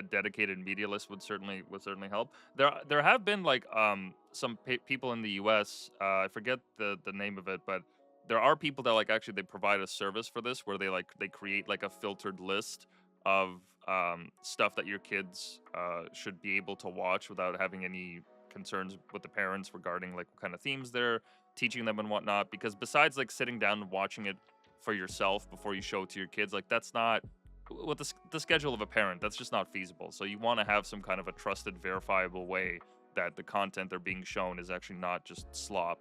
Speaker 1: dedicated media list would certainly help. There have been like some people in the U.S. I forget the name of it, but there are people that like actually they provide a service for this where they create like a filtered list of stuff that your kids should be able to watch without having any concerns with the parents regarding like what kind of themes they're teaching them and whatnot. Because besides like sitting down and watching it for yourself before you show it to your kids, like that's not with the schedule of a parent, that's just not feasible. So you want to have some kind of a trusted, verifiable way that the content they're being shown is actually not just slop.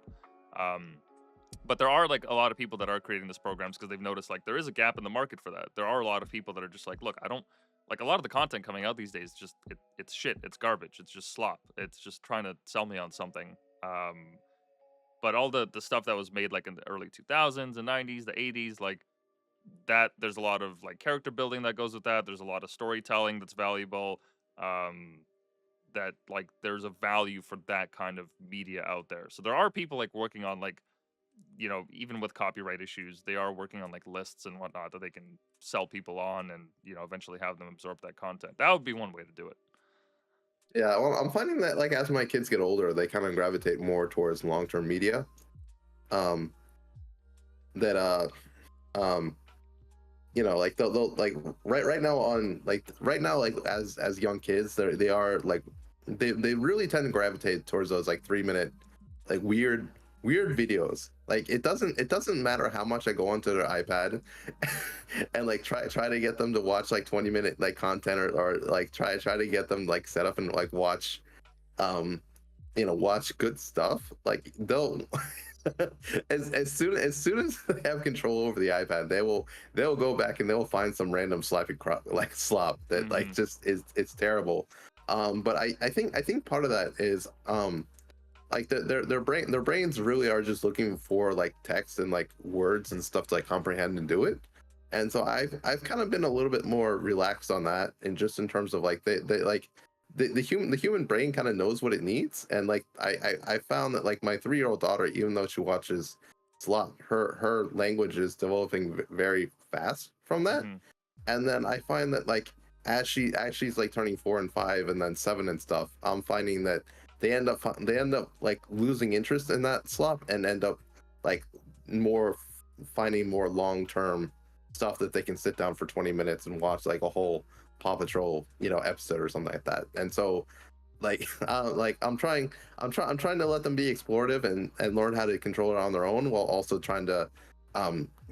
Speaker 1: But there are like a lot of people that are creating these programs because they've noticed like there is a gap in the market for that. There are a lot of people that are just like, look, I don't like a lot of the content coming out these days. Just it's shit. It's garbage. It's just slop. It's just trying to sell me on something. But all the stuff that was made like in the early 2000s and 90s, the 80s, like that, there's a lot of like character building that goes with that. There's a lot of storytelling that's valuable. That like there's a value for that kind of media out there. So there are people like working on like, you know, even with copyright issues, they are working on like lists and whatnot that they can sell people on and, you know, eventually have them absorb that content. That would be one way to do it.
Speaker 2: Yeah, well, I'm finding that like as my kids get older, they kind of gravitate more towards long-term media. Um, that um, you know, like they'll like right now on like right now like as young kids, they are like they really tend to gravitate towards those like 3 minute like weird videos. Like it doesn't matter how much I go onto their iPad and like try to get them to watch like 20-minute like content or like try to get them like set up and like watch you know, watch good stuff. Like they'll as soon as they have control over the iPad, they'll go back and they'll find some random like slop that like just is it's terrible. But I think part of that is like their brains really are just looking for like text and like words and stuff to like comprehend and do it. And so I've kind of been a little bit more relaxed on that, and just in terms of like they like the human brain kind of knows what it needs. And like I found that like my 3-year-old daughter, even though she watches slop, her language is developing very fast from that. And then I find that like as she's like turning 4 and 5 and then 7 and stuff, I'm finding that they end up like losing interest in that slop and end up like finding more long-term stuff that they can sit down for 20 minutes and watch like a whole Paw Patrol, you know, episode or something like that. And so like I'm trying to let them be explorative and learn how to control it on their own, while also trying to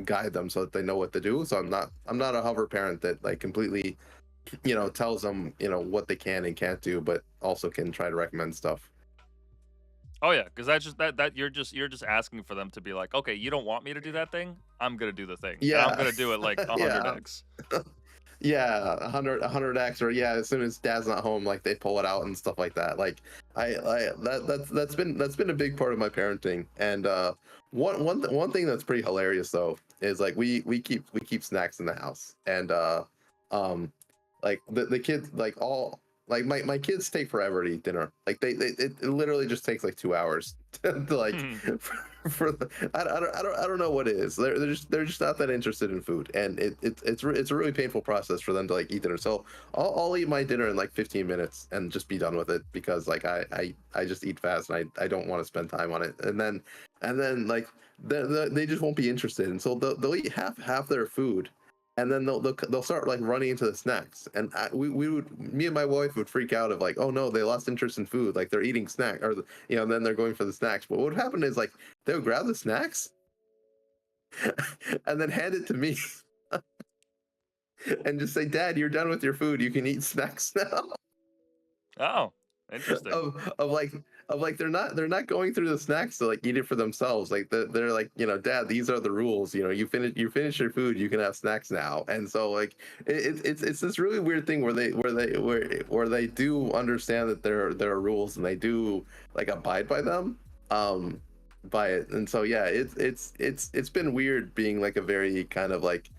Speaker 2: guide them so that they know what to do. So I'm not a hover parent that like completely, you know, tells them, you know, what they can and can't do, but also can try to recommend stuff.
Speaker 1: Oh yeah, because that's just that you're just asking for them to be like, okay, you don't want me to do that thing, I'm gonna do the thing.
Speaker 2: Yeah,
Speaker 1: and I'm gonna do it like 100x.
Speaker 2: Yeah, 100x, or yeah, as soon as dad's not home, like they pull it out and stuff like that. Like that's been a big part of my parenting. And one thing that's pretty hilarious though is like we keep snacks in the house. And like the kids like all like my kids take forever to eat dinner. Like it literally just takes like 2 hours to like for the, I don't know what it is. They're just not that interested in food, and it's a really painful process for them to like eat dinner. So I'll eat my dinner in like 15 minutes and just be done with it, because like I just eat fast and I don't want to spend time on it. And then like they just won't be interested, and so they'll eat half their food, and then they'll start like running into the snacks. And me and my wife would freak out of like, oh no, they lost interest in food, like they're eating snack, or you know, and then they're going for the snacks. But what would happen is like they would grab the snacks and then hand it to me and just say, Dad, you're done with your food, you can eat snacks now.
Speaker 1: Oh, interesting.
Speaker 2: of like they're not going through the snacks to like eat it for themselves. Like they're like, you know, Dad, these are the rules. You know, you finish your food, you can have snacks now. And so like it's this really weird thing where they do understand that there are rules, and they do like abide by them by it. And so yeah, it's been weird being like a very kind of like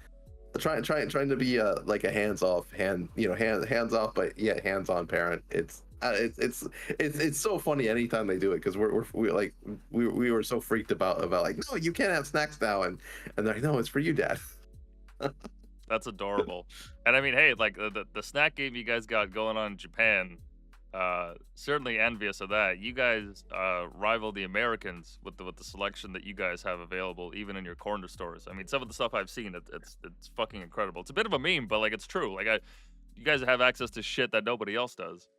Speaker 2: trying to be like a hands off but yeah, hands on parent. It's so funny anytime they do it, because we were so freaked about like, no, you can't have snacks now, and they're like, no, it's for you, Dad.
Speaker 1: That's adorable. And I mean, hey, like the snack game you guys got going on in Japan, certainly envious of that. You guys rival the Americans with the selection that you guys have available, even in your corner stores. I mean, some of the stuff I've seen, it's fucking incredible. It's a bit of a meme, but like it's true. Like you guys have access to shit that nobody else does.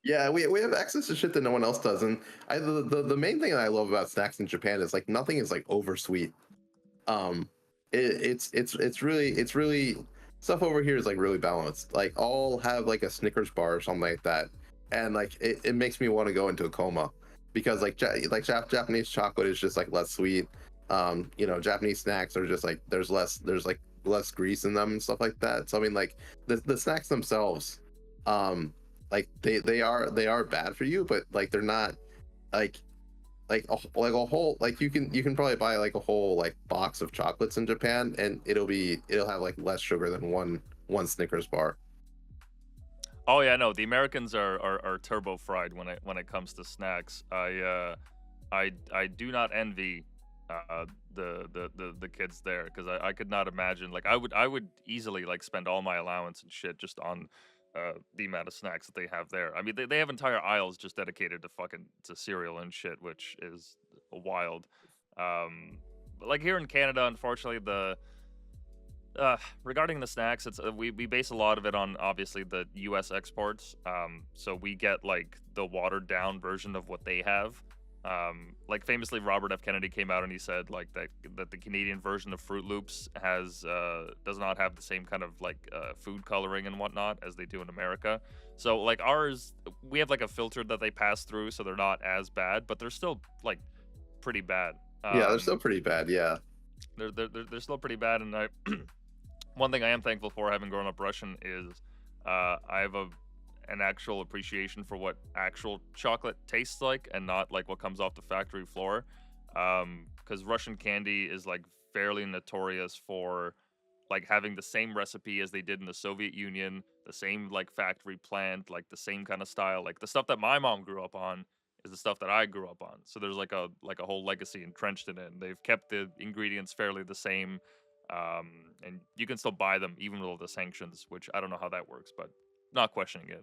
Speaker 2: Yeah, we have access to shit that no one else does. And the main thing that I love about snacks in Japan is like nothing is like over sweet. It's really stuff over here is like really balanced. Like I'll have like a Snickers bar or something like that, and like it makes me want to go into a coma because like Japanese chocolate is just like less sweet. You know, Japanese snacks are just like there's like less grease in them and stuff like that. So I mean, like the snacks themselves, like they are bad for you, but like they're not like like a whole like you can probably buy like a whole like box of chocolates in Japan and it'll have like less sugar than one Snickers bar.
Speaker 1: Oh yeah, no, the Americans are turbo fried when it comes to snacks. I do not envy the kids there because I could not imagine like I would easily like spend all my allowance and shit just on the amount of snacks that they have there. I mean they have entire aisles just dedicated to fucking to cereal and shit, which is wild. But like here in Canada, unfortunately, the regarding the snacks, it's we base a lot of it on obviously the U.S. exports. So we get like the watered down version of what they have. Like famously, Robert F. Kennedy came out and he said like that the Canadian version of Fruit Loops has does not have the same kind of like food coloring and whatnot as they do in America. So like ours, we have like a filter that they pass through, so they're not as bad, but they're still like pretty bad.
Speaker 2: Yeah, they're still pretty bad. Yeah.
Speaker 1: They're still pretty bad, and I one thing I am thankful for having grown up Russian is I have an actual appreciation for what actual chocolate tastes like and not like what comes off the factory floor. Because Russian candy is like fairly notorious for like having the same recipe as they did in the Soviet Union, the same like factory plant, like the same kind of style. Like the stuff that my mom grew up on is the stuff that I grew up on. So there's like a whole legacy entrenched in it. And they've kept the ingredients fairly the same. And you can still buy them even with all the sanctions, which I don't know how that works, but not questioning it.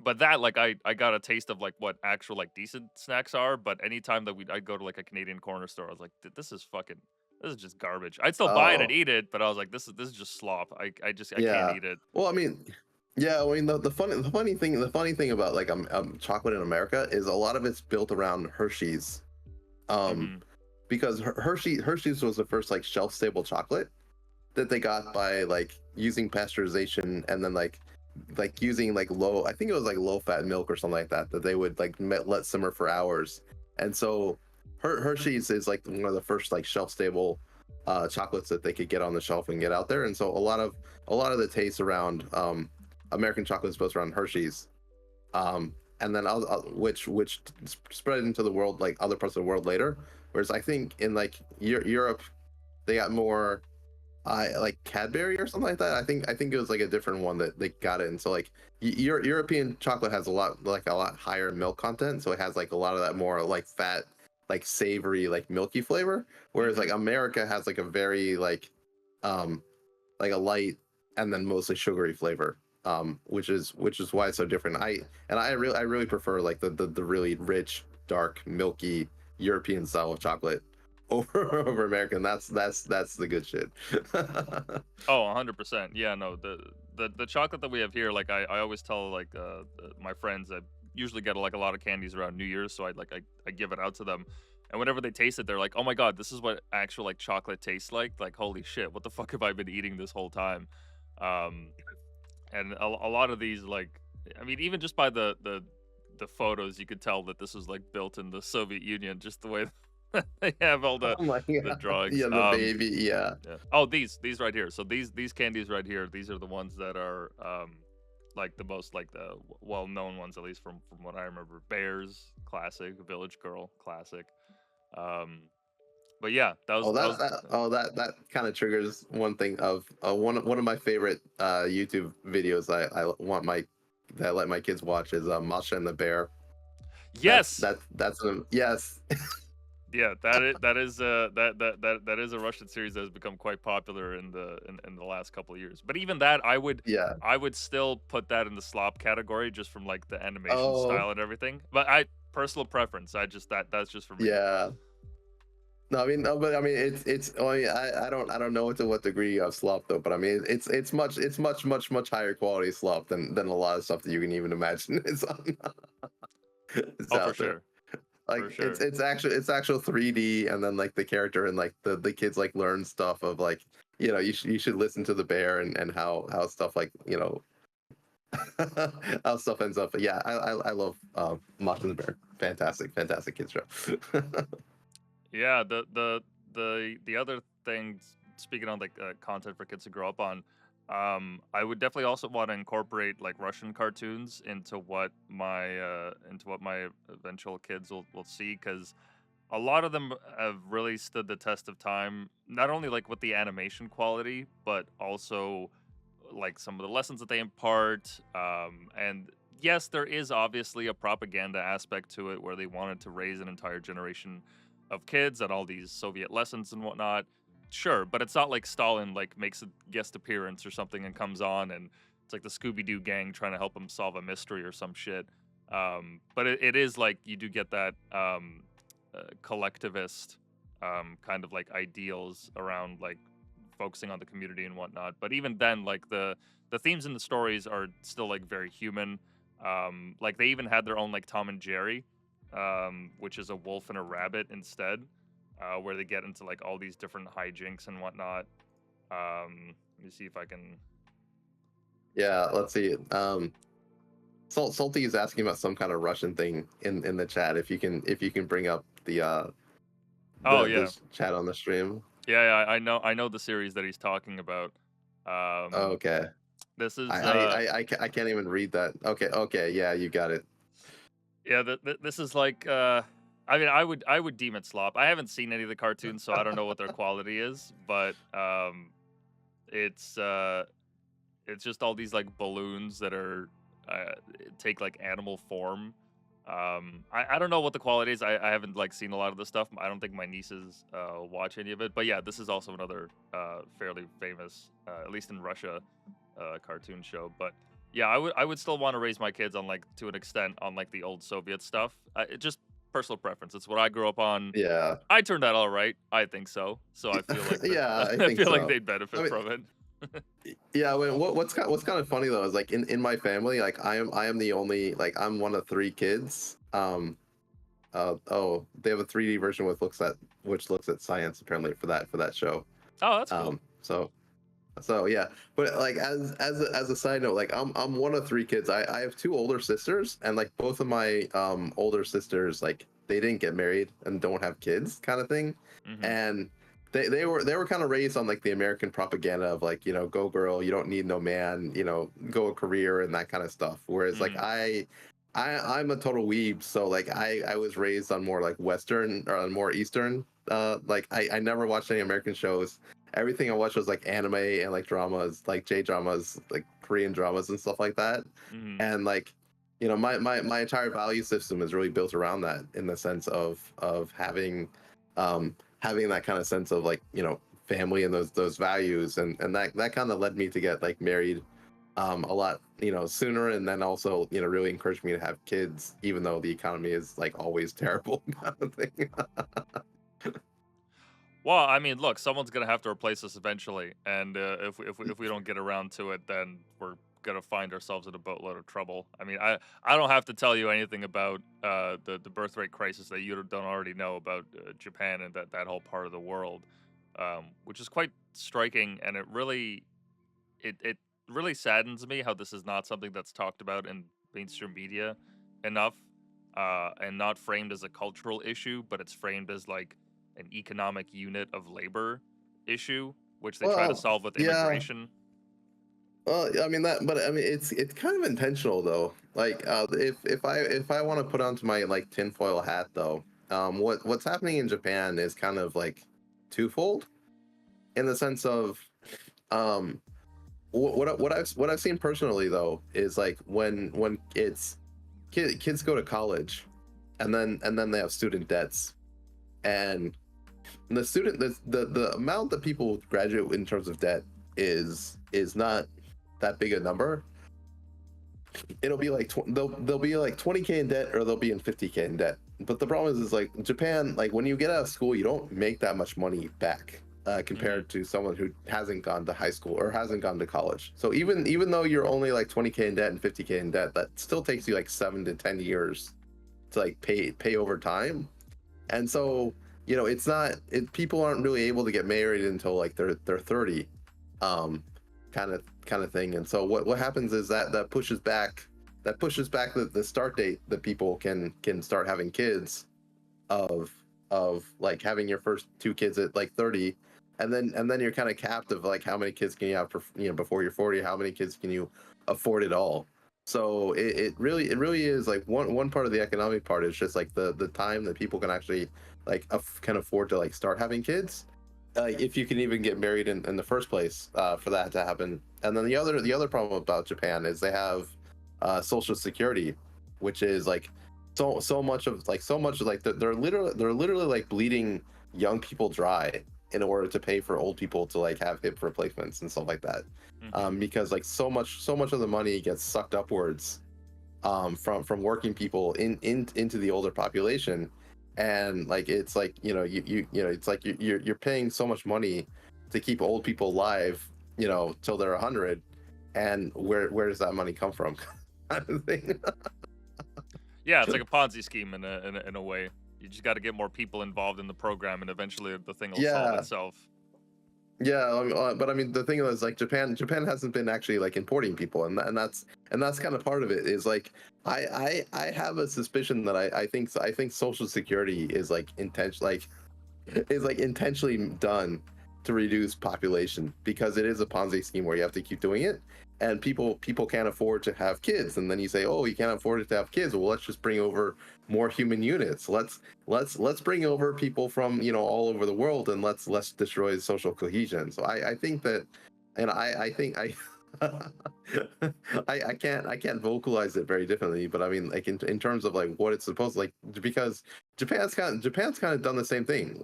Speaker 1: But that like I got a taste of like what actual like decent snacks are. But anytime that I'd go to like a Canadian corner store, I was like, this is just garbage. I'd still buy it and
Speaker 2: Oh,
Speaker 1: eat it, but I was like, this is just slop. I can't
Speaker 2: yeah.
Speaker 1: eat it.
Speaker 2: Well, I mean, yeah. I mean, the funny thing about like chocolate in America is a lot of it's built around Hershey's, um,
Speaker 1: Hmm.
Speaker 2: because Hershey's was the first like shelf stable chocolate that they got by like using pasteurization and then like using like low, I think it was like low fat milk or something like that that they would like let simmer for hours. And so Hershey's is like one of the first like shelf stable chocolates that they could get on the shelf and get out there. And so a lot of the taste around American chocolate is built around Hershey's. And then which spread into the world like other parts of the world later. Whereas I think in like Europe they got more like Cadbury or something like that. I think it was like a different one that they got it. And so like European chocolate has a lot higher milk content, so it has like a lot of that more like fat, like savory, like milky flavor. Whereas like
Speaker 1: Hmm.
Speaker 2: America has like a very like a light and then mostly sugary flavor. Which is why it's so different. I really prefer like the really rich, dark, milky European style of chocolate over American. That's the good shit.
Speaker 1: Oh, 100%. Yeah, no, the chocolate that we have here, like I always tell like my friends, I usually get like a lot of candies around New Year's, so I give it out to them. And whenever they taste it, they're like, "Oh my God, this is what actual like chocolate tastes like." Like, holy shit, what the fuck have I been eating this whole time? Um, and a lot of these like, I mean, even just by the photos, you could tell that this was like built in the Soviet Union, just the way they have all
Speaker 2: Oh my
Speaker 1: the
Speaker 2: god.
Speaker 1: drawings.
Speaker 2: Yeah, the baby. Yeah.
Speaker 1: Yeah. Oh, these right here. So these candies right here, these are the ones that are like the most like the well-known ones, at least from what I remember. Bears, classic. Village Girl, classic. Um, but yeah,
Speaker 2: Oh,
Speaker 1: that
Speaker 2: that
Speaker 1: was
Speaker 2: that oh that kind of triggers one thing of one of my favorite YouTube videos I want my that I let my kids watch is Masha and the Bear.
Speaker 1: yes.
Speaker 2: Yes.
Speaker 1: Yeah, that is a Russian series that has become quite popular in in the last couple of years. But even that,
Speaker 2: Yeah.
Speaker 1: I would still put that in the slop category just from like the animation
Speaker 2: Oh,
Speaker 1: style and everything. But I personal preference. I just that's just for me.
Speaker 2: yeah. No, I mean, no, but I mean, I don't know to what degree of slop though, but I mean, it's much higher quality slop than a lot of stuff that you can even imagine is
Speaker 1: Oh, for
Speaker 2: out there.
Speaker 1: sure,
Speaker 2: Like
Speaker 1: for sure.
Speaker 2: it's actual 3D, and then like the character and like the kids like learn stuff of like you should listen to the bear and how stuff like how stuff ends up. But yeah, I love Mach and the Bear. Fantastic kids show.
Speaker 1: Yeah, the other thing, speaking on like content for kids to grow up on, I would definitely also want to incorporate like Russian cartoons into what my eventual kids will see, because a lot of them have really stood the test of time, not only like with the animation quality, but also like some of the lessons that they impart. And yes, there is obviously a propaganda aspect to it where they wanted to raise an entire generation of kids and all these Soviet lessons and whatnot. Sure, but it's not like Stalin like makes a guest appearance or something and comes on and it's like the Scooby Doo gang trying to help him solve a mystery or some shit. But it is like you do get that collectivist kind of like ideals around like focusing on the community and whatnot. But even then, like the themes in the stories are still like very human. Like they even had their own like Tom and Jerry, which is a wolf and a rabbit instead, where they get into like all these different hijinks and whatnot. Let me see if I can.
Speaker 2: Yeah, let's see. Salty is asking about some kind of Russian thing in the chat. If you can bring up
Speaker 1: Oh yeah,
Speaker 2: the chat on the stream.
Speaker 1: yeah. I know the series that he's talking about.
Speaker 2: Okay.
Speaker 1: This is
Speaker 2: I can't even read that. Okay, yeah, you got it.
Speaker 1: yeah. This is like I mean, I would deem it slop. I haven't seen any of the cartoons, so I don't know what their quality is. But it's just all these like balloons that are take like animal form. I don't know what the quality is. I haven't like seen a lot of the stuff. I don't think my nieces watch any of it. But yeah, this is also another fairly famous, at least in Russia, cartoon show. But yeah, I would still want to raise my kids on like to an extent on like the old Soviet stuff. It just personal preference. It's what I grew up on.
Speaker 2: Yeah.
Speaker 1: I turned out all right. I think so. So I feel like
Speaker 2: yeah,
Speaker 1: I
Speaker 2: think
Speaker 1: feel
Speaker 2: so.
Speaker 1: like they'd benefit from it.
Speaker 2: Yeah, what's kind of funny though is like in my family, like I am the only, like I'm one of 3 kids. Oh, they have a 3D version which looks at science apparently for that show.
Speaker 1: Oh, that's cool.
Speaker 2: So yeah, but like as a side note, like I'm one of 3 kids. I have 2 older sisters, and like both of my older sisters, like they didn't get married and don't have kids, kind of thing.
Speaker 1: Mm-hmm.
Speaker 2: And they were kind of raised on like the American propaganda of like, go girl, you don't need no man, go a career and that kind of stuff. Whereas like I'm a total weeb, so like I was raised on more like Western or more Eastern. Like I never watched any American shows. Everything I watched was like anime and like dramas, like J dramas, like Korean dramas and stuff like that.
Speaker 1: Mm-hmm.
Speaker 2: And like, my entire value system is really built around that, in the sense of having that kind of sense of like, family and those values, and that kind of led me to get like married a lot sooner, and then also really encouraged me to have kids even though the economy is like always terrible kind of thing.
Speaker 1: Well, I mean, look, someone's gonna have to replace us eventually, and if we don't get around to it, then we're gonna find ourselves in a boatload of trouble. I mean, I don't have to tell you anything about the birth rate crisis that you don't already know about Japan and that whole part of the world, which is quite striking, and it really saddens me how this is not something that's talked about in mainstream media enough, and not framed as a cultural issue, but it's framed as like an economic unit of labor issue, which they try to solve with immigration.
Speaker 2: Well, I mean it's kind of intentional though. Like, if I want to put onto my like tinfoil hat though, what's happening in Japan is kind of like twofold, in the sense of, what I've seen personally though is like when kids go to college, and then they have student debts, and the amount that people graduate in terms of debt is not that big a number. It'll be like they'll be like 20K in debt, or they'll be in 50K in debt. But the problem is like Japan, like when you get out of school, you don't make that much money back, compared to someone who hasn't gone to high school or hasn't gone to college. So even though you're only like 20K in debt and 50K in debt, that still takes you like 7 to 10 years to like pay over time. And so it's not people aren't really able to get married until like they're 30, um, kind of thing. And so what happens is that pushes back the start date that people can start having kids of like having your first two kids at like 30, and then you're kind of capped of like how many kids can you have before you're 40, how many kids can you afford it all. So it really is like one part of the economic part is just like the time that people can actually like can afford to like start having kids, if you can even get married in the first place, for that to happen. And then the other problem about Japan is they have social security, which is like so much they're literally like bleeding young people dry in order to pay for old people to like have hip replacements and stuff like that, because like so much of the money gets sucked upwards, from working people into the older population. And like it's like it's like you're paying so much money to keep old people alive, till they're 100, and where does that money come from? Kind of thing.
Speaker 1: Yeah, it's like a Ponzi scheme in a way. You just got to get more people involved in the program, and eventually the thing will solve
Speaker 2: Yeah.
Speaker 1: itself.
Speaker 2: Yeah, but I mean, the thing is, like, Japan hasn't been actually like importing people, and that's kind of part of it. Is like, I have a suspicion that I think Social Security is like intentionally done to reduce population, because it is a Ponzi scheme where you have to keep doing it, and people can't afford to have kids, and then you say, oh, you can't afford it to have kids. Well, let's just bring over more human units. Let's bring over people from all over the world, and let's destroy social cohesion. So I think that, and I think I. I can't vocalize it very differently, but I mean, like, in terms of like what it's supposed to, like, because Japan's kind of done the same thing,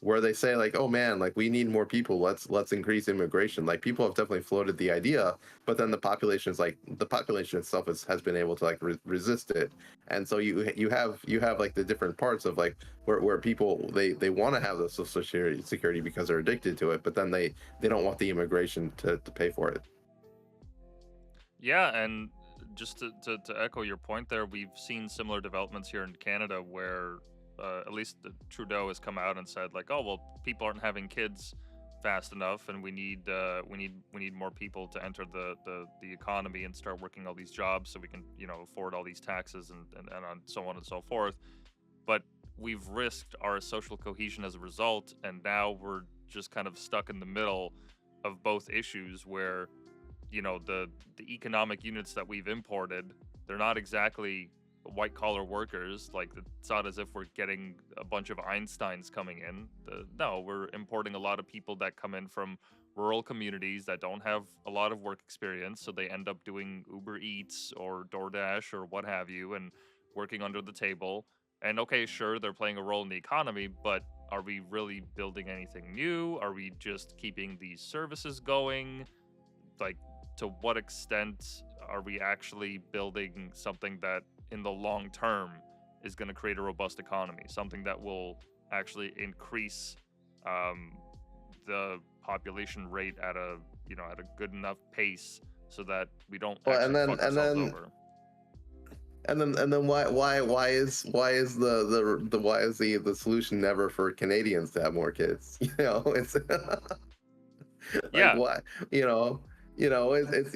Speaker 2: where they say like, oh man, like, we need more people, let's increase immigration. Like, people have definitely floated the idea, but then the population itself has been able to like resist it. And so you have like the different parts of like where people they want to have the social security because they're addicted to it, but then they don't want the immigration to pay for it.
Speaker 1: Yeah, and just to echo your point there, we've seen similar developments here in Canada where at least Trudeau has come out and said like, oh well, people aren't having kids fast enough, and we need more people to enter the economy and start working all these jobs so we can afford all these taxes and on so on and so forth. But we've risked our social cohesion as a result, and now we're just kind of stuck in the middle of both issues where the economic units that we've imported, they're not exactly white collar workers. Like, it's not as if we're getting a bunch of Einsteins coming in. No, we're importing a lot of people that come in from rural communities that don't have a lot of work experience, so they end up doing Uber Eats or DoorDash or what have you, and working under the table. And okay, sure, they're playing a role in the economy, but are we really building anything new? Are we just keeping these services going? Like, to what extent are we actually building something that in the long term is going to create a robust economy, something that will actually increase um, the population rate at a good enough pace so that we don't
Speaker 2: Well,
Speaker 1: actually fuck ourselves over?
Speaker 2: and then why is the solution never for Canadians to have more kids? It's like,
Speaker 1: Yeah,
Speaker 2: why, you know it's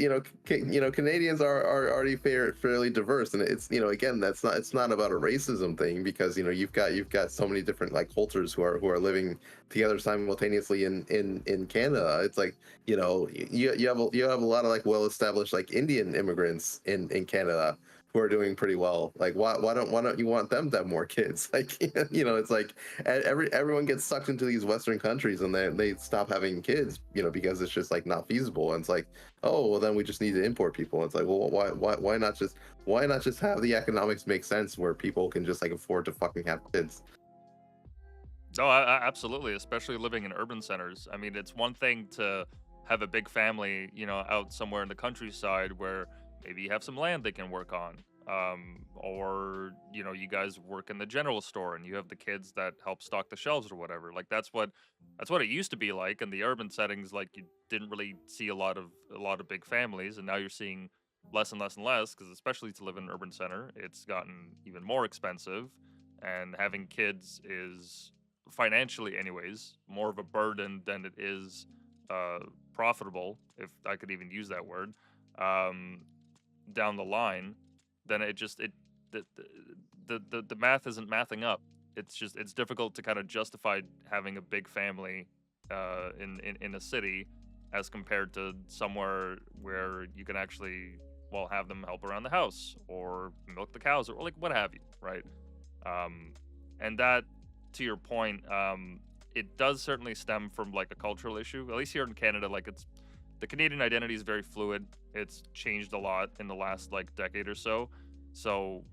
Speaker 2: Canadians are already fairly diverse, and again, it's not about a racism thing, because you've got so many different like cultures who are living together simultaneously in Canada. It's like, you have a lot of like well established like Indian immigrants in Canada who are doing pretty well. Like, why don't you want them to have more kids? Like, it's like everyone gets sucked into these Western countries, and they stop having kids, because it's just like not feasible. And it's like, oh well, then we just need to import people. It's like, well, why not just have the economics make sense where people can just like afford to fucking have kids?
Speaker 1: no, absolutely, especially living in urban centers. I mean, it's one thing to have a big family, out somewhere in the countryside where maybe you have some land they can work on. Or, you guys work in the general store and you have the kids that help stock the shelves or whatever. Like, that's what it used to be like in the urban settings. Like, you didn't really see a lot of big families, and now you're seeing less and less and less, because especially to live in an urban center, it's gotten even more expensive, and having kids is financially anyways, more of a burden than it is profitable, if I could even use that word, um, down the line, then the, the math isn't mathing up. It's difficult to kind of justify having a big family in a city as compared to somewhere where you can actually, well, have them help around the house or milk the cows or like what have you, right? And that, to your point, it does certainly stem from like a cultural issue. At least here in Canada, like the Canadian identity is very fluid. It's changed a lot in the last like decade or so. So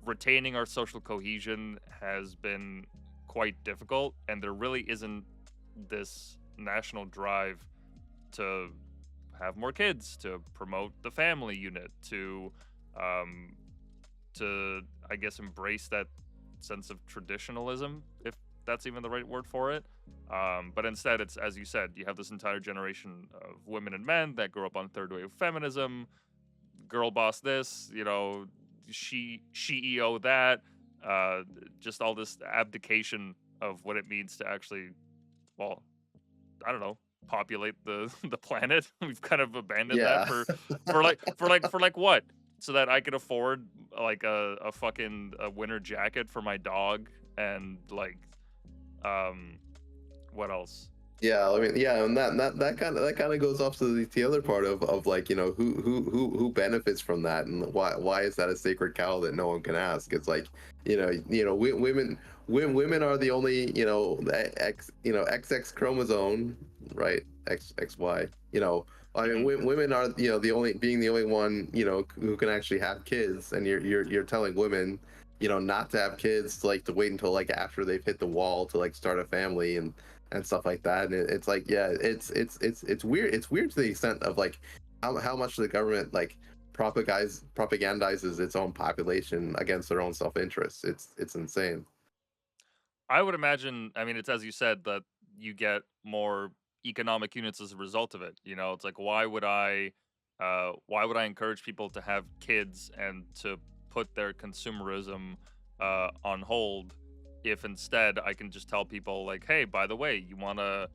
Speaker 1: retaining our social cohesion has been quite difficult, and there really isn't this national drive to have more kids, to promote the family unit, um, to I guess embrace that sense of traditionalism, if that's even the right word for it. But instead, it's, as you said, you have this entire generation of women and men that grew up on third wave feminism, girl boss this, she CEO that, just all this abdication of what it means to actually, well, I don't know, populate the the planet. We've kind of abandoned that
Speaker 2: Yeah.
Speaker 1: for what? So that I could afford like a fucking a winter jacket for my dog and like um what else?
Speaker 2: Yeah, I mean, yeah, and that kind of goes off to the other part of like, who benefits from that, and why is that a sacred cow that no one can ask? It's like, women are the only, XX chromosome, right? XY. I mean,
Speaker 1: Mhm.
Speaker 2: women are, the only one, who can actually have kids, and you're telling women, not to have kids, like to wait until like after they've hit the wall to like start a family and stuff like that. And it's like, yeah, it's weird. It's weird to the extent of like how much the government like propagandizes its own population against their own self-interest. It's insane.
Speaker 1: I would imagine, I mean, it's as you said that you get more economic units as a result of it. It's like why would I encourage people to have kids and to put their consumerism on hold if instead I can just tell people like, hey, by the way, you want to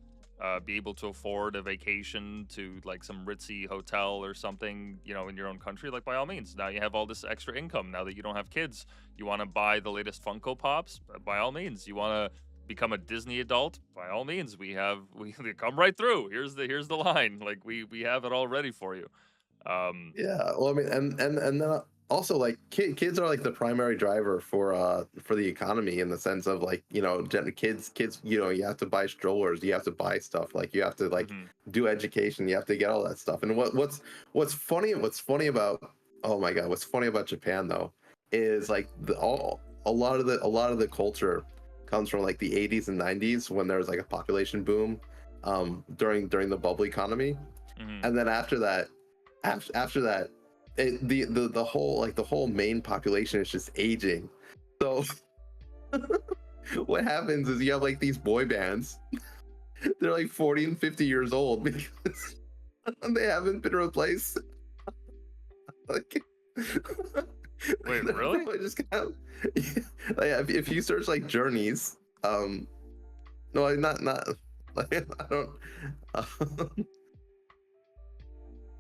Speaker 1: be able to afford a vacation to like some ritzy hotel or something, in your own country, like by all means. Now you have all this extra income now that you don't have kids. You want to buy the latest Funko Pops? By all means. You want to become a Disney adult? By all means. We they come right through. Here's the line. Like we have it all ready for you. Um,
Speaker 2: Yeah, well, I mean, and then also like kids are like the primary driver for the economy, in the sense of like, kids, you have to buy strollers, you have to buy stuff, like you have to like
Speaker 1: mhm.
Speaker 2: do education, you have to get all that stuff. And what's funny about, oh my god, what's funny about Japan though is like a lot of the culture comes from like the 80s and 90s, when there was like a population boom, during the bubble economy.
Speaker 1: Mhm.
Speaker 2: And then after that, the whole main population is just aging. So what happens is you have like these boy bands. They're like 40 and 50 years old because they haven't been replaced. Like,
Speaker 1: Wait,
Speaker 2: they're
Speaker 1: really?
Speaker 2: pretty much just kind of, like, if you search like journeys, no, not like, I don't.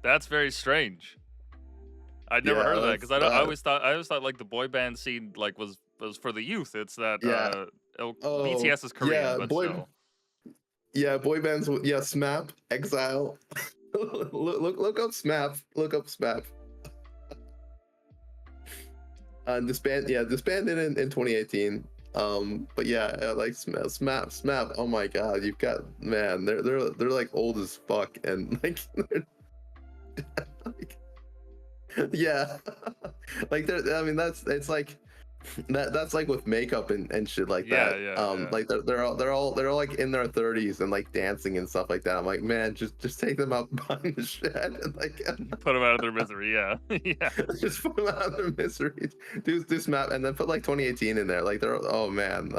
Speaker 1: That's very strange. I'd never heard
Speaker 2: Yeah,
Speaker 1: of that
Speaker 2: that's
Speaker 1: because I always thought like the boy band scene like was for the youth. It's that
Speaker 2: yeah. Oh
Speaker 1: BTS is Korean,
Speaker 2: yeah,
Speaker 1: but still.
Speaker 2: boy bands. Yeah, SMAP, Exile. Look up SMAP. Look up SMAP. Disbanded in 2018. But yeah, like SMAP. Oh my god, you've got, man. They're like old as fuck, and like, like yeah, like I mean, it's like that's like with makeup and shit like
Speaker 1: Yeah,
Speaker 2: that.
Speaker 1: yeah, yeah.
Speaker 2: Like they're all like in their 30s and like dancing and stuff like that. I'm like, man, just take them out behind the shed and like
Speaker 1: Put them out of their misery. Yeah, yeah.
Speaker 2: just put them out of their misery. Do SMAP, and then put like 2018 in there. Like they're, oh man,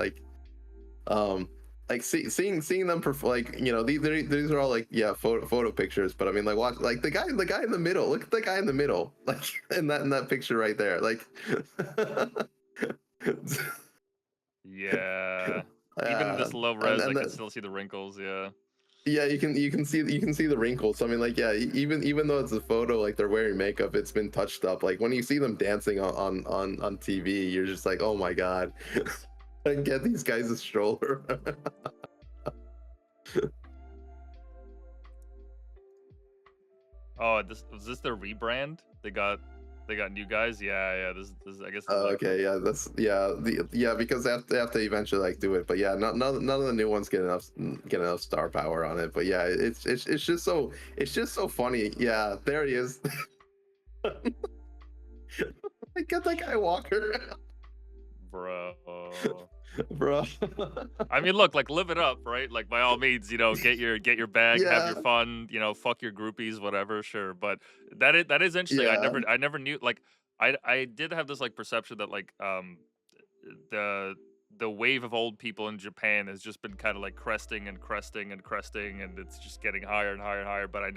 Speaker 2: um like seeing them like, these are all like, yeah, photo pictures, but I mean, like, watch like the guy in the middle. Look at the guy in the middle, like in that picture right there, like
Speaker 1: Yeah. Even in this low res, I
Speaker 2: and
Speaker 1: can
Speaker 2: that,
Speaker 1: still see the wrinkles. Yeah.
Speaker 2: yeah, you can see the wrinkles. So, I mean, like, yeah, even though it's a photo, like they're wearing makeup, it's been touched up. Like when you see them dancing on TV, you're just like, oh my god, I can get these guys a stroller.
Speaker 1: Oh, this was this their rebrand? They got new guys. Yeah, yeah. This I guess. This is like,
Speaker 2: Okay, yeah, yeah, because they have to eventually like do it. But yeah, none of the new ones get enough star power on it. But yeah, it's just so funny. Yeah, there he is. Get that guy Walker,
Speaker 1: bro.
Speaker 2: bro.
Speaker 1: I mean, look, like live it up, right? Like by all means, get your bag, have your
Speaker 2: Yeah,
Speaker 1: fun, fuck your groupies, whatever, sure. But that is interesting.
Speaker 2: yeah.
Speaker 1: I never knew like I did have this like perception that like the the wave of old people in Japan has just been kind of like cresting and cresting and cresting, and it's just getting higher and higher and higher. But I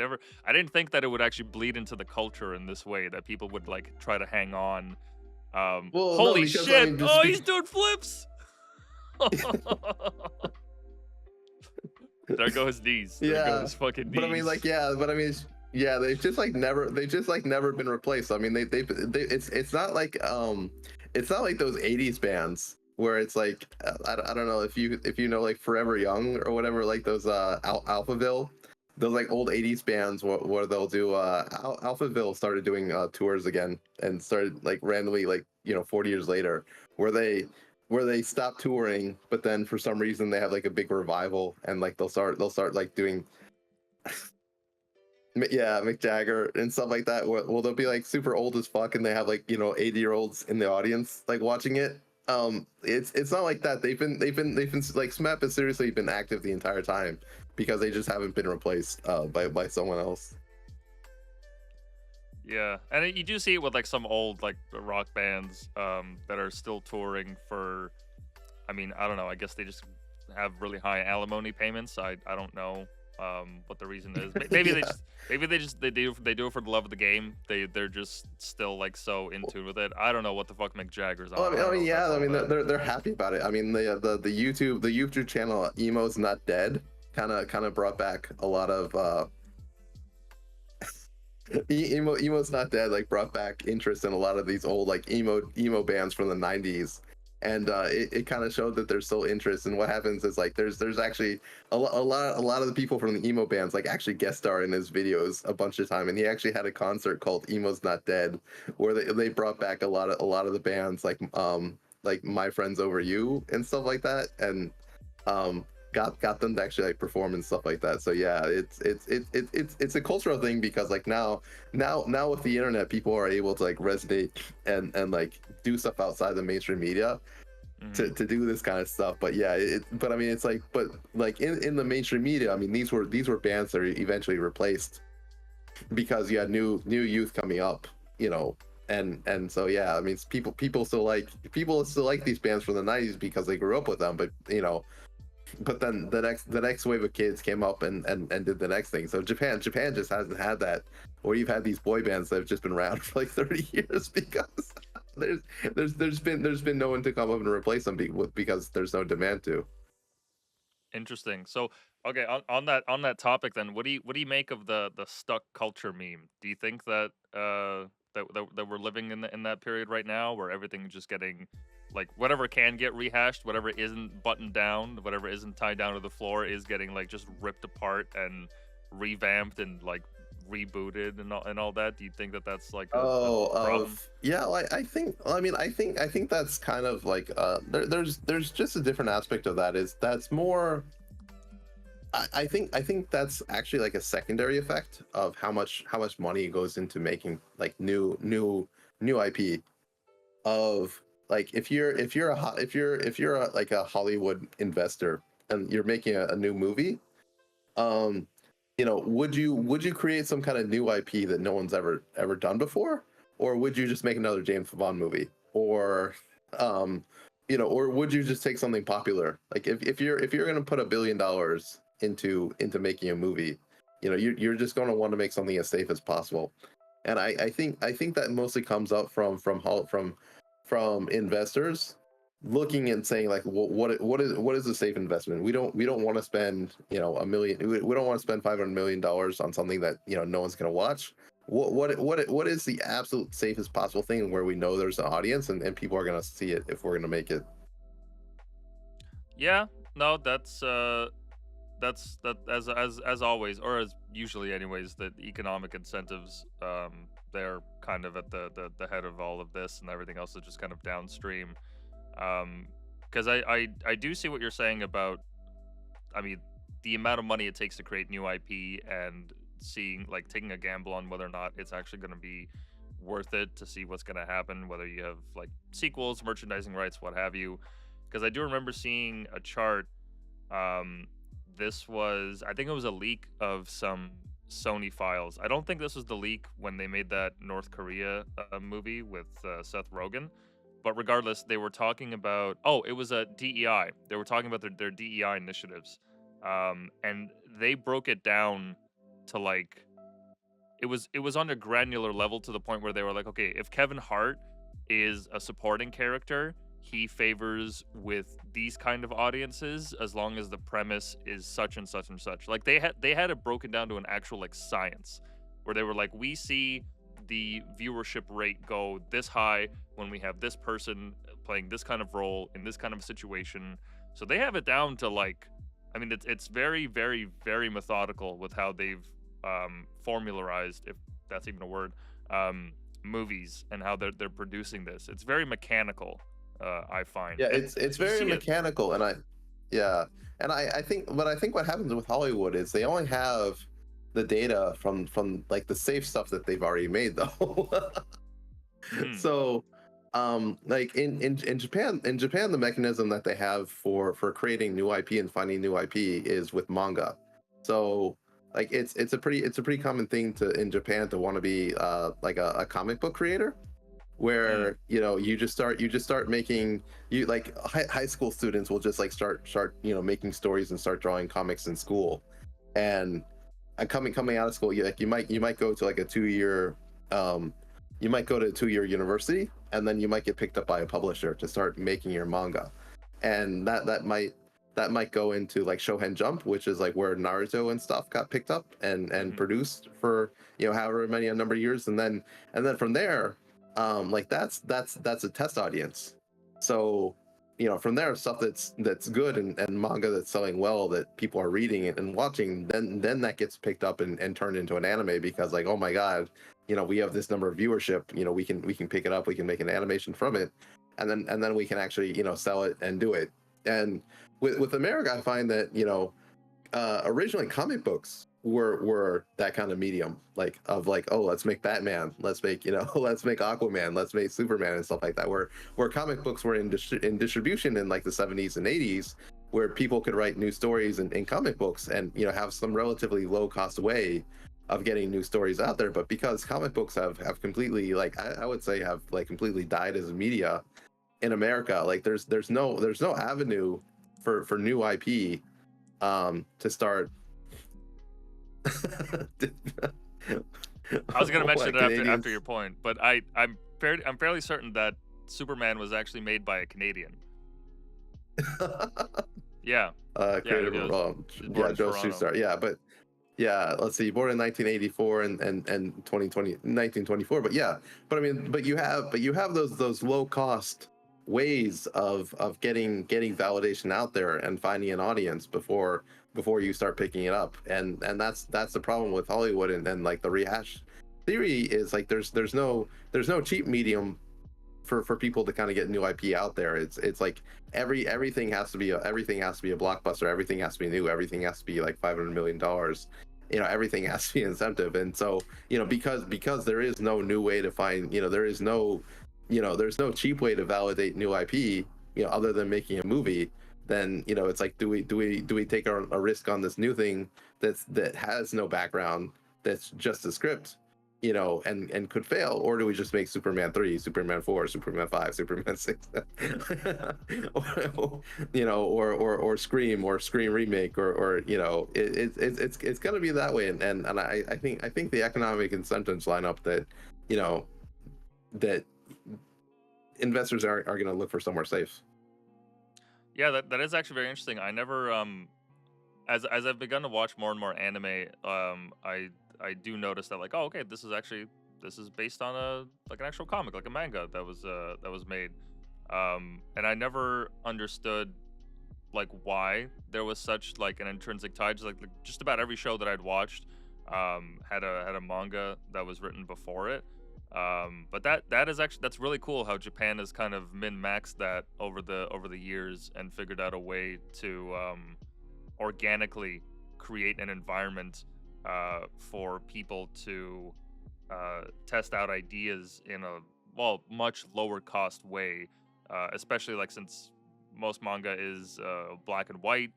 Speaker 1: didn't think that it would actually bleed into the culture in this way, that people would like try to hang on.
Speaker 2: Well, no,
Speaker 1: Holy
Speaker 2: because I
Speaker 1: shit!
Speaker 2: mean,
Speaker 1: Oh, he's doing flips. There go his knees. There go
Speaker 2: yeah,
Speaker 1: his fucking
Speaker 2: but I mean,
Speaker 1: knees.
Speaker 2: like, yeah, but I mean, yeah, they've just like never been replaced. I mean, it's not like it's not like those '80s bands where it's like I don't know if you know like Forever Young or whatever, like those Alphaville, those like old '80s bands where they'll do Alphaville started doing tours again and started like randomly like 40 years later where they stop touring, but then for some reason they have like a big revival and like they'll start like doing yeah, Mick Jagger and stuff like that. Well, they'll be like super old as fuck and they have like 80-year-olds in the audience like watching it. It's not like that. They've been like SMAP has seriously been active the entire time because they just haven't been replaced by someone else.
Speaker 1: Yeah, and you do see it with like some old like rock bands that are still touring for. I mean, I don't know. I guess they just have really high alimony payments. I don't know what the reason is. Maybe
Speaker 2: Yeah.
Speaker 1: they do it for the love of the game. They're just still like so in tune with it. I don't know what the fuck Mick Jagger's on.
Speaker 2: Well,
Speaker 1: I don't know if
Speaker 2: yeah.
Speaker 1: that's
Speaker 2: I
Speaker 1: all
Speaker 2: mean,
Speaker 1: that.
Speaker 2: they're happy about it. I mean, the YouTube channel Emo's Not Dead kind of brought back a lot of Emo's Not Dead like brought back interest in a lot of these old like emo bands from the 90s, and it kind of showed that there's still interest. And what happens is like there's actually a lot of the people from the emo bands like actually guest star in his videos a bunch of time. And he actually had a concert called Emo's Not Dead where they brought back a lot of the bands like My Friends Over You and stuff like that, and got them to actually like perform and stuff like that. So yeah, it's a cultural thing because like now with the internet, people are able to like resonate and like do stuff outside the mainstream media to do this kind of stuff. But yeah, but I mean it's like but like in the mainstream media, I mean these were bands that are eventually replaced because you had new youth coming up, and so yeah, I mean people still like these bands from the 90s because they grew up with them, but then the next wave of kids came up and did the next thing. So Japan just hasn't had that, or you've had these boy bands that have just been around for like 30 years because there's been no one to come up and replace them because there's no demand to.
Speaker 1: Interesting. So, okay, on that topic, then, what do you make of the stuck culture meme? Do you think that that we're living in that period right now, where everything's just getting like whatever can get rehashed, whatever isn't buttoned down, whatever isn't tied down to the floor is getting like just ripped apart and revamped and like rebooted and all that? Do you think that that's like a problem?
Speaker 2: Yeah, like I think that's kind of like there's just a different aspect of that. Is that's more I think that's actually like a secondary effect of how much money goes into making like new IP of like if you're like a Hollywood investor and you're making a new movie, would you create some kind of new IP that no one's ever done before, or would you just make another James Bond movie, or or would you just take something popular? Like if you're gonna put $1 billion into making a movie, you're just gonna want to make something as safe as possible. And I think that mostly comes up from investors looking and saying like, what is a safe investment? We don't want to spend, a million. We don't want to spend $500 million on something that no one's gonna watch. What is the absolute safest possible thing where we know there's an audience and people are gonna see it if we're gonna make it?
Speaker 1: Yeah, no, that's that as always, or as usually anyways, that economic incentives, they're kind of at the head of all of this, and everything else is just kind of downstream. Because I do see what you're saying about, I mean, the amount of money it takes to create new IP, and seeing, like, taking a gamble on whether or not it's actually going to be worth it to see what's going to happen, whether you have like sequels, merchandising rights, what have you. Because I do remember seeing a chart. This was, I think it was a leak of some Sony files. I don't think this was the leak when they made that North Korea movie with Seth Rogen. But regardless, they were talking about, oh, it was a DEI. They were talking about their DEI initiatives. And they broke it down to like, it was on a granular level, to the point where they were like, okay, if Kevin Hart is a supporting character, he favors with these kind of audiences as long as the premise is such and such and such. Like, they had it broken down to an actual like science, where they were like, we see the viewership rate go this high when we have this person playing this kind of role in this kind of situation. So they have it down to like, I mean, it's very, very, very methodical with how they've formularized, if that's even a word, movies, and how they're producing this. It's very mechanical. I find.
Speaker 2: Yeah,
Speaker 1: And
Speaker 2: it's
Speaker 1: you
Speaker 2: very
Speaker 1: see it.
Speaker 2: mechanical, and I think what happens with Hollywood is they only have the data from like the safe stuff that they've already made, though.
Speaker 1: Mhm.
Speaker 2: So, like in Japan, the mechanism that they have for creating new IP and finding new IP is with manga. So, like, it's a pretty common thing to in Japan to want to be like a comic book creator,
Speaker 1: Mm.
Speaker 2: where you just start making, you like high school students will just like start making stories and start drawing comics in school. And coming out of school, you might go to like a 2 year, you might go to a 2 year university, and then you might get picked up by a publisher to start making your manga. And that might go into like Shonen Jump, which is like where Naruto and stuff got picked up and
Speaker 1: Mhm.
Speaker 2: produced for however many a number of years. And then from there, like that's a test audience. So from there, stuff that's good and manga that's selling well, that people are reading it and watching, then that gets picked up and turned into an anime, because like, oh my god, we have this number of viewership, we can pick it up, we can make an animation from it, and then we can actually sell it and do it. And with America, I find that originally comic books were that kind of medium, like of like, oh, let's make Batman, let's make let's make Aquaman, let's make Superman and stuff like that, where comic books were in distribution in like the 70s and 80s, where people could write new stories in comic books and have some relatively low cost way of getting new stories out there. But because comic books have completely, like, I would say, have like completely died as a media in America, like there's no avenue for new IP to start.
Speaker 1: I was gonna mention
Speaker 2: What,
Speaker 1: it after your
Speaker 2: Canadians?
Speaker 1: point, but I'm fairly certain that Superman was actually made by a Canadian. Yeah, yeah, he
Speaker 2: Creative,
Speaker 1: was. He was born
Speaker 2: yeah,
Speaker 1: in
Speaker 2: Joe
Speaker 1: Toronto.
Speaker 2: Shuster, yeah, but yeah, let's see, born in 1984 and 1924. But yeah, but you have those low cost ways of getting validation out there and finding an audience before you start picking it up. And that's the problem with Hollywood. And then like the rehash theory is like, there's no cheap medium for people to kind of get new IP out there. It's like everything has to be a blockbuster, everything has to be new, everything has to be like $500 million. Everything has to be incentive. And so because there is no new way to find, there's no cheap way to validate new IP, other than making a movie. Then it's like, do we take a risk on this new thing that has no background, that's just a script, and could fail? Or do we just make Superman 3, Superman 4, Superman 5, Superman 6, or Scream, or Scream remake, or it's gonna be that way. And I think the economic incentives line up that that investors are going to look for somewhere safe.
Speaker 1: Yeah, that is actually very interesting. I never as I've begun to watch more and more anime, I do notice that like, oh, okay, this is based on a like an actual comic, like a manga that was made. And I never understood like why there was such like an intrinsic tie. Just about every show that I'd watched had a manga that was written before it. But that is actually that's really cool how Japan has kind of min maxed that over the years and figured out a way to organically create an environment for people to test out ideas in a much lower cost way, especially like since most manga is black and white.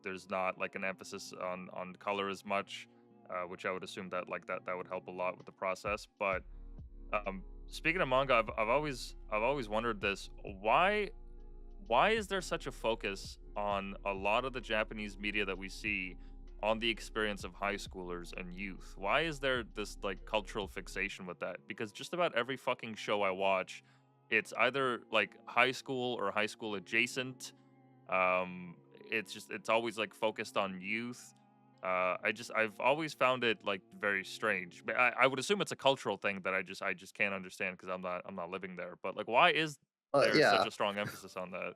Speaker 1: There's not like an emphasis on color as much, which I would assume that like that would help a lot with the process. But speaking of manga, I've always wondered this: why is there such a focus on a lot of the Japanese media that we see on the experience of high schoolers and youth? Why is there this like cultural fixation with that? Because just about every fucking show I watch, it's either like high school or high school adjacent. It's always like focused on youth. I've always found it like very strange. But I would assume it's a cultural thing that I just can't understand because I'm not living there. But like, why is there such
Speaker 2: Yeah,
Speaker 1: a strong emphasis on that?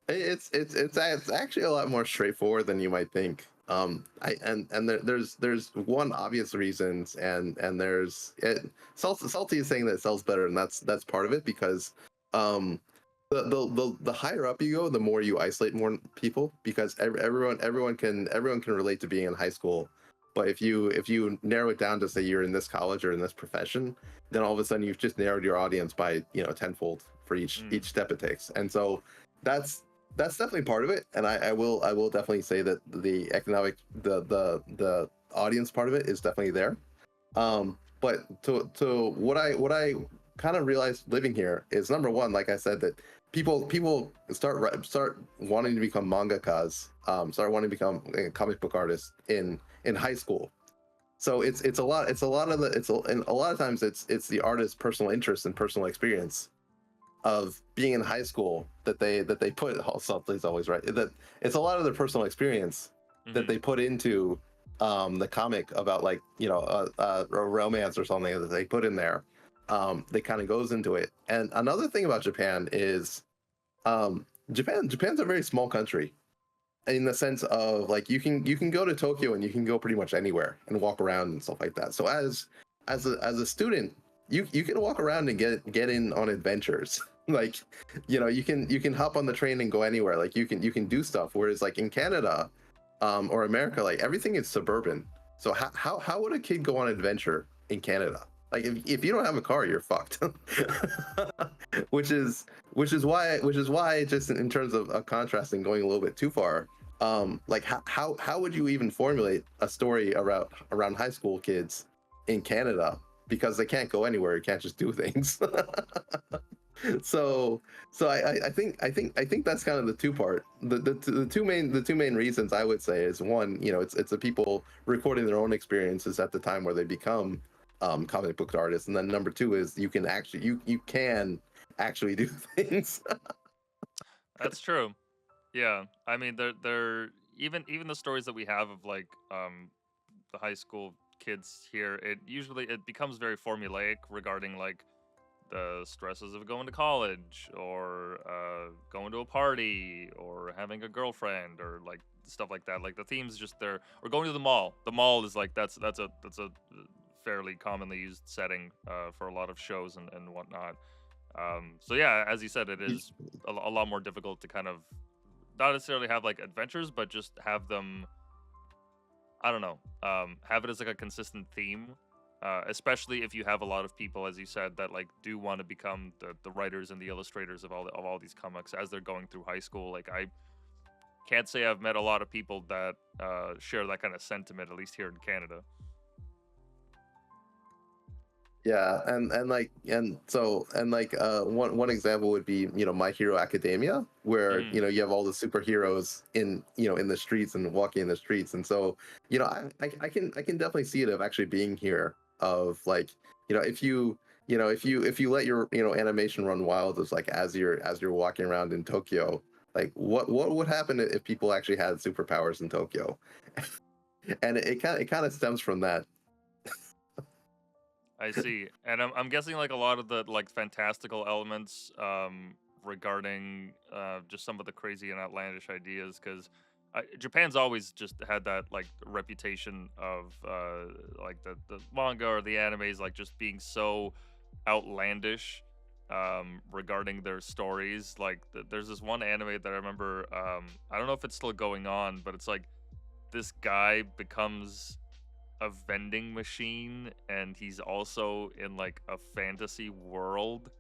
Speaker 2: it's actually a lot more straightforward than you might think. There's one obvious reasons, and Salty is saying that it sells better, and that's part of it because um the higher up you go, the more you isolate more people because everyone can relate to being in high school. But if you narrow it down to say you're in this college or in this profession, then all of a sudden you've just narrowed your audience by tenfold for each
Speaker 1: Mm,
Speaker 2: step it takes. And so that's that's definitely part of it. And I will definitely say that the economic the audience part of it is definitely there. But to what I kind of realized living here is number one, like I said, that people start wanting to become mangakas, start wanting to become comic book artists in high school. So it's a lot of the and a lot of times it's the artist's personal interest and personal experience of being in high school that they put something's always right, that it's a lot of their personal experience that
Speaker 1: hmm.
Speaker 2: they put into the comic about like a romance or something that they put in there. That kind of goes into it. And another thing about Japan is Japan's a very small country in the sense of like you can go to Tokyo and you can go pretty much anywhere and walk around and stuff like that. So as a student, you can walk around and get in on adventures. Like, you can hop on the train and go anywhere. Like you can do stuff. Whereas like in Canada, or America, like everything is suburban. So how would a kid go on an adventure in Canada? Like if you don't have a car, you're fucked. which is which is why just in terms of contrasting going a little bit too far, like how would you even formulate a story around high school kids in Canada because they can't go anywhere, you can't just do things. so I think that's kind of the two part the two main reasons I would say is one, it's the people recording their own experiences at the time where they become comic book artists, and then number two is you can actually do things.
Speaker 1: That's true. Yeah, I mean, they're even the stories that we have of like the high school kids here. It becomes very formulaic regarding like the stresses of going to college or going to a party or having a girlfriend or like stuff like that. Like the themes just there or going to the mall. The mall is like that's a fairly commonly used setting for a lot of shows and whatnot. So yeah, as you said, it is a lot more difficult to kind of not necessarily have like adventures, but just have them. I don't know. Have it as like a consistent theme, especially if you have a lot of people, as you said, that like do want to become the writers and the illustrators of all these comics as they're going through high school. Like I can't say I've met a lot of people that share that kind of sentiment, at least here in Canada.
Speaker 2: Yeah, and like one example would be My Hero Academia, where
Speaker 1: Mm,
Speaker 2: you have all the superheroes in the streets and walking in the streets. And so I can definitely see it of actually being here, of like if you if you let your animation run wild, as like as you're walking around in Tokyo, Like what would happen if people actually had superpowers in Tokyo? And it kind of stems from that.
Speaker 1: I see, and I'm guessing like a lot of the like fantastical elements regarding just some of the crazy and outlandish ideas, because Japan's always just had that like reputation of like the manga or the animes like just being so outlandish regarding their stories. Like there's this one anime that I remember. I don't know if it's still going on, but it's like this guy becomes a vending machine and he's also in like a fantasy world.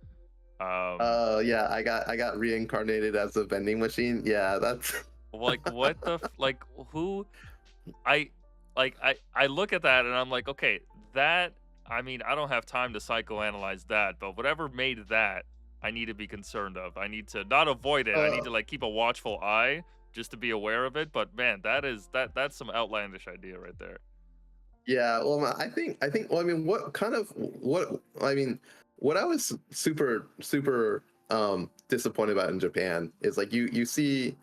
Speaker 2: Yeah, I got reincarnated as a vending machine. Yeah, that's
Speaker 1: Like what the like who I I look at that and I'm like, okay, that I mean, I don't have time to psychoanalyze that, but whatever made that, I need to be concerned of. I need to not avoid it. I need
Speaker 2: uh,
Speaker 1: to like keep a watchful eye just to be aware of it. But man, that's some outlandish idea right there.
Speaker 2: yeah. Well, I think. Well, I mean, what I was super disappointed about in Japan is like you see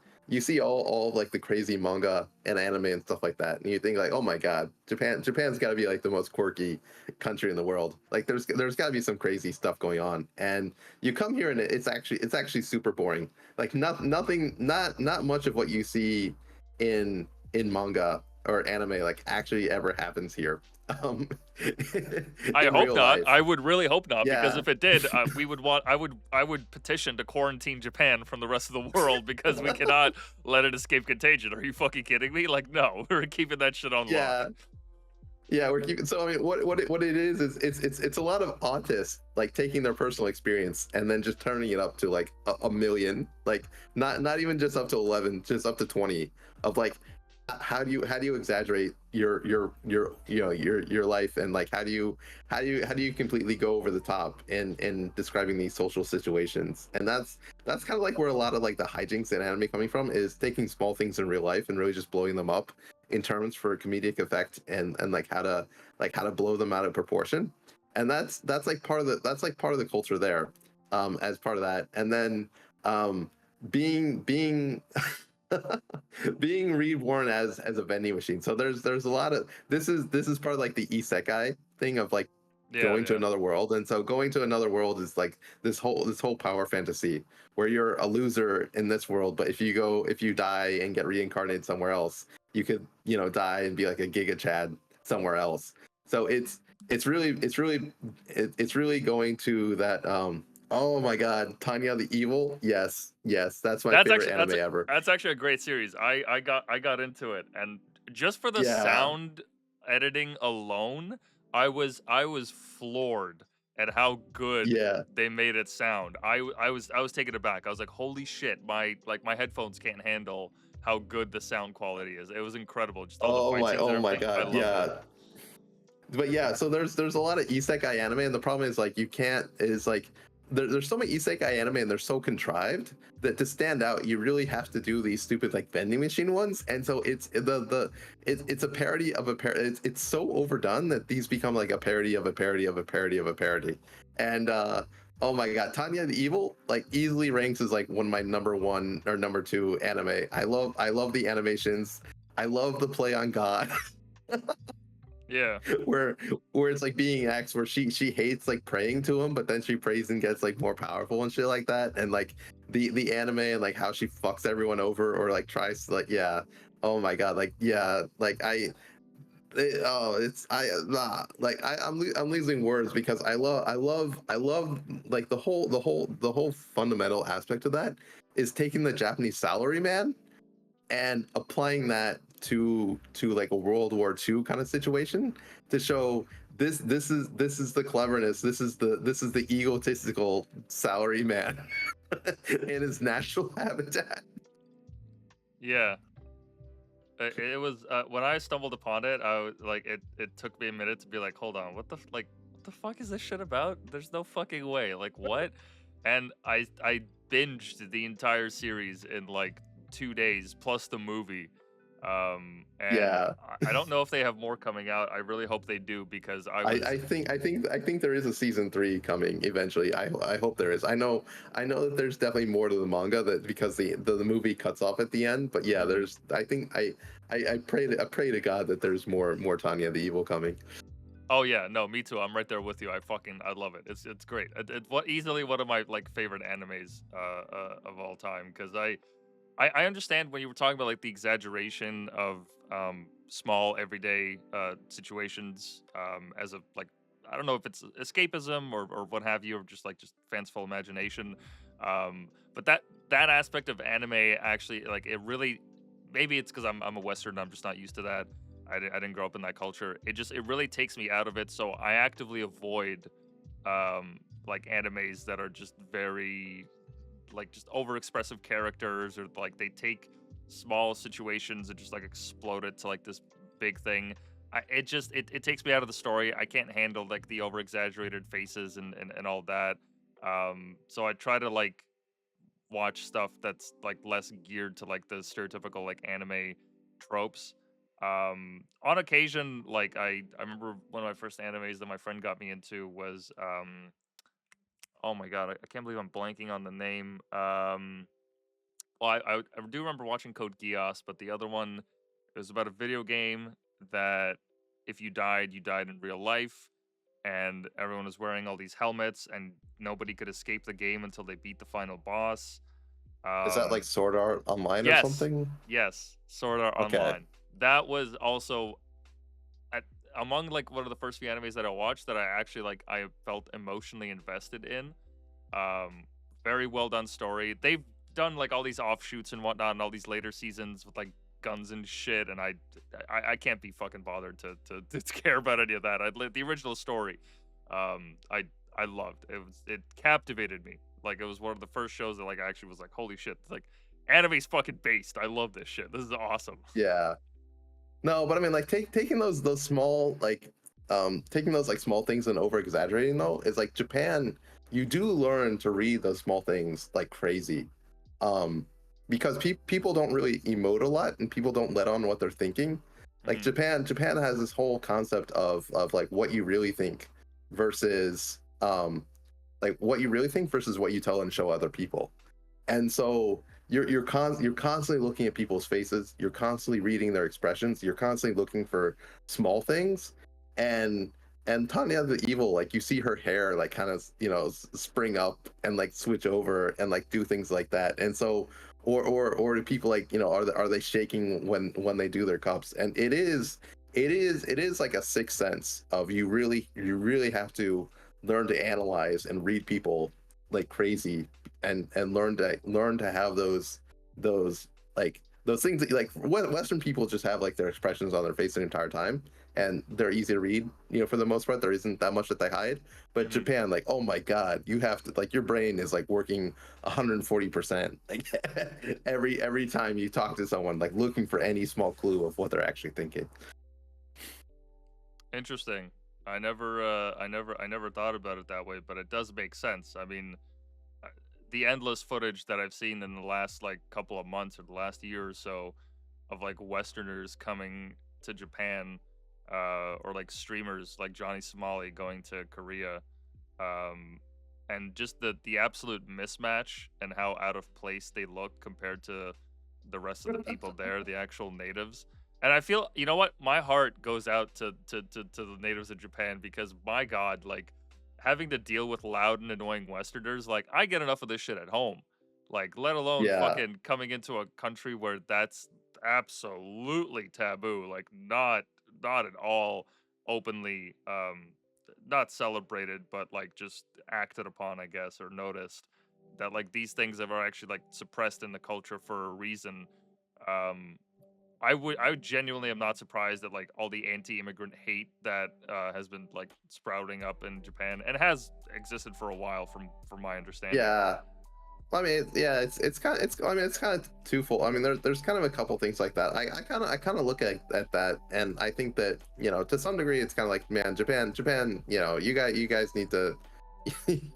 Speaker 2: all of, like the crazy manga and anime and stuff like that, and you think like, oh my god, Japan's got to be like the most quirky country in the world. Like there's got to be some crazy stuff going on, and you come here and it's actually super boring. Like not much of what you see in manga or anime like actually ever happens here. Um,
Speaker 1: I
Speaker 2: in
Speaker 1: hope
Speaker 2: real
Speaker 1: not.
Speaker 2: life.
Speaker 1: I would really hope not, because
Speaker 2: Yeah,
Speaker 1: if it did, we would want. I would petition to quarantine Japan from the rest of the world because we cannot let it escape contagion. Are you fucking kidding me? Like, no, we're keeping that shit on lock.
Speaker 2: yeah, yeah. We're keeping. So I mean, what it is it's a lot of autists like taking their personal experience and then just turning it up to like a million, like not even just up to 11, just up to 20 of like how do you exaggerate your life, and like how do you completely go over the top in describing these social situations. And that's kind of like where a lot of like the hijinks in anime coming from, is taking small things in real life and really just blowing them up in terms for comedic effect, and like how to blow them out of proportion. And that's like part of the culture there, as part of that. And then being being reborn as a vending machine. So there's a lot of this is part of like the isekai thing of like
Speaker 1: Yeah,
Speaker 2: going to
Speaker 1: yeah.
Speaker 2: another world. And so going to another world is like this whole power fantasy where you're a loser in this world, but if you die and get reincarnated somewhere else, you could die and be like a giga chad somewhere else. So it's really going to that. Oh my god, Tanya the Evil. Yes, that's my
Speaker 1: That's
Speaker 2: favorite
Speaker 1: actually
Speaker 2: anime ever.
Speaker 1: that's actually a great series. I got into it, and just for the
Speaker 2: Yeah,
Speaker 1: sound editing alone, I was floored at how good
Speaker 2: yeah.
Speaker 1: they made it sound. I was taken aback. I was like, holy shit, my headphones can't handle how good the sound quality is. It was incredible. Just all the fight scenes and
Speaker 2: Oh my
Speaker 1: everything. I
Speaker 2: god,
Speaker 1: loved it.
Speaker 2: yeah. But yeah, so there's a lot of isekai anime, and the problem is like you can't is like there's so many isekai anime and they're so contrived that to stand out you really have to do these stupid like vending machine ones. And so it's a parody of a parody. It's so overdone that these become like a parody of a parody of a parody of a parody. And oh my god, Tanya the Evil like easily ranks as like one of my number one or number two anime. I love the animations. I love the play on God.
Speaker 1: Yeah.
Speaker 2: where it's like being X, where she hates like praying to him, but then she prays and gets like more powerful and shit like that. And like the anime and like how she fucks everyone over or like tries to like, yeah, oh my god, like yeah, like oh it's I like I'm losing words because I love like the whole fundamental aspect of that is taking the Japanese salary man and applying that to like a World War II kind of situation to show this is the cleverness, this is the egotistical salary man in his natural habitat.
Speaker 1: Yeah. It was when I stumbled upon it, I was like, it took me a minute to be like, hold on, what the fuck is this shit about? There's no fucking way. Like what? And I binged the entire series in like 2 days plus the movie. And
Speaker 2: Yeah.
Speaker 1: I don't know if they have more coming out. I really hope they do, because
Speaker 2: I think there is a season 3 coming eventually. I hope there is. I know that there's definitely more to the manga, that because the movie cuts off at the end. But yeah, there's I think I pray to God that there's more Tanya the Evil coming.
Speaker 1: Oh yeah, no, me too. I'm right there with you. I love it. It's great. It's what easily one of my like favorite animes of all time, because I understand when you were talking about like the exaggeration of small everyday situations as a like, I don't know if it's escapism or what have you, or just fanciful imagination. But that aspect of anime actually, like, it really, maybe it's because I'm a Western and I'm just not used to that. I didn't grow up in that culture. It really takes me out of it. So I actively avoid like animes that are just very like just over expressive characters, or like they take small situations and just like explode it to like this big thing. It takes me out of the story. I can't handle like the over exaggerated faces and all that. So I try to like watch stuff that's like less geared to like the stereotypical like anime tropes. On occasion, like I remember one of my first animes that my friend got me into was oh my god, I can't believe I'm blanking on the name. Well, I do remember watching Code Geass, but the other one, it was about a video game that if you died in real life, and everyone was wearing all these helmets, and nobody could escape the game until they beat the final boss.
Speaker 2: Is that like
Speaker 1: Um,
Speaker 2: Sword Art Online or
Speaker 1: yes,
Speaker 2: something?
Speaker 1: yes, Sword Art
Speaker 2: Okay.
Speaker 1: Online. That was also at, among like one of the first few animes that I watched that I actually like I felt emotionally invested in. Um, Very well done story. They've done like all these offshoots and whatnot, and all these later seasons with like guns and shit, and I can't be fucking bothered to care about any of that. The original story, um, I I loved. It captivated me. Like, it was one of the first shows that like I actually was like, holy shit, like anime's fucking based. I love this shit. This is awesome.
Speaker 2: Yeah. No, but I mean, like taking those small taking those like small things and over exaggerating though is like Japan. You do learn to read those small things like crazy, um, because people don't really emote a lot and people don't let on what they're thinking. Like
Speaker 1: Hmm.
Speaker 2: Japan has this whole concept of like what you really think versus like what you really think versus what you tell and show other people. And so you're constantly looking at people's faces, you're constantly reading their expressions, you're constantly looking for small things. And Tanya the Evil, like, you see her hair like kind of, spring up and like switch over and like do things like that. And so or do people, like, are they shaking when they do their cups? And it is like a sixth sense of you really have to learn to analyze and read people like crazy, and learn to have those like those things that, like, Western people just have like their expressions on their face the entire time, and they're easy to read, for the most part. There isn't that much that they hide. But
Speaker 1: Hmm.
Speaker 2: Japan, like, oh my god, you have to, like, your brain is like working 140%, like, every time you talk to someone, like looking for any small clue of what they're actually thinking.
Speaker 1: Interesting. I never thought about it that way, but it does make sense. I mean, uh, the endless footage that I've seen in the last like couple of months or the last year or so of like Westerners coming to Japan, or like streamers like Johnny Somali going to Korea, um, and just the absolute mismatch and how out of place they look compared to the rest of the people there, the actual natives. And I feel, you know what, my heart goes out to the natives of Japan, because my God, like, having to deal with loud and annoying Westerners, like, I get enough of this shit at home. Like, let alone
Speaker 2: Yeah.
Speaker 1: fucking coming into a country where that's absolutely taboo. Like, not at all openly not celebrated, but like just acted upon, I guess, or noticed that like these things are actually like suppressed in the culture for a reason. Um, I genuinely am not surprised that like all the anti-immigrant hate that has been like sprouting up in Japan, and has existed for a while from my understanding.
Speaker 2: Yeah. I mean, yeah, it's kind of, I mean, it's kind of twofold. I mean, there's kind of a couple things like that. I kind of look at that, and I think that, to some degree, it's kind of like, man, Japan, you guys need to,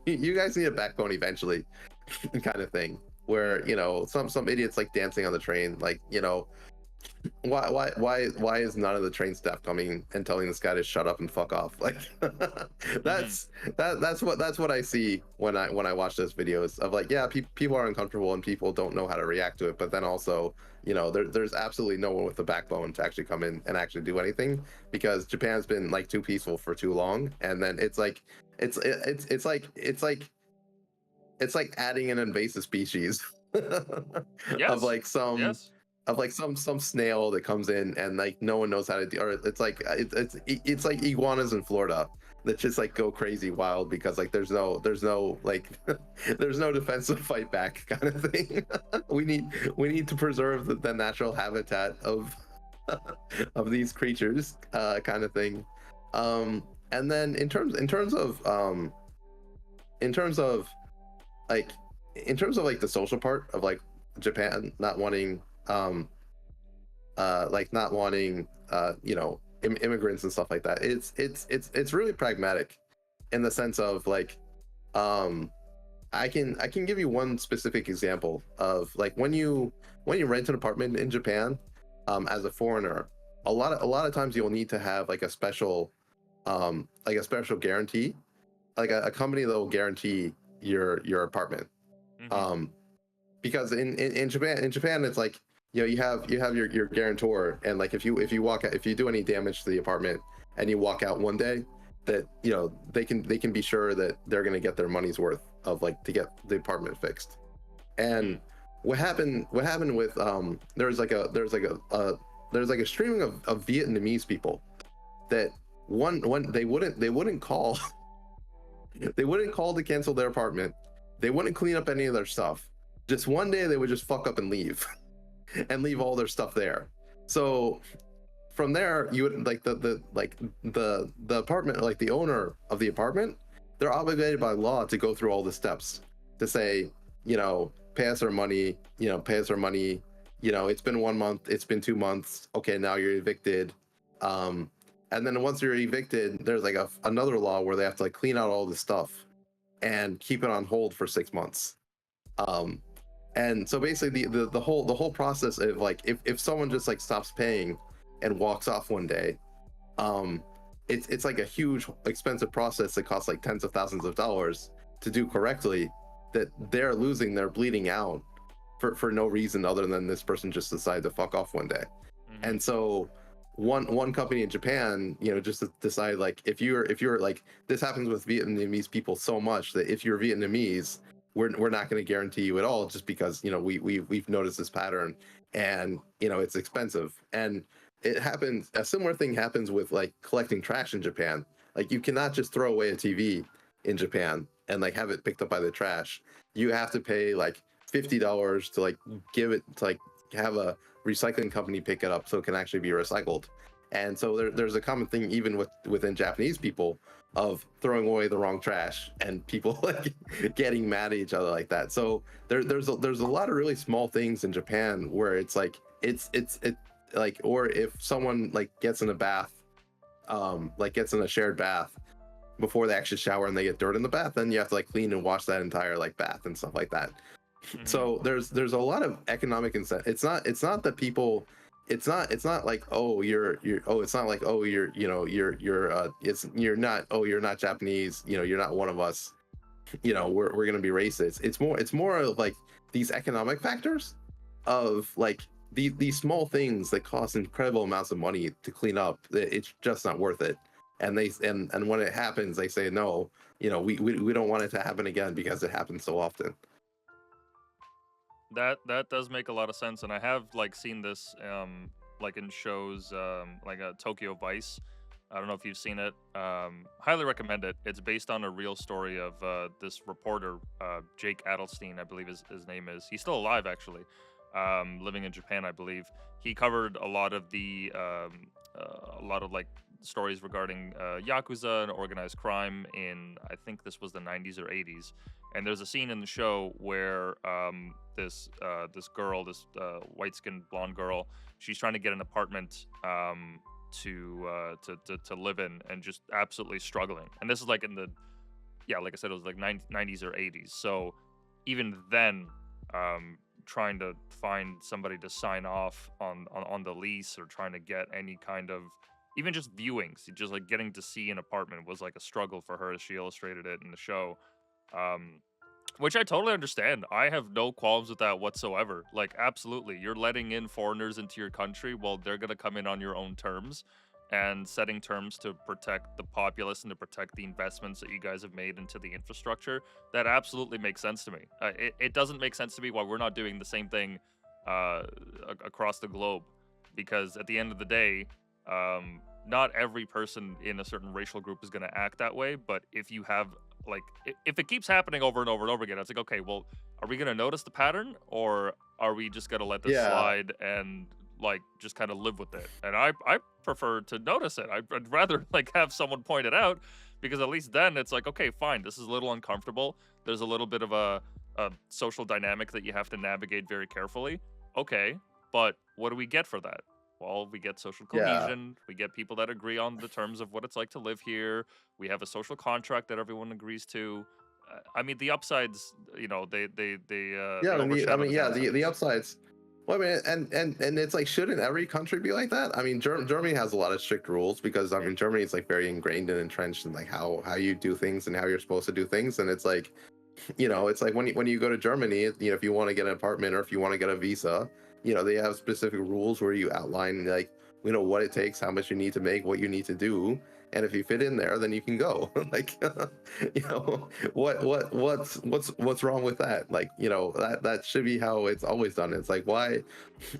Speaker 2: you guys need a backbone eventually, kind of thing. Where, some idiots like dancing on the train, like, why is none of the train staff coming and telling this guy to shut up and fuck off? Like, that's that's what I see when I watch those videos of like, yeah, people are uncomfortable and people don't know how to react to it, but then also, you know, there's absolutely no one with the backbone to actually come in and actually do anything, because Japan's been like too peaceful for too long, and then it's like it's like adding an invasive species of
Speaker 1: Yes.
Speaker 2: like some
Speaker 1: Yes.
Speaker 2: of like some snail that comes in and like no one knows how to do, or it's like it's like iguanas in Florida that just like go crazy wild because like there's no like there's no defensive fight back kind of thing. we need to preserve the natural habitat of these creatures, kind of thing. And then in terms of like like the social part of like Japan not wanting not wanting you know, immigrants and stuff like that, it's really pragmatic in the sense of like I can give you one specific example of like when you rent an apartment in Japan, as a foreigner, a lot of times you'll need to have like a special guarantee, like a company that will guarantee your apartment. Um, because in Japan it's like, you know, you have your guarantor, and like if you walk out, if you do any damage to the apartment and you walk out one day, that, you know, they can be sure that they're going to get their money's worth of like to get the apartment fixed. And what happened with there's like a streaming of Vietnamese people that one they wouldn't call they wouldn't call to cancel their apartment, they wouldn't clean up any of their stuff, just one day they would just fuck up and leave and leave all their stuff there. So from there, you would like the apartment, like the owner of the apartment, they're obligated by law to go through all the steps to say, you know, pay us our money, you know, pay us our money, you know, it's been 1 month, it's been 2 months, okay, now you're evicted. And then once you're evicted, there's like another law where they have to like clean out all the stuff and keep it on hold for 6 months. And so basically the whole process of like, if someone just like stops paying and walks off one day, it's like a huge expensive process that costs like tens of thousands of dollars to do correctly, that they're bleeding out for no reason other than this person just decided to fuck off one day. And so one company in Japan, you know, just decided like, if you're like, this happens with Vietnamese people so much that if you're Vietnamese, we're not going to guarantee you at all, just because, you know, we've noticed this pattern, and, you know, it's expensive. And it happens, a similar thing happens with like collecting trash in Japan. Like you cannot just throw away a TV in Japan and like have it picked up by the trash. You have to pay like $50 to like give it to like have a recycling company pick it up so it can actually be recycled. And so there's a common thing even within Japanese people of throwing away the wrong trash and people like getting mad at each other like that. So there's a lot of really small things in Japan where it's like it's like, or if someone like gets in a bath, like gets in a shared bath before they actually shower and they get dirt in the bath, then you have to like clean and wash that entire like bath and stuff like that. So there's a lot of economic incentive. It's not that people, it's not like, oh, you're oh, it's not like, oh, you're, you know, you're not, oh, you're not Japanese, you know, you're not one of us, you know, we're gonna be racist. It's more of like these economic factors of like these small things that cost incredible amounts of money to clean up. It's just not worth it. And and when it happens, they say, no, you know, we don't want it to happen again because it happens so often.
Speaker 1: That does make a lot of sense, and I have like seen this like in shows like Tokyo Vice. I don't know if you've seen it. Highly recommend it. It's based on a real story of this reporter, Jake Adelstein, I believe his name is. He's still alive actually, living in Japan, I believe. He covered a lot of like stories regarding Yakuza and organized crime in, I think this was the 90s or 80s. And there's a scene in the show where this girl, this white-skinned blonde girl, she's trying to get an apartment to live in, and just absolutely struggling. And this is like in the, yeah, like I said, it was like 90s or 80s. So even then, trying to find somebody to sign off on the lease, or trying to get any kind of, even just viewings, just like getting to see an apartment was like a struggle for her, as she illustrated it in the show. Um, which I totally understand. I have no qualms with that whatsoever. Like, absolutely. You're letting in foreigners into your country, well, they're going to come in on your own terms, and setting terms to protect the populace and to protect the investments that you guys have made into the infrastructure. That absolutely makes sense to me. It doesn't make sense to me why we're not doing the same thing across the globe, because at the end of the day, not every person in a certain racial group is going to act that way. But if you have, like, if it keeps happening over and over and over again, it's like, okay, well, are we going to notice the pattern, or are we just going to let this
Speaker 2: Yeah.
Speaker 1: slide and like just kind of live with it? And I prefer to notice it. I'd rather like have someone point it out, because at least then it's like, okay, fine, this is a little uncomfortable. There's a little bit of a social dynamic that you have to navigate very carefully. Okay, but what do we get for that? Well, we get social
Speaker 2: Yeah.
Speaker 1: cohesion. We get people that agree on the terms of what it's like to live here. We have a social contract that everyone agrees to. I mean, the upsides, you know, they
Speaker 2: Yeah,
Speaker 1: overshadow the
Speaker 2: yeah,
Speaker 1: downsides.
Speaker 2: the upsides. Well, I mean, and it's like, shouldn't every country be like that? I mean, Germany has a lot of strict rules, because I mean, Germany is like very ingrained and entrenched in like how you do things and how you're supposed to do things. And it's like, you know, it's like when you go to Germany, you know, if you want to get an apartment or if you want to get a visa, you know, they have specific rules where you outline, like, you know, what it takes, how much you need to make, what you need to do, and if you fit in there, then you can go. Like, you know, what's wrong with that? Like, you know, that should be how it's always done. It's like, why,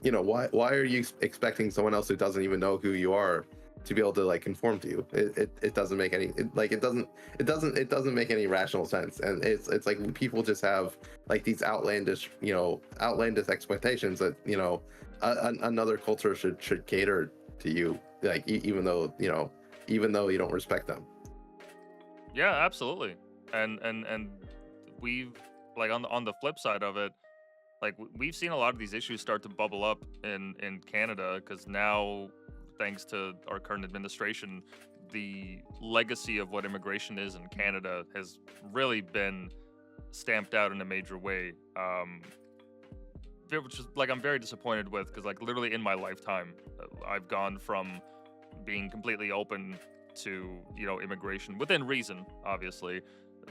Speaker 2: you know, why are you expecting someone else who doesn't even know who you are to be able to like conform to you? It doesn't make any, it doesn't make any rational sense. And it's like people just have like these outlandish expectations that, you know, another culture should cater to you, like, even though you don't respect them.
Speaker 1: Yeah, absolutely. And we've, like, on the flip side of it, like, we've seen a lot of these issues start to bubble up in Canada, because now, thanks to our current administration, the legacy of what immigration is in Canada has really been stamped out in a major way. Which is, like, I'm very disappointed with, because, like, literally in my lifetime, I've gone from being completely open to, you know, immigration within reason, obviously.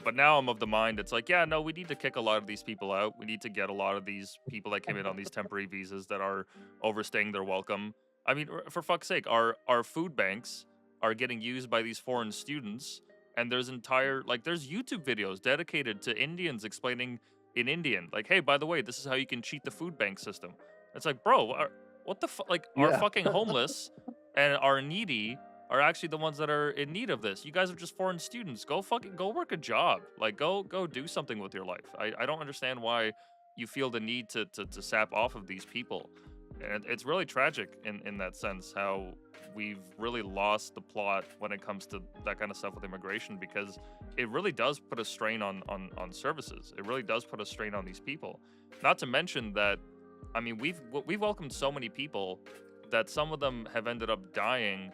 Speaker 1: But now I'm of the mind, it's like, yeah, no, we need to kick a lot of these people out. We need to get a lot of these people that came in on these temporary visas that are overstaying their welcome. I mean, for fuck's sake, our food banks are getting used by these foreign students, and there's there's YouTube videos dedicated to Indians explaining in Indian, like, hey, by the way, this is how you can cheat the food bank system. It's like, bro, what the fuck? Like, our
Speaker 2: Yeah.
Speaker 1: fucking homeless and our needy are actually the ones that are in need of this. You guys are just foreign students. Go work a job. Like, go do something with your life. I don't understand why you feel the need to sap off of these people. And it's really tragic in that sense, how we've really lost the plot when it comes to that kind of stuff with immigration, because it really does put a strain on services. It really does put a strain on these people. Not to mention that, I mean, we've welcomed so many people that some of them have ended up dying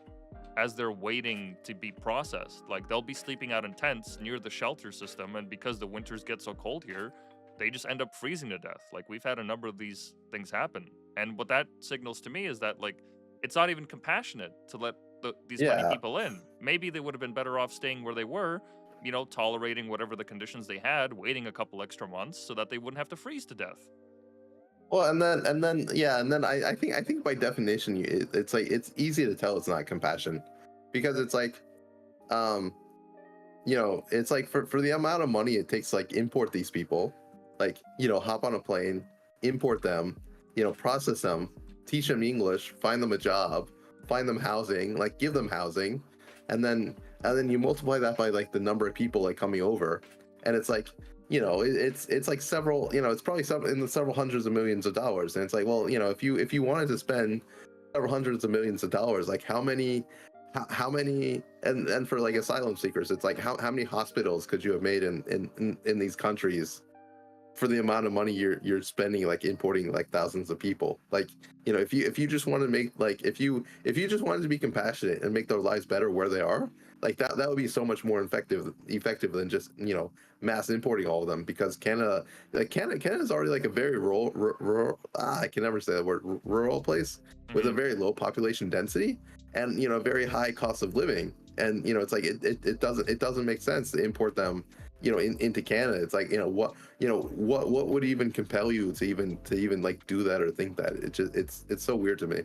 Speaker 1: as they're waiting to be processed. Like, they'll be sleeping out in tents near the shelter system, and because the winters get so cold here, they just end up freezing to death. Like, we've had a number of these things happen. And what that signals to me is that, like, it's not even compassionate to let these many
Speaker 2: Yeah.
Speaker 1: people in. Maybe they would have been better off staying where they were, you know, tolerating whatever the conditions they had, waiting a couple extra months so that they wouldn't have to freeze to death.
Speaker 2: Well, and then yeah, and then I think by definition, it's like, it's easy to tell it's not compassion, because it's like, you know, it's like, for the amount of money it takes to like import these people, like, you know, hop on a plane, import them, you know, process them, teach them English, find them a job, find them housing, like give them housing, and then you multiply that by like the number of people like coming over, and it's like, you know, it's like several, you know, it's probably in the several hundreds of millions of dollars. And it's like, well, you know, if you wanted to spend several hundreds of millions of dollars, like how many, and for like asylum seekers, it's like how many hospitals could you have made in these countries, for the amount of money you're spending like importing like thousands of people. Like, you know, if you just want to make like if you just wanted to be compassionate and make their lives better where they are, like that would be so much more effective than just, you know, mass importing all of them, because Canada, like Canada is already like a very rural I can never say that word, rural place with a very low population density and, you know, very high cost of living. And, you know, it's like it doesn't make sense to import them, you know, into Canada. It's like, you know, what would even compel you to even like do that or think that? It's so weird to me.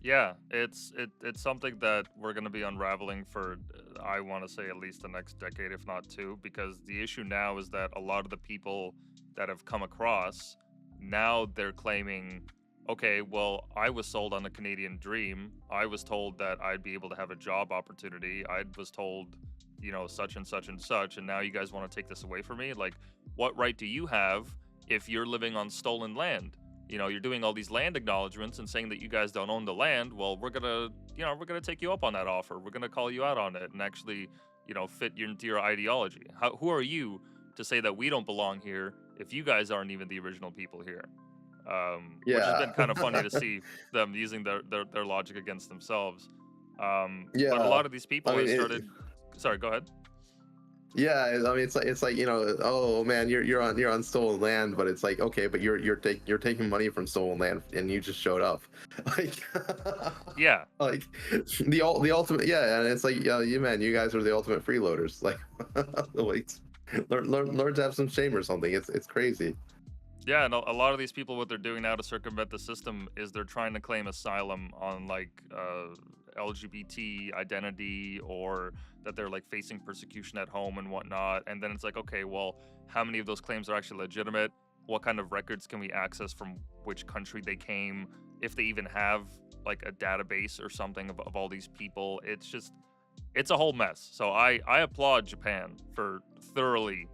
Speaker 1: Yeah, it's something that we're going to be unraveling for I want to say at least the next decade, if not two, because the issue now is that a lot of the people that have come across, now they're claiming, okay, well, I was sold on the Canadian dream. I was told that I'd be able to have a job opportunity. I was told, you know, such and such and such, and now you guys want to take this away from me? Like, what right do you have if you're living on stolen land? You know, you're doing all these land acknowledgments and saying that you guys don't own the land. Well, we're gonna, you know, we're gonna take you up on that offer. We're gonna call you out on it and actually, you know, fit into your ideology. Who are you to say that we don't belong here if you guys aren't even the original people here? Which has
Speaker 2: Yeah.
Speaker 1: been kind of funny to see them using their logic against themselves. But a
Speaker 2: Yeah.
Speaker 1: lot of these
Speaker 2: I
Speaker 1: people
Speaker 2: mean,
Speaker 1: have started. Sorry, go ahead.
Speaker 2: yeah, I mean, it's like, you know, oh man, you're on stolen land, but it's like, okay, but you're taking money from stolen land and you just showed up, like,
Speaker 1: Yeah,
Speaker 2: like the ultimate, yeah, and it's like, yeah, you man, you guys are the ultimate freeloaders, like, like, learn to have some shame or something. It's crazy.
Speaker 1: yeah, and a lot of these people, what they're doing now to circumvent the system is they're trying to claim asylum on like LGBT identity, or that they're like facing persecution at home and whatnot. And then it's like, okay, well, how many of those claims are actually legitimate? What kind of records can we access from which country they came? If they even have like a database or something of all these people, it's a whole mess. So I applaud Japan for thoroughly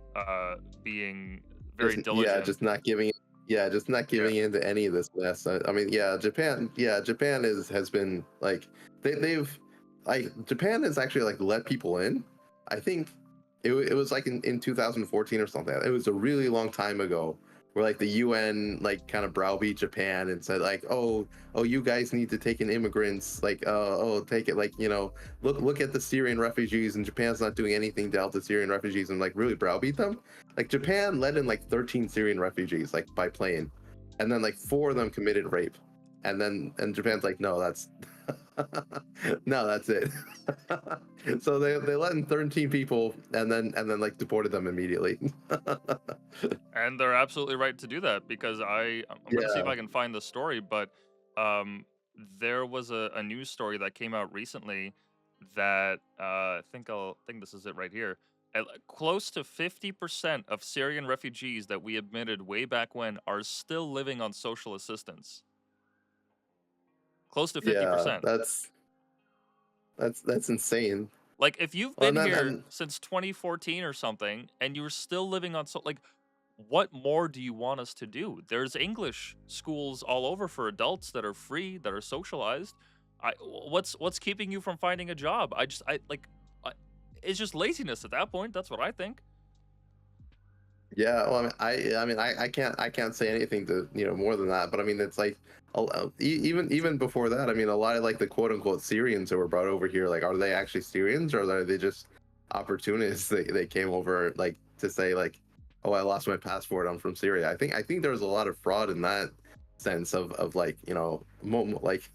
Speaker 1: being very diligent.
Speaker 2: Just not giving, yeah, just not
Speaker 1: Yeah.
Speaker 2: giving in to any of this mess. I mean, yeah, Japan has been like they've like Japan has actually like let people in. I think it was like in 2014 or something. It was a really long time ago where like the UN like kind of browbeat Japan and said like, oh, you guys need to take in immigrants, like, oh, take it, like, you know, look at the Syrian refugees, and Japan's not doing anything to help the Syrian refugees, and like really browbeat them. Like Japan let in like 13 Syrian refugees like by plane, and then like 4 of them committed rape, and Japan's like, no, that's no, that's it. So they let in 13 people and then like deported them immediately.
Speaker 1: And they're absolutely right to do that, because I'm gonna see if
Speaker 2: Yeah,
Speaker 1: I can find the story, but um, there was a news story that came out recently that I think this is it right here. Close to 50% of Syrian refugees that we admitted way back when are still living on social assistance. Close to
Speaker 2: yeah,
Speaker 1: 50%.
Speaker 2: that's insane.
Speaker 1: Like, if you've
Speaker 2: Well,
Speaker 1: been here
Speaker 2: and
Speaker 1: since 2014 or something and you're still living on like, what more do you want us to do? There's English schools all over for adults that are free, that are socialized. What's keeping you from finding a job? I like I, it's just laziness at that point. That's what I think.
Speaker 2: yeah, well, I can't say anything to, you know, more than that. But I mean, it's like even before that. I mean, a lot of like the quote unquote Syrians who were brought over here, like, are they actually Syrians, or are they just opportunists? They came over like to say like, oh, I lost my passport, I'm from Syria. I think there was a lot of fraud in that sense of like, you know, like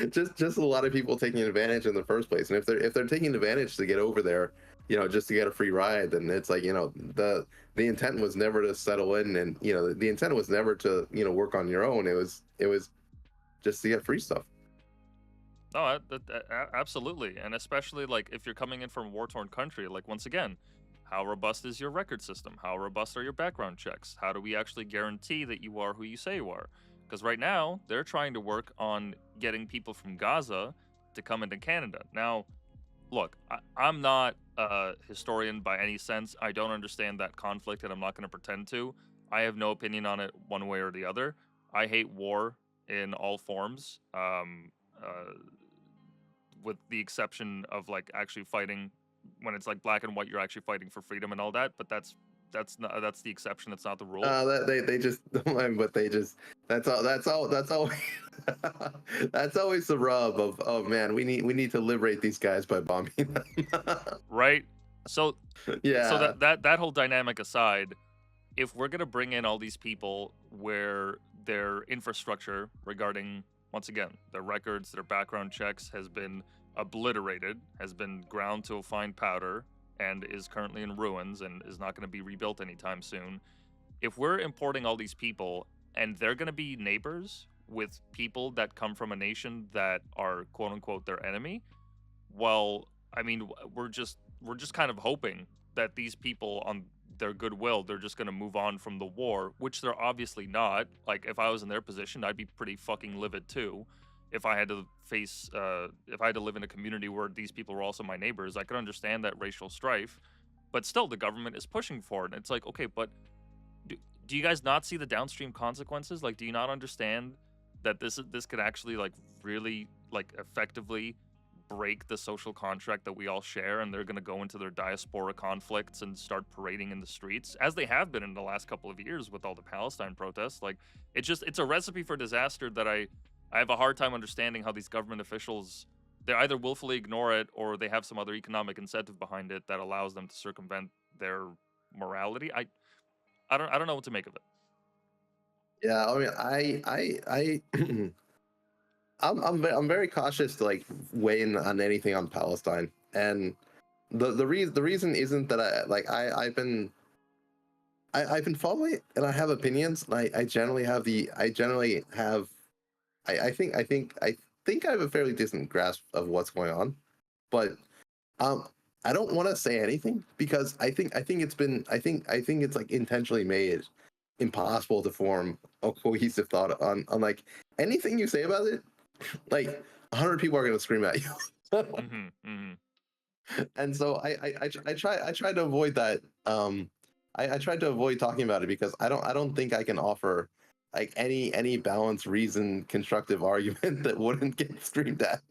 Speaker 2: just a lot of people taking advantage in the first place. And if they're taking advantage to get over there, you know, just to get a free ride, then it's like, you know, the intent was never to settle in, and, you know, the intent was never to, you know, work on your own. It was just to get free stuff.
Speaker 1: No, absolutely, and especially like if you're coming in from a war-torn country. Like, once again, how robust is your record system? How robust are your background checks? How do we actually guarantee that you are who you say you are? Because right now they're trying to work on getting people from Gaza to come into Canada. Now, look, I'm not a historian by any sense. I don't understand that conflict, and I'm not going to pretend to. I have no opinion on it one way or the other. I hate war in all forms, with the exception of like actually fighting when it's like black and white, you're actually fighting for freedom and all that. But that's the exception. It's not the rule.
Speaker 2: That they just but they just that's all that's always the rub of, oh man, we need to liberate these guys by bombing them.
Speaker 1: Right. So
Speaker 2: Yeah.
Speaker 1: that whole dynamic aside, if we're gonna bring in all these people where their infrastructure regarding, once again, their records, their background checks has been obliterated, has been ground to a fine powder, and is currently in ruins and is not going to be rebuilt anytime soon. If we're importing all these people and they're going to be neighbors with people that come from a nation that are quote unquote their enemy, well, I mean, we're just kind of hoping that these people, on their goodwill, they're just going to move on from the war, which they're obviously not. Like, if I was in their position, I'd be pretty fucking livid too. If I had to if I had to live in a community where these people were also my neighbors, I could understand that racial strife, but still, the government is pushing for it. And it's like, okay, but do you guys not see the downstream consequences? Like, do you not understand that this could actually like really like effectively break the social contract that we all share, and they're going to go into their diaspora conflicts and start parading in the streets, as they have been in the last couple of years with all the Palestine protests? Like, it's a recipe for disaster that I have a hard time understanding how these government officials, they either willfully ignore it or they have some other economic incentive behind it that allows them to circumvent their morality. I don't know what to make of it.
Speaker 2: Yeah, I mean, I I'm very cautious to like weigh in on anything on Palestine, and the reason isn't that I've been following it and I have opinions, and I generally have I think I have a fairly decent grasp of what's going on, but um I don't want to say anything because I think it's like intentionally made impossible to form a cohesive thought on like anything you say about it. Like 100 people are gonna scream at you. And so I try to avoid that. I tried to avoid talking about it because I don't think I can offer like any balanced, reason, constructive argument that wouldn't get screamed at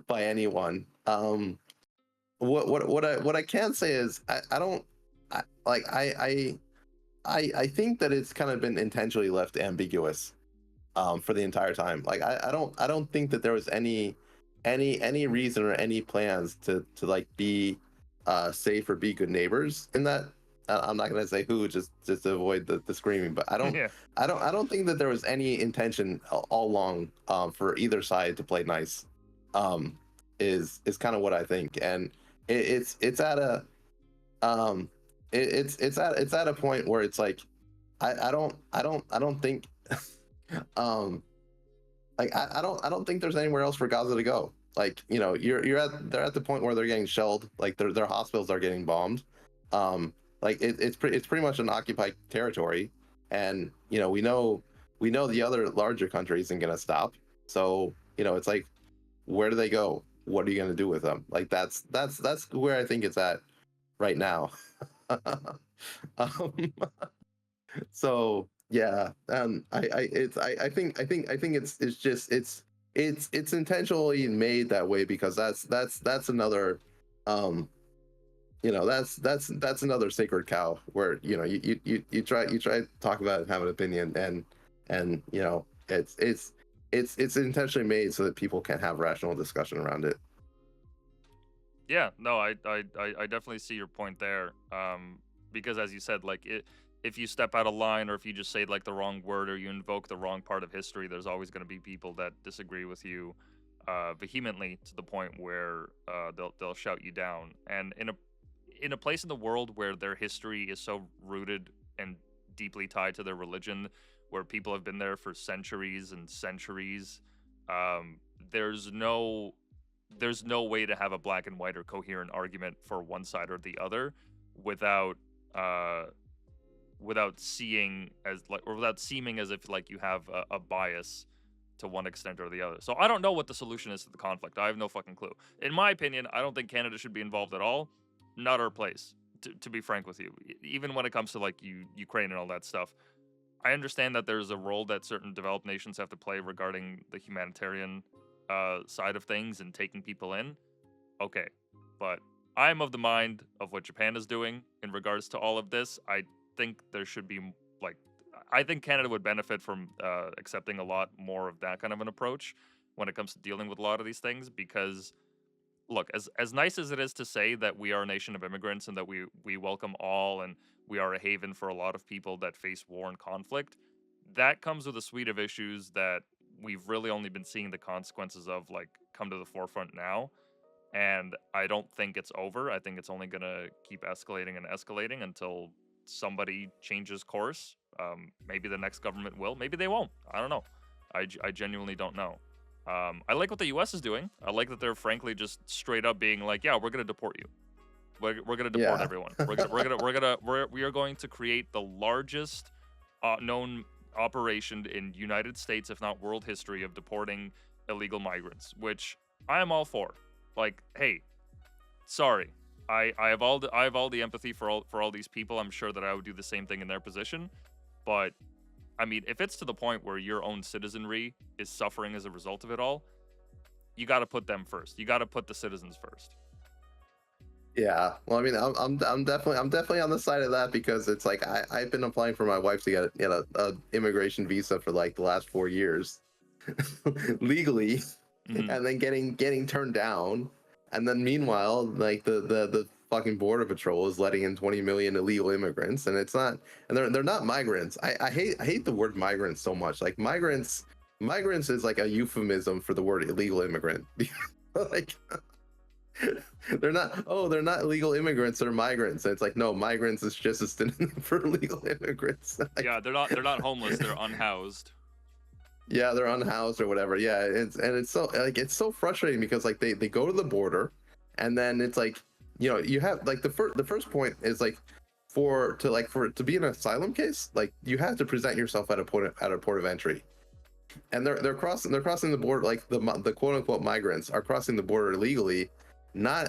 Speaker 2: by anyone. What I can say is I don't I, like I think that it's kind of been intentionally left ambiguous for the entire time. Like I don't think that there was any reason or any plans to like be safe or be good neighbors in that. I'm not gonna say who, just to avoid the screaming, but
Speaker 1: Yeah.
Speaker 2: I don't think that there was any intention all along for either side to play nice. Is kind of what I think, and it's at a it's at a point where it's like I don't think um I don't think there's anywhere else for Gaza to go. Like, you know, they're at the point where they're getting shelled, like their hospitals are getting bombed. Like it's pretty much an occupied territory, and you know we know the other larger country isn't gonna stop. So you know it's like, where do they go? What are you gonna do with them? Like that's where I think it's at right now. um, so yeah, I think it's just it's intentionally made that way because that's another you know that's another sacred cow where you know you try to talk about it and have an opinion, and you know it's intentionally made so that people can have rational discussion around it.
Speaker 1: Yeah, no, I definitely see your point there. Because as you said, like if you step out of line or if you just say like the wrong word or you invoke the wrong part of history, there's always going to be people that disagree with you vehemently to the point where they'll shout you down. And in a place in the world where their history is so rooted and deeply tied to their religion, where people have been there for centuries and centuries, um, there's no way to have a black and white or coherent argument for one side or the other without uh without seeing as like, or without seeming as if like you have a bias to one extent or the other. So I don't know what the solution is to the conflict. I have no fucking clue. In my opinion, I don't think Canada should be involved at all. Not our place, to be frank with you. Even when it comes to like Ukraine and all that stuff, I understand that there's a role that certain developed nations have to play regarding the humanitarian side of things and taking people in. Okay, but I'm of the mind of what Japan is doing in regards to all of this. I think there should be like, I think Canada would benefit from accepting a lot more of that kind of an approach when it comes to dealing with a lot of these things. Because look, as nice as it is to say that we are a nation of immigrants and that we welcome all and we are a haven for a lot of people that face war and conflict, that comes with a suite of issues that we've really only been seeing the consequences of like come to the forefront now. And I don't think it's over. I think it's only going to keep escalating and escalating until somebody changes course. Maybe the next government will. Maybe they won't. I don't know. I genuinely don't know. I like what the U.S. is doing. I like that they're frankly just straight up being like, yeah, we're going to deport you. We're going to deport
Speaker 2: Yeah.
Speaker 1: everyone. We are going to create the largest known operation in United States, if not world history, of deporting illegal migrants, which I am all for. Like, hey, sorry, I have all the empathy for all these people. I'm sure that I would do the same thing in their position, but I mean, if it's to the point where your own citizenry is suffering as a result of it all, you got to put them first. You got to put the citizens first.
Speaker 2: Yeah, well, I mean, I'm definitely on the side of that because it's like I've been applying for my wife to get a immigration visa for like the last 4 years, legally,
Speaker 1: Mhm.
Speaker 2: and then getting turned down, and then meanwhile, like the fucking border patrol is letting in 20 million illegal immigrants, and it's not, and they're not migrants. I hate the word migrants so much. Like migrants is like a euphemism for the word illegal immigrant. Like they're not illegal immigrants, they're migrants. And it's like, no, migrants is just a synonym for illegal immigrants. Like,
Speaker 1: Yeah, they're not homeless. They're unhoused.
Speaker 2: yeah, they're unhoused or whatever. Yeah, it's so like it's so frustrating because like they go to the border, and then it's like, you have like the first point is like for it to be an asylum case, like you have to present yourself at a port of entry. And they're crossing the border, like the quote unquote migrants are crossing the border illegally, not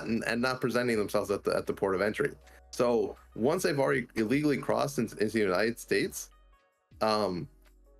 Speaker 2: presenting themselves at the port of entry. So once they've already illegally crossed into the United States, um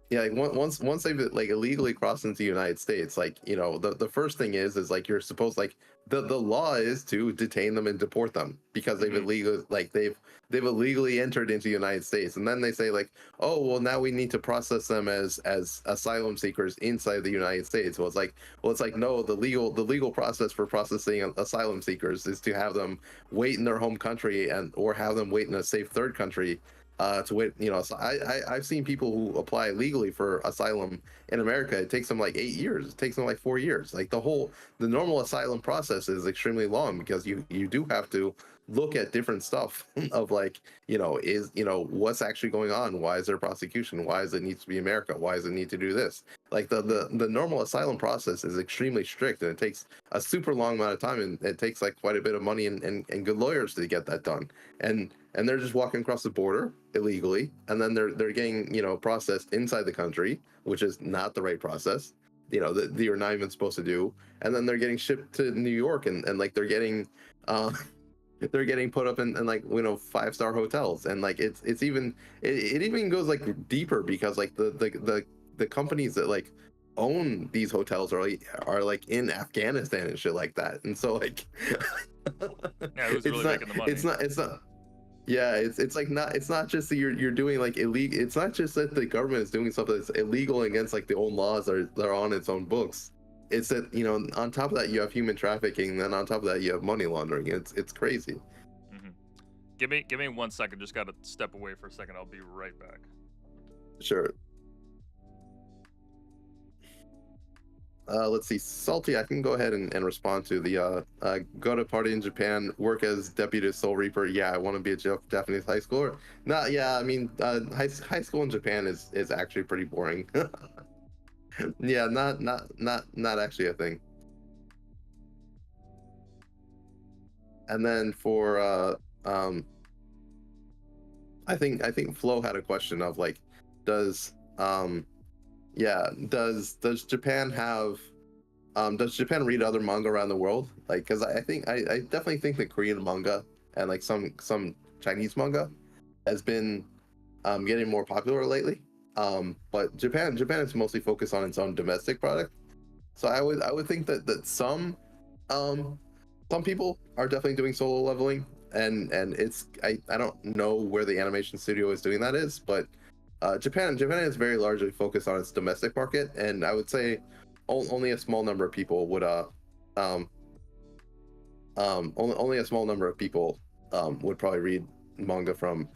Speaker 2: yeah, like once they've like illegally crossed into the United States, like, the first thing is like you're supposed, like, the law is to detain them and deport them because they've illegally entered into the United States. And then they say like, oh well, now we need to process them as asylum seekers inside the United States. Well, it's like no, the legal process for processing asylum seekers is to have them wait in their home country or have them wait in a safe third country, to wait. So I've seen people who apply legally for asylum in America. It takes them like 8 years. It takes them like 4 years. Like the normal asylum process is extremely long because you do have to look at different stuff of like, what's actually going on? Why is there prosecution? Why does it need to be America? Why does it need to do this? Like the normal asylum process is extremely strict, and it takes a super long amount of time, and it takes like quite a bit of money and good lawyers to get that done. And they're just walking across the border illegally, and then they're getting processed inside the country, which is not the right process, that you're not even supposed to do. And then they're getting shipped to New York, and like they're getting they're getting put up in like 5-star hotels. And like it even goes like deeper because like the companies that like own these hotels are like in Afghanistan and shit like that. And so like
Speaker 1: Yeah, who's really making the money?
Speaker 2: it's not yeah, it's like not it's not just that you're doing like illegal. It's not just that the government is doing something that's illegal against like the own laws that are on its own books. It's that, on top of that you have human trafficking, and then on top of that you have money laundering. It's crazy.
Speaker 1: Hmm. Give me 1 second. Just gotta step away for a second. I'll be right back.
Speaker 2: Sure. Let's see, Salty. I can go ahead and respond to the go to party in Japan, work as deputy Soul Reaper. Yeah, I want to be a Japanese high schooler. No, yeah, I mean, high school in Japan is actually pretty boring. Yeah, not actually a thing. And then for I think Flo had a question of like, does yeah, does Japan have does Japan read other manga around the world? Like, because I definitely think that Korean manga and like some Chinese manga has been getting more popular lately. But Japan is mostly focused on its own domestic product. So I would think that some um some people are definitely doing solo leveling, and it's I don't know where the animation studio is doing that is, but Japan is very largely focused on its domestic market, and I would say only a small number of people would um only a small number of people would probably read manga from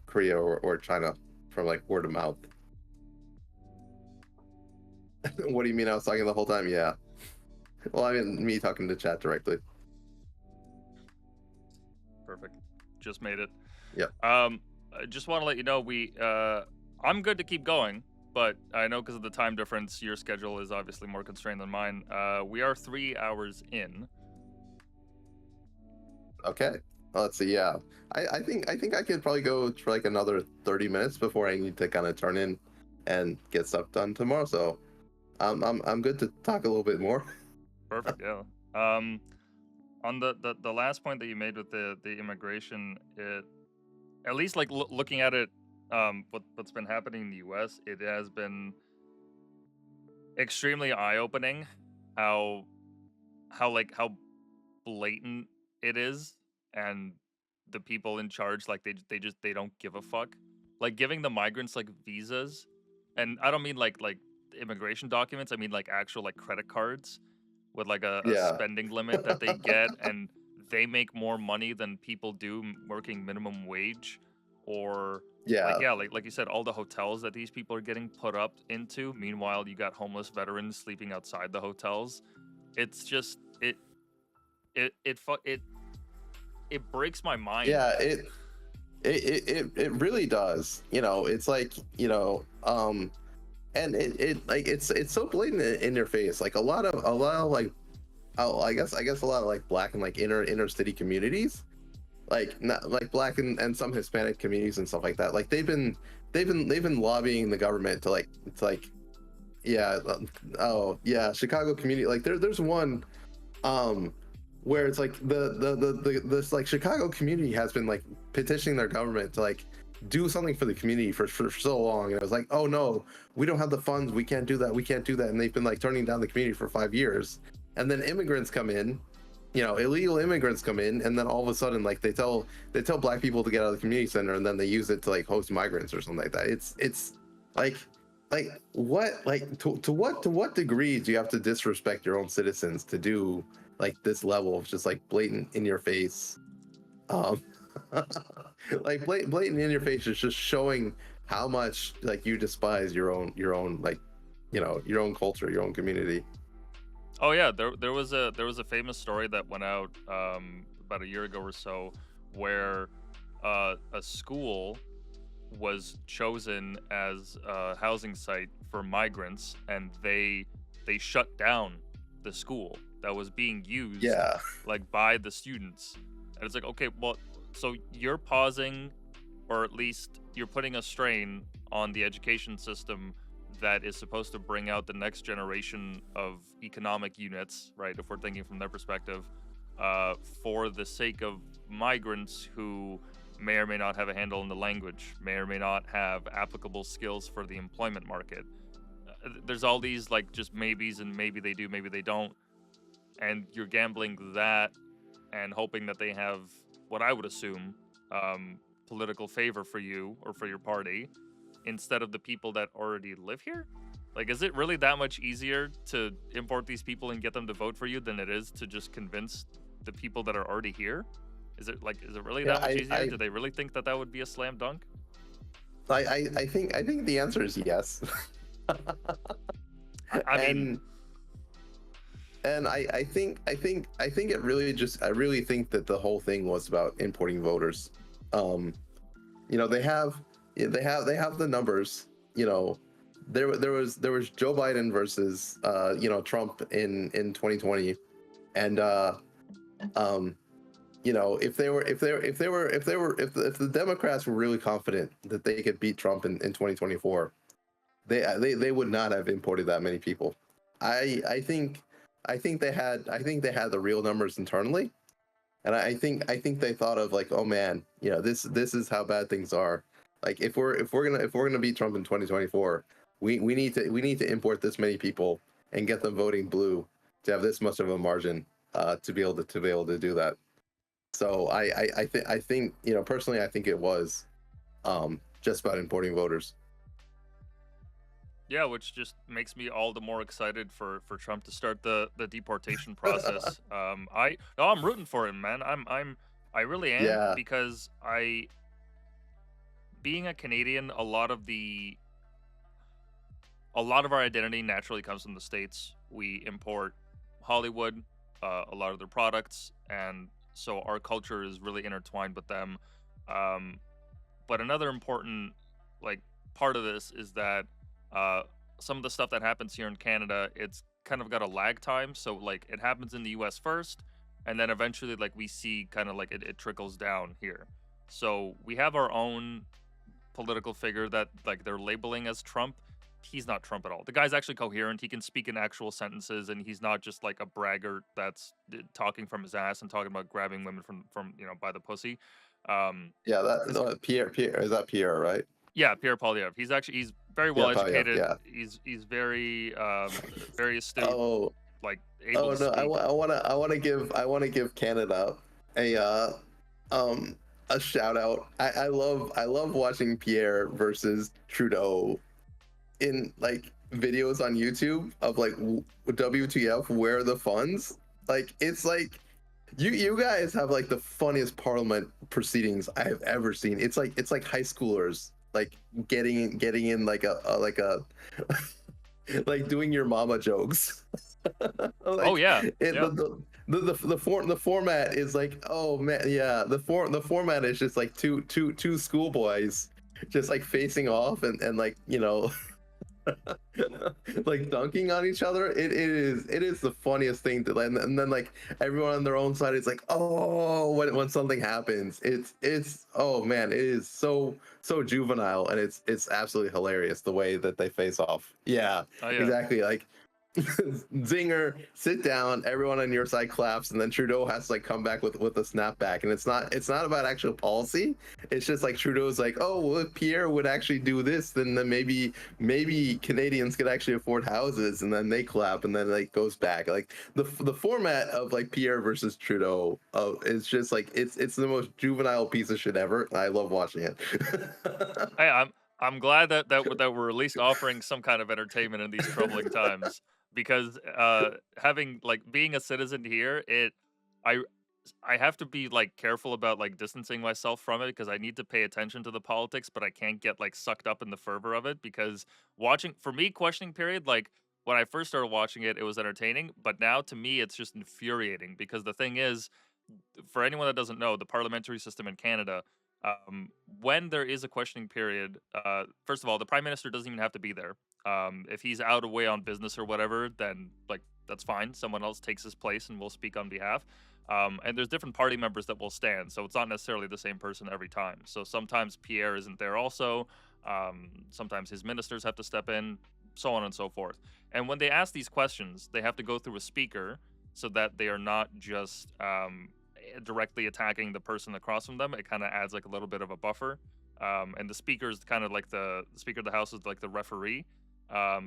Speaker 2: Korea or China from like word of mouth. What do you mean I was talking the whole time? Yeah. Well, I mean me talking to chat directly.
Speaker 1: Perfect. Just made it.
Speaker 2: Yep.
Speaker 1: I just want to let you know I'm good to keep going, but I know because of the time difference, your schedule is obviously more constrained than mine. We are 3 hours in.
Speaker 2: Okay. Let's see. Yeah. I think I could probably go for like another 30 minutes before I need to kind of turn in and get stuff done tomorrow. So I'm good to talk a little bit more.
Speaker 1: Perfect. Yeah. On the last point that you made with the immigration, at least like looking at it, what's been happening in the U.S., it has been extremely eye-opening how blatant it is, and the people in charge, like they don't give a fuck, like giving the migrants like visas, and I don't mean like immigration documents, I mean like actual like credit cards with like a
Speaker 2: Yeah.
Speaker 1: spending limit that they get, and they make more money than people do working minimum wage, or
Speaker 2: Yeah.
Speaker 1: like you said, all the hotels that these people are getting put up into. Meanwhile, you got homeless veterans sleeping outside the hotels. It's just it breaks my mind.
Speaker 2: Yeah. It really does. You know, it's like, you know, and it like it's so blatant in your face. Like a lot of like, oh, I guess a lot of like black and like inner city communities, like not like black and some Hispanic communities and stuff like that. Like they've been lobbying the government to yeah, oh yeah, Chicago community. Like there's one where it's like this like Chicago community has been like petitioning their government to like do something for the community for so long, and it was like, oh no, we don't have the funds, we can't do that, and they've been like turning down the community for 5 years, and then immigrants come in, you know, illegal immigrants come in, and then all of a sudden like they tell black people to get out of the community center, and then they use it to like host migrants or something like that. It's like what, like to what degree do you have to disrespect your own citizens to do like this level of just like blatant in your face, like blatant in your face is just showing how much like you despise your own like, you know, your own culture, your own community.
Speaker 1: Oh yeah, there was a famous story that went out about a year ago or so, where a school was chosen as a housing site for migrants, and they shut down the school that was being used,
Speaker 2: Yeah.
Speaker 1: like by the students. And it's like, okay, well, so you're pausing, or at least you're putting a strain on the education system that is supposed to bring out the next generation of economic units, right? If we're thinking from their perspective, for the sake of migrants who may or may not have a handle on the language, may or may not have applicable skills for the employment market. There's all these like just maybes, and maybe they do, maybe they don't. And you're gambling that and hoping that they have what I would assume political favor for you or for your party, instead of the people that already live here. Like, is it really that much easier to import these people and get them to vote for you than it is to just convince the people that are already here? Is it really that much easier? Do they really think that would be a slam dunk?
Speaker 2: I think the answer is yes.
Speaker 1: I mean,
Speaker 2: and I think it really just, I really think that the whole thing was about importing voters. You know, they have the numbers. You know, there was Joe Biden versus you know, Trump in 2020, and you know, if the Democrats were really confident that they could beat Trump in 2024, they would not have imported that many people. I think they had the real numbers internally, and I think they thought of like, oh man, you know, this is how bad things are. Like if we're gonna beat Trump in 2024, we need to import this many people and get them voting blue to have this much of a margin. to be able to do that. So I think personally I think it was just about importing voters.
Speaker 1: Yeah, which just makes me all the more excited for Trump to start the deportation process. I'm rooting for him, man. I really am,
Speaker 2: Yeah,
Speaker 1: because being a Canadian, a lot of our identity naturally comes from the States. We import Hollywood, a lot of their products, and so our culture is really intertwined with them. Um, but another important like part of this is that uh, some of the stuff that happens here in Canada, it's kind of got a lag time. So like it happens in the US first, and then eventually like we see kind of like it trickles down here. So we have our own political figure that like they're labeling as Trump. He's not Trump at all. The guy's actually coherent. He can speak in actual sentences, and he's not just like a braggart that's talking from his ass and talking about grabbing women from by the pussy.
Speaker 2: yeah.
Speaker 1: This
Speaker 2: Pierre, is that Pierre, right?
Speaker 1: Yeah, Pierre Polyev. He's very
Speaker 2: Yeah,
Speaker 1: well
Speaker 2: Polyev,
Speaker 1: educated.
Speaker 2: yeah.
Speaker 1: He's very very astute,
Speaker 2: Oh,
Speaker 1: like able to
Speaker 2: no,
Speaker 1: speak.
Speaker 2: I want to give Canada a um a shout out. I love watching Pierre versus Trudeau in like videos on YouTube of like WTF, where are the funds? Like it's like you guys have like the funniest parliament proceedings I have ever seen. It's like high schoolers like getting in like a like doing your mama jokes.
Speaker 1: Oh
Speaker 2: Like
Speaker 1: yeah,
Speaker 2: it
Speaker 1: yeah.
Speaker 2: the format is like, oh man, yeah, the format is just like two schoolboys just like facing off and like like dunking on each other. It is the funniest thing to, and then like everyone on their own side is like, oh, when something happens, it's oh man, it is so juvenile, and it's absolutely hilarious the way that they face off. Yeah,
Speaker 1: Oh yeah.
Speaker 2: exactly. Like zinger, sit down, everyone on your side claps, and then Trudeau has to like come back with a snapback, and it's not about actual policy. It's just like Trudeau's like, oh well, if Pierre would actually do this, then maybe Canadians could actually afford houses, and then they clap, and then like goes back. Like the format of like Pierre versus Trudeau is just like it's the most juvenile piece of shit ever. I love watching it.
Speaker 1: Hey, I'm glad that we're at least offering some kind of entertainment in these troubling times, because having like being a citizen here, I I have to be like careful about like distancing myself from it, because I need to pay attention to the politics, but I can't get like sucked up in the fervor of it, because watching for me questioning period, like when I first started watching it, it was entertaining, but now to me it's just infuriating, because the thing is, for anyone that doesn't know, the parliamentary system in Canada, when there is a questioning period, first of all, the prime minister doesn't even have to be there. If he's out away on business or whatever, then like that's fine. Someone else takes his place and will speak on behalf. And there's different party members that will stand, so it's not necessarily the same person every time. So sometimes Pierre isn't there also. Sometimes his ministers have to step in, so on and so forth. And when they ask these questions, they have to go through a speaker so that they are not just directly attacking the person across from them. It kind of adds like a little bit of a buffer. And the speaker is kind of like the speaker of the house is like the referee.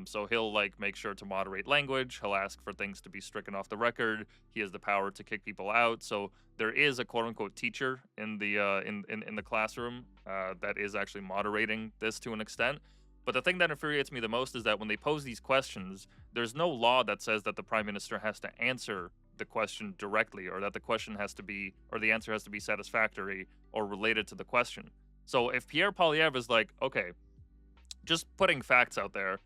Speaker 1: So he'll like make sure to moderate language. He'll ask for things to be stricken off the record. He has the power to kick people out. So there is a quote unquote teacher in the in the classroom that is actually moderating this to an extent. But the thing that infuriates me the most is that when they pose these questions, there's no law that says that the prime minister has to answer the question directly, or that the question has to be, or the answer has to be satisfactory or related to the question. So if Pierre Poilievre is like, okay, just putting facts out there,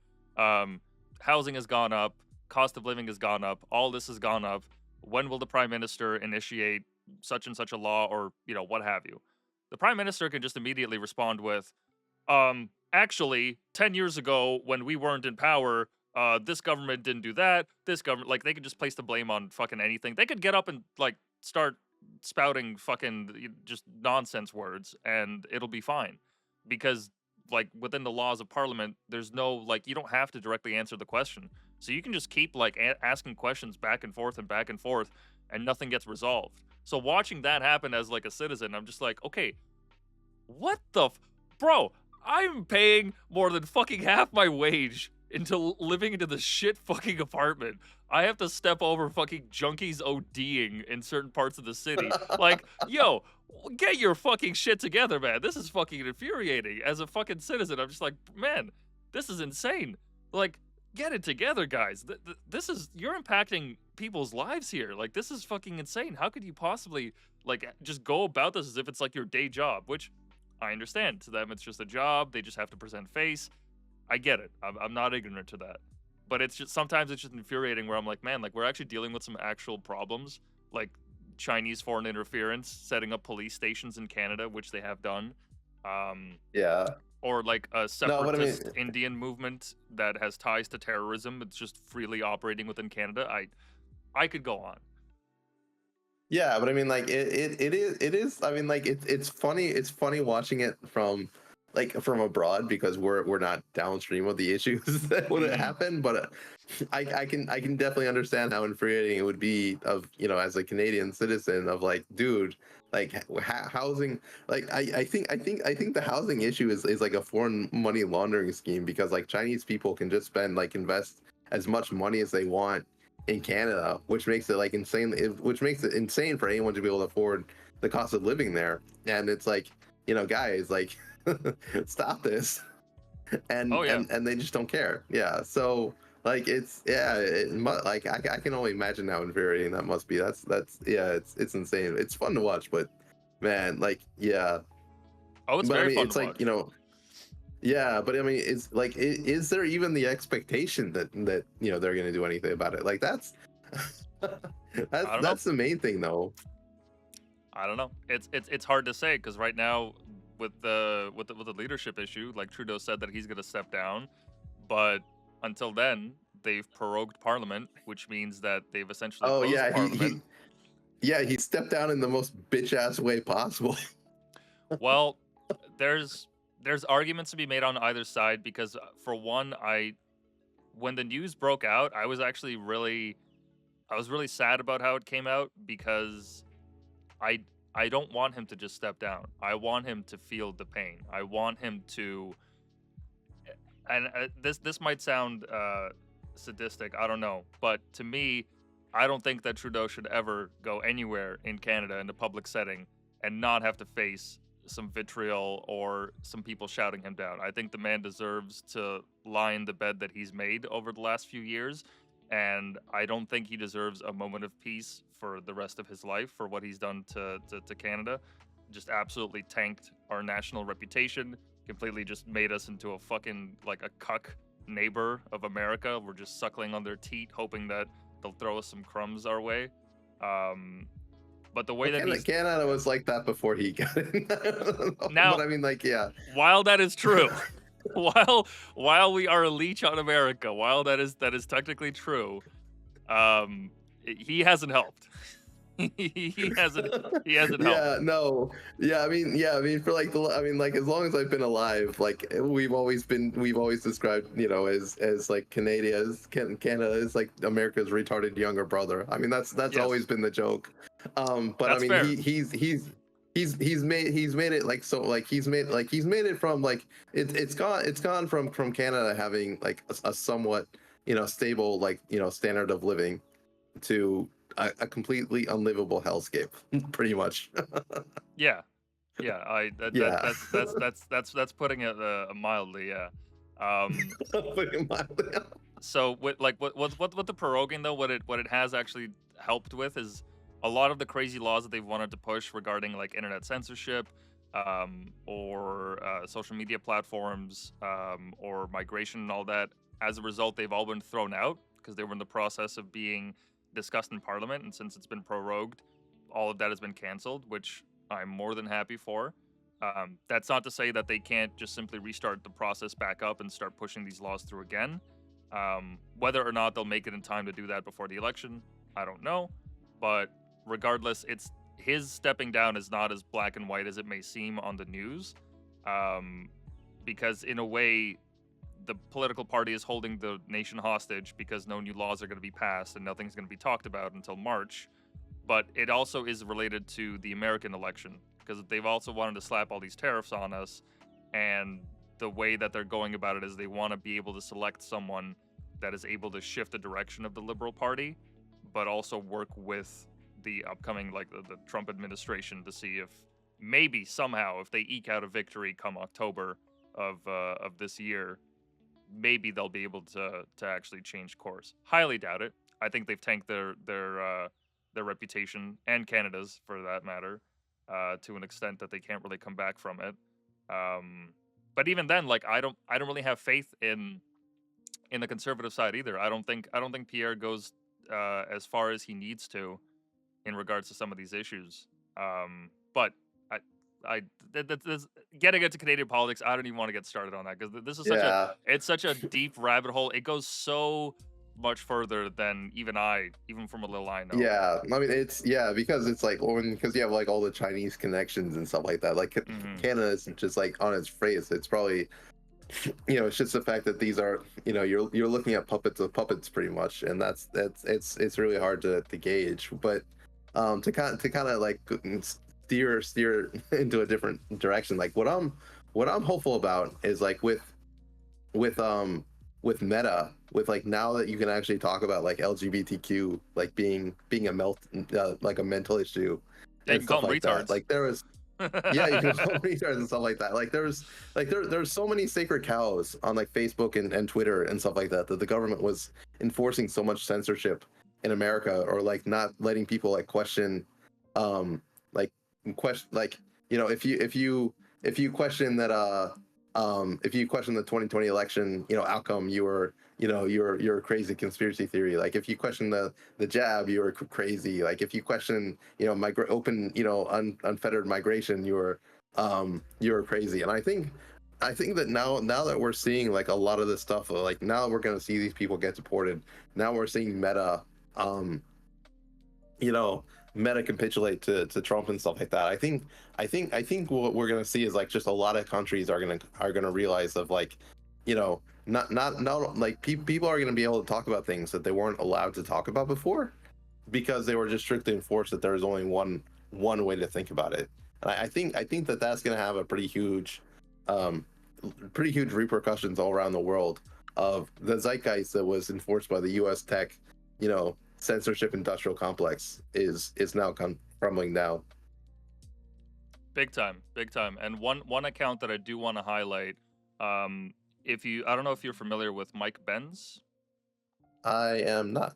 Speaker 1: housing has gone up, cost of living has gone up, all this has gone up. When will the prime minister initiate such and such a law, or what have you? The prime minister can just immediately respond with, actually, 10 years ago when we weren't in power, this government didn't do that. This government, like, they could just place the blame on fucking anything. They could get up and like start spouting fucking just nonsense words, and it'll be fine, because like within the laws of parliament, there's no like, you don't have to directly answer the question, so you can just keep like asking questions back and forth and back and forth, and nothing gets resolved. So watching that happen as like a citizen, I'm just like, okay, what the bro, I'm paying more than fucking half my wage into living into the shit fucking apartment. I have to step over fucking junkies ODing in certain parts of the city. Like, yo, get your fucking shit together, man. This is fucking infuriating. As a fucking citizen, I'm just like, man, this is insane. Like, get it together, guys. This is, you're impacting people's lives here. Like, this is fucking insane. How could you possibly, like, just go about this as if it's like your day job, which I understand. To them, it's just a job. They just have to present face. I get it. I'm not ignorant to that. But it's just, sometimes it's just infuriating where I'm like, man, like, we're actually dealing with some actual problems, like Chinese foreign interference, setting up police stations in Canada, which they have done.
Speaker 2: Yeah.
Speaker 1: Or like a
Speaker 2: No, but I mean,
Speaker 1: separatist Indian movement that has ties to terrorism. It's just freely operating within Canada. I could go on.
Speaker 2: yeah, but I mean, like it is. I mean, like it's funny. It's funny watching it from abroad because we're not downstream of the issues that would happen. But I can definitely understand how infuriating it would be of, you know, as a Canadian citizen of like, dude, like housing. Like I think the housing issue is like a foreign money laundering scheme because like Chinese people can just invest as much money as they want in Canada, which makes it like insane. Which makes it insane for anyone to be able to afford the cost of living there. And it's like, you know, guys, like, stop this. And and they just don't care. Yeah. So like it's like I can only imagine how infuriating that must be. That's yeah. It's insane. It's fun to watch, but man, like yeah.
Speaker 1: Oh, it's
Speaker 2: But I
Speaker 1: very
Speaker 2: mean,
Speaker 1: fun
Speaker 2: it's
Speaker 1: to
Speaker 2: like,
Speaker 1: watch.
Speaker 2: you know. Yeah, but I mean, it's like, is there even the expectation that you know they're going to do anything about it? Like that's that's the main thing, though.
Speaker 1: I don't know. It's hard to say because right now with the leadership issue, like Trudeau said that he's going to step down, but until then they've prorogued Parliament, which means that they've essentially
Speaker 2: Oh
Speaker 1: closed
Speaker 2: yeah,
Speaker 1: Parliament.
Speaker 2: he stepped down in the most bitch ass way possible.
Speaker 1: Well, there's arguments to be made on either side because for one, when the news broke out, I was really sad about how it came out because I don't want him to just step down. I want him to feel the pain. I want him to, and this might sound sadistic, I don't know, but to me, I don't think that Trudeau should ever go anywhere in Canada in a public setting and not have to face some vitriol or some people shouting him down. I think the man deserves to lie in the bed that he's made over the last few years, and I don't think he deserves a moment of peace for the rest of his life for what he's done to Canada. Just absolutely tanked our national reputation, completely just made us into a fucking, like, a cuck neighbor of America. We're just suckling on their teat, hoping that they'll throw us some crumbs our way. But the way that
Speaker 2: Canada was like that before he got in.
Speaker 1: Now,
Speaker 2: but I mean, like, yeah.
Speaker 1: While that is true, while we are a leech on America, while that is technically true, he hasn't helped. he hasn't helped.
Speaker 2: Yeah, no. Yeah, I mean for like like as long as I've been alive, like we've always described, you know, as like Canada is like America's retarded younger brother. I mean that's
Speaker 1: Yes.
Speaker 2: always been the joke. But
Speaker 1: That's
Speaker 2: I mean
Speaker 1: fair.
Speaker 2: he's made it like, so like he's made it from like it's gone from Canada having like a somewhat, you know, stable, like, you know, standard of living to a completely unlivable hellscape, pretty much.
Speaker 1: Yeah, that's putting it mildly. Yeah. So with like what the proroguing though, what it has actually helped with is a lot of the crazy laws that they've wanted to push regarding like internet censorship, or social media platforms, or migration and all that. As a result, they've all been thrown out because they were in the process of being discussed in Parliament, and since it's been prorogued, all of that has been canceled, which I'm more than happy for. That's not to say that they can't just simply restart the process back up and start pushing these laws through again. Whether or not they'll make it in time to do that before the election, I don't know. But regardless, it's his stepping down is not as black and white as it may seem on the news, because in a way, the political party is holding the nation hostage because no new laws are going to be passed and nothing's going to be talked about until March. But it also is related to the American election because they've also wanted to slap all these tariffs on us, and the way that they're going about it is they want to be able to select someone that is able to shift the direction of the Liberal Party, but also work with the upcoming, like the Trump administration, to see if maybe somehow, if they eke out a victory come October of this year, maybe they'll be able to actually change course. Highly doubt it. I think they've tanked their reputation, and Canada's for that matter, to an extent that they can't really come back from it. But even then, like I don't really have faith in the conservative side either. I don't think Pierre goes as far as he needs to in regards to some of these issues. But getting into Canadian politics, I don't even want to get started on that, because this is such a deep rabbit hole. It goes so much further than even from a little I know.
Speaker 2: Yeah, I mean because it's like because you have like all the Chinese connections and stuff like that. Like Canada isn't just like on its face. It's probably it's just the fact that these are you're looking at puppets of puppets pretty much, and it's really hard to gauge. But to kind of like steer into a different direction. Like what I'm hopeful about is like with Meta, with like now that you can actually talk about like LGBTQ like being a like a mental issue.
Speaker 1: Yeah, you can call them
Speaker 2: like
Speaker 1: retards.
Speaker 2: That. Like there was yeah, you can call them retards and stuff like that. Like there's so many sacred cows on like Facebook and Twitter and stuff like that the government was enforcing so much censorship in America, or like not letting people like question if you question that if you question the 2020 election outcome, you're a crazy conspiracy theory. Like if you question the jab, you're crazy. Like if you question unfettered migration, you're crazy. And I think that now that we're seeing like a lot of this stuff, like now we're going to see these people get deported. Now we're seeing Meta Meta capitulate to Trump and stuff like that. I think what we're gonna see is like just a lot of countries are gonna realize of like, not like people are gonna be able to talk about things that they weren't allowed to talk about before, because they were just strictly enforced that there is only one way to think about it. And I think that that's gonna have a pretty huge repercussions all around the world of the zeitgeist that was enforced by the U.S. tech, censorship industrial complex is now crumbling down.
Speaker 1: Big time. And one account that I do want to highlight, I don't know if you're familiar with Mike Benz.
Speaker 2: I am not.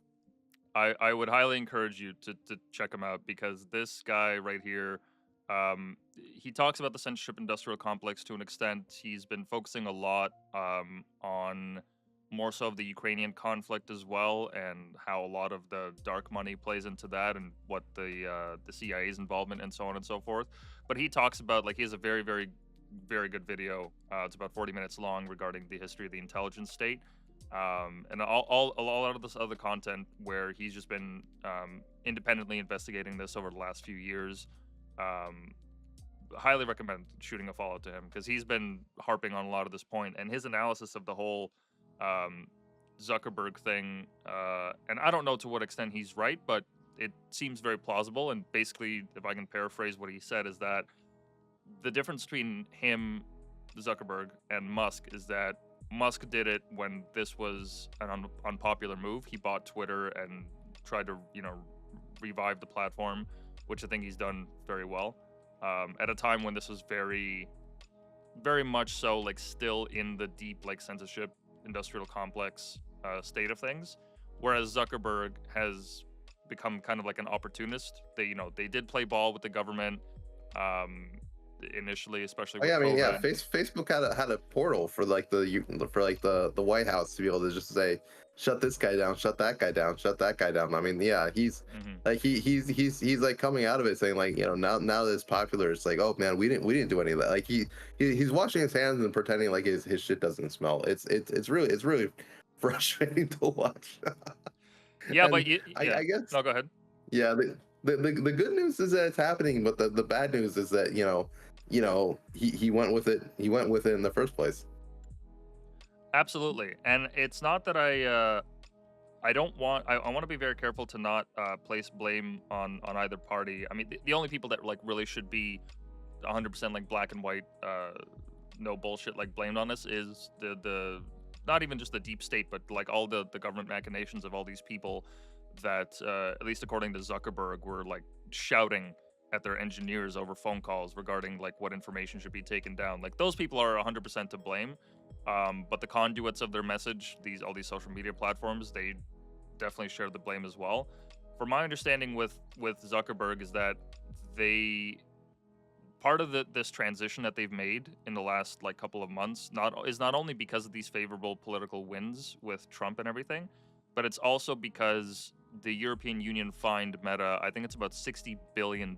Speaker 1: I would highly encourage you to check him out, because this guy right here, he talks about the censorship industrial complex to an extent. He's been focusing a lot on more so of the Ukrainian conflict as well, and how a lot of the dark money plays into that, and what the CIA's involvement and so on and so forth. But he talks about, like, he has a very, very, very good video. It's about 40 minutes long, regarding the history of the intelligence state, and a lot of this other content where he's just been independently investigating this over the last few years. Highly recommend shooting a follow to him, because he's been harping on a lot of this point, and his analysis of the whole Zuckerberg thing, and I don't know to what extent he's right, but it seems very plausible. And basically, if I can paraphrase what he said, is that the difference between him, Zuckerberg, and Musk is that Musk did it when this was an unpopular move. He bought Twitter and tried to revive the platform, which I think he's done very well, at a time when this was very, very much so like still in the deep like censorship industrial complex state of things, whereas Zuckerberg has become kind of like an opportunist. They did play ball with the government initially, especially with COVID.
Speaker 2: Facebook had a portal for the White House to be able to just say, shut this guy down, shut that guy down, shut that guy down. I mean, yeah, he's like he's like coming out of it saying like, now that it's popular, it's like, oh man, we didn't do any of that. Like he's washing his hands and pretending like his shit doesn't smell. It's really frustrating to watch.
Speaker 1: Yeah, but
Speaker 2: I guess.
Speaker 1: No, go ahead.
Speaker 2: Yeah, the good news is that it's happening, but the bad news is that he went with it. He went with it in the first place.
Speaker 1: Absolutely, and it's not that I don't want. I want to be very careful to not place blame on either party. I mean, the only people that like really should be 100% like black and white no bullshit like blamed on us is the not even just the deep state, but like all the government machinations of all these people that at least according to Zuckerberg were like shouting at their engineers over phone calls regarding like what information should be taken down. Like those people are 100% to blame. But the conduits of their message, all these social media platforms, they definitely share the blame as well. From my understanding with Zuckerberg is that they part of this transition that they've made in the last like couple of months not only because of these favorable political wins with Trump and everything, but it's also because the European Union fined Meta, I think it's about $60 billion.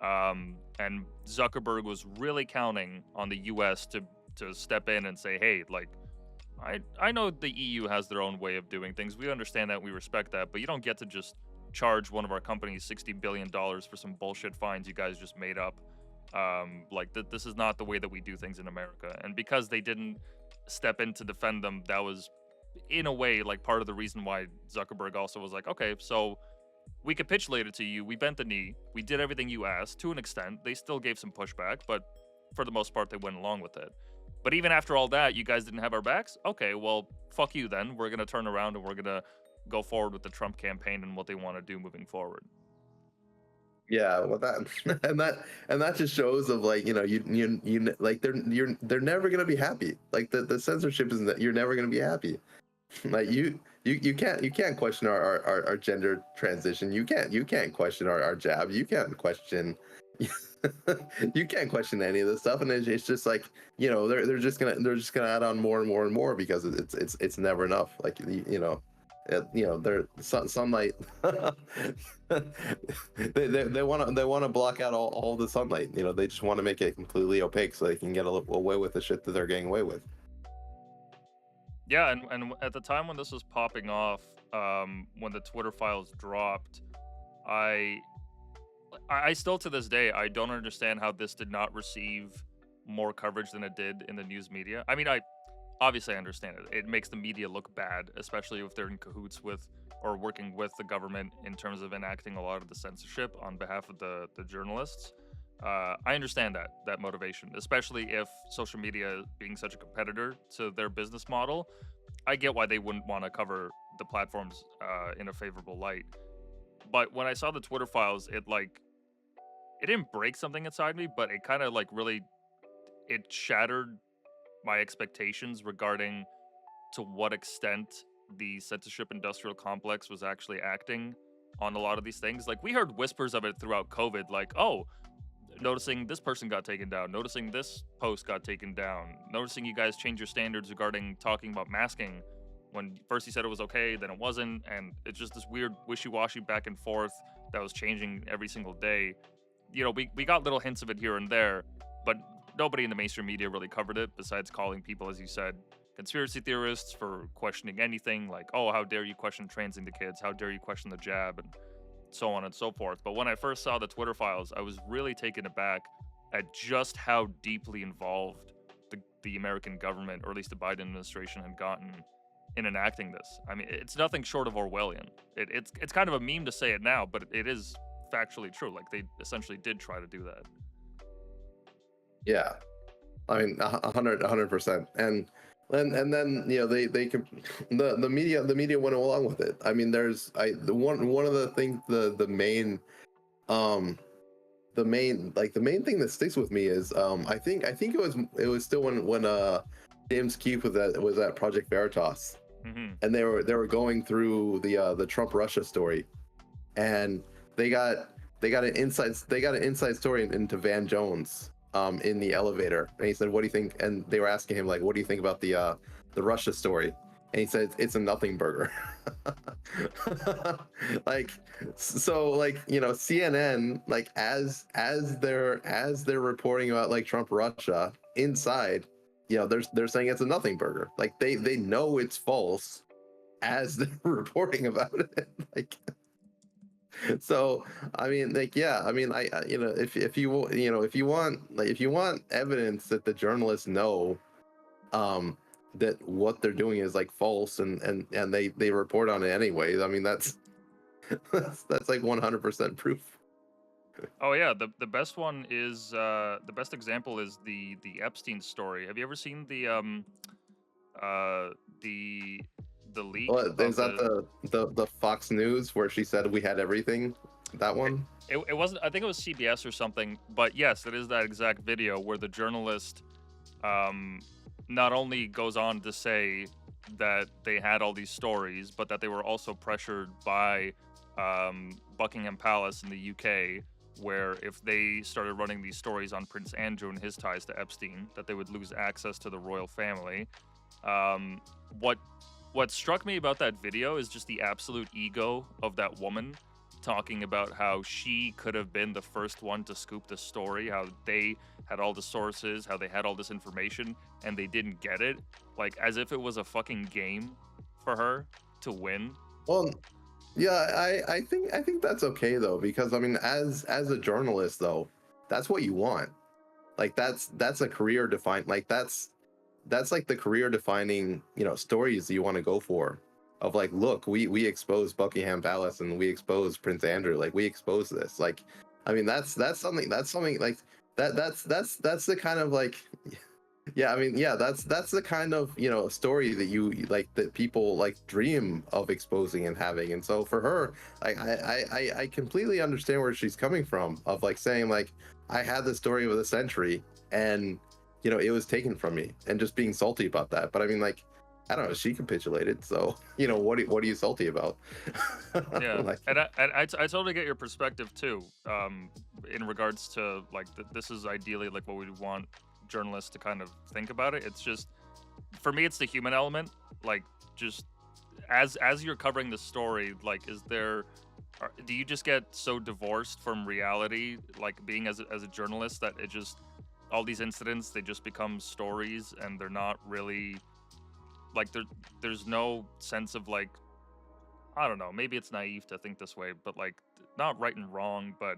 Speaker 1: And Zuckerberg was really counting on the US to step in and say, hey, like, I know the EU has their own way of doing things. We understand that, we respect that, but you don't get to just charge one of our companies $60 billion for some bullshit fines you guys just made up. This is not the way that we do things in America. And because they didn't step in to defend them, that was, in a way, like part of the reason why Zuckerberg also was like, okay, so we capitulated to you, we bent the knee, we did everything you asked to an extent. They still gave some pushback, but for the most part, they went along with it. But even after all that, you guys didn't have our backs? Okay, well, fuck you then. We're going to turn around and we're going to go forward with the Trump campaign and what they want to do moving forward.
Speaker 2: Yeah, well, that and that just shows of like, you know, you like they're never gonna be happy. Like the censorship is that you're never gonna be happy. Like you can't question our gender transition. You can't question our jab. You can't question you can't question any of this stuff. And it's just like, you know, they're just gonna add on more and more and more because it's never enough. Like you know. You know, they're sunlight. they want to block out all the sunlight. You know, they just want to make it completely opaque so they can get away with the shit that they're getting away with.
Speaker 1: Yeah, and at the time when this was popping off, when the Twitter files dropped, I still to this day I don't understand how this did not receive more coverage than it did in the news media. I mean, obviously I understand it. It makes the media look bad, especially if they're in cahoots with or working with the government in terms of enacting a lot of the censorship on behalf of the journalists. I understand that motivation, especially if social media being such a competitor to their business model. I get why they wouldn't want to cover the platforms in a favorable light. But when I saw the Twitter files, it didn't break something inside me, but it kind of like really, it shattered my expectations regarding to what extent the censorship industrial complex was actually acting on a lot of these things. Like we heard whispers of it throughout COVID, like, oh, noticing this person got taken down, noticing this post got taken down, noticing you guys change your standards regarding talking about masking when first you said it was okay, then it wasn't, and it's just this weird wishy-washy back and forth that was changing every single day. You know, we got little hints of it here and there, but nobody in the mainstream media really covered it besides calling people, as you said, conspiracy theorists for questioning anything like, oh, how dare you question transing the kids? How dare you question the jab? And so on and so forth. But when I first saw the Twitter files, I was really taken aback at just how deeply involved the American government, or at least the Biden administration, had gotten in enacting this. I mean, it's nothing short of Orwellian. It's kind of a meme to say it now, but it is factually true. Like they essentially did try to do that.
Speaker 2: Yeah, I mean, 100%. And then, you know, the media went along with it. I mean, one of the things, the main thing that sticks with me is I think it was still when James Keith was at Project Veritas, and they were going through the Trump Russia story, and they got an inside story into Van Jones in the elevator, and he said, what do you think? And they were asking him, like, what do you think about the Russia story? And he said, it's a nothing burger. Like, so, like, you know, CNN, like, as they're reporting about like Trump Russia inside, you know, they're saying it's a nothing burger. Like they know it's false as they're reporting about it. Like, so I mean, like, yeah, I mean, I you know, if you want evidence that the journalists know that what they're doing is like false, and they report on it anyways, I mean, that's like 100% proof.
Speaker 1: Oh yeah, the best one is the best example is the Epstein story. Have you ever seen uh the the leak
Speaker 2: Well, is
Speaker 1: of
Speaker 2: that
Speaker 1: the
Speaker 2: the Fox News where she said we had everything? That
Speaker 1: it,
Speaker 2: one?
Speaker 1: it wasn't, I think it was CBS or something, but yes, it is that exact video where the journalist um not only goes on to say that they had all these stories, but that they were also pressured by Buckingham Palace in the UK, where if they started running these stories on Prince Andrew and his ties to Epstein, that they would lose access to the royal family. Um, what what struck me about that video is just the absolute ego of that woman talking about how she could have been the first one to scoop the story, how they had all the sources, how they had all this information and they didn't get it, like as if it was a fucking game for her to win.
Speaker 2: Well, yeah, I think that's okay though, because I mean, as a journalist though, that's what you want. Like that's a career defined. Like that's like the career defining, stories you want to go for. Of like, look, we exposed Buckingham Palace and we exposed Prince Andrew. Like we exposed this. Like, I mean, that's something like that's the kind of like yeah, I mean, yeah, that's the kind of, story that you like, that people like dream of exposing and having. And so for her, like I completely understand where she's coming from, of like saying like, I had the story of the century and it was taken from me, and just being salty about that. But I mean, like, I don't know, she capitulated, so what are you salty about?
Speaker 1: Yeah,
Speaker 2: Like,
Speaker 1: and I totally get your perspective too. In regards to like this is ideally like what we want journalists to kind of think about it. It's just for me, it's the human element. Like just as you're covering the story, like do you just get so divorced from reality, like being as a journalist, that it just all these incidents they just become stories and they're not really like there's no sense of like I don't know, maybe it's naive to think this way, but like not right and wrong, but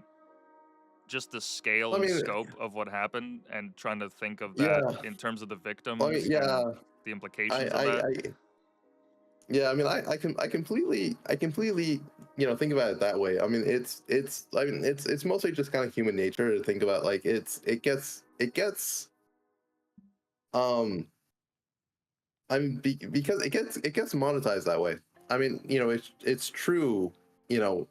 Speaker 1: just the scale
Speaker 2: I
Speaker 1: and
Speaker 2: mean,
Speaker 1: scope of what happened and trying to think of that
Speaker 2: yeah,
Speaker 1: in terms of the
Speaker 2: I mean,
Speaker 1: victims and
Speaker 2: yeah,
Speaker 1: the
Speaker 2: I,
Speaker 1: implications of
Speaker 2: I,
Speaker 1: that.
Speaker 2: I yeah, I mean, I completely, think about it that way. I mean, I mean, it's mostly just kind of human nature to think about, like, um, I mean, because it gets monetized that way. I mean, it's true, you know,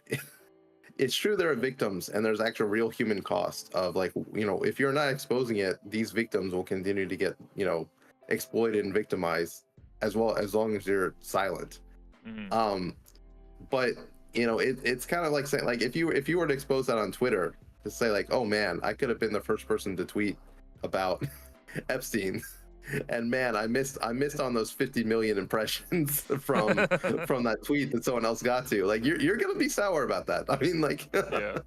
Speaker 2: it's true there are victims and there's actual real human cost of, like, if you're not exposing it, these victims will continue to get, exploited and victimized, as well, as long as you're silent.
Speaker 1: Hmm.
Speaker 2: um but it's kind of like saying, like, if you were to expose that on Twitter, to say like, oh man, I could have been the first person to tweet about Epstein, and man, I missed on those 50 million impressions from that tweet that someone else got to. Like, you're gonna be sour about that. I mean, like,
Speaker 1: Yeah.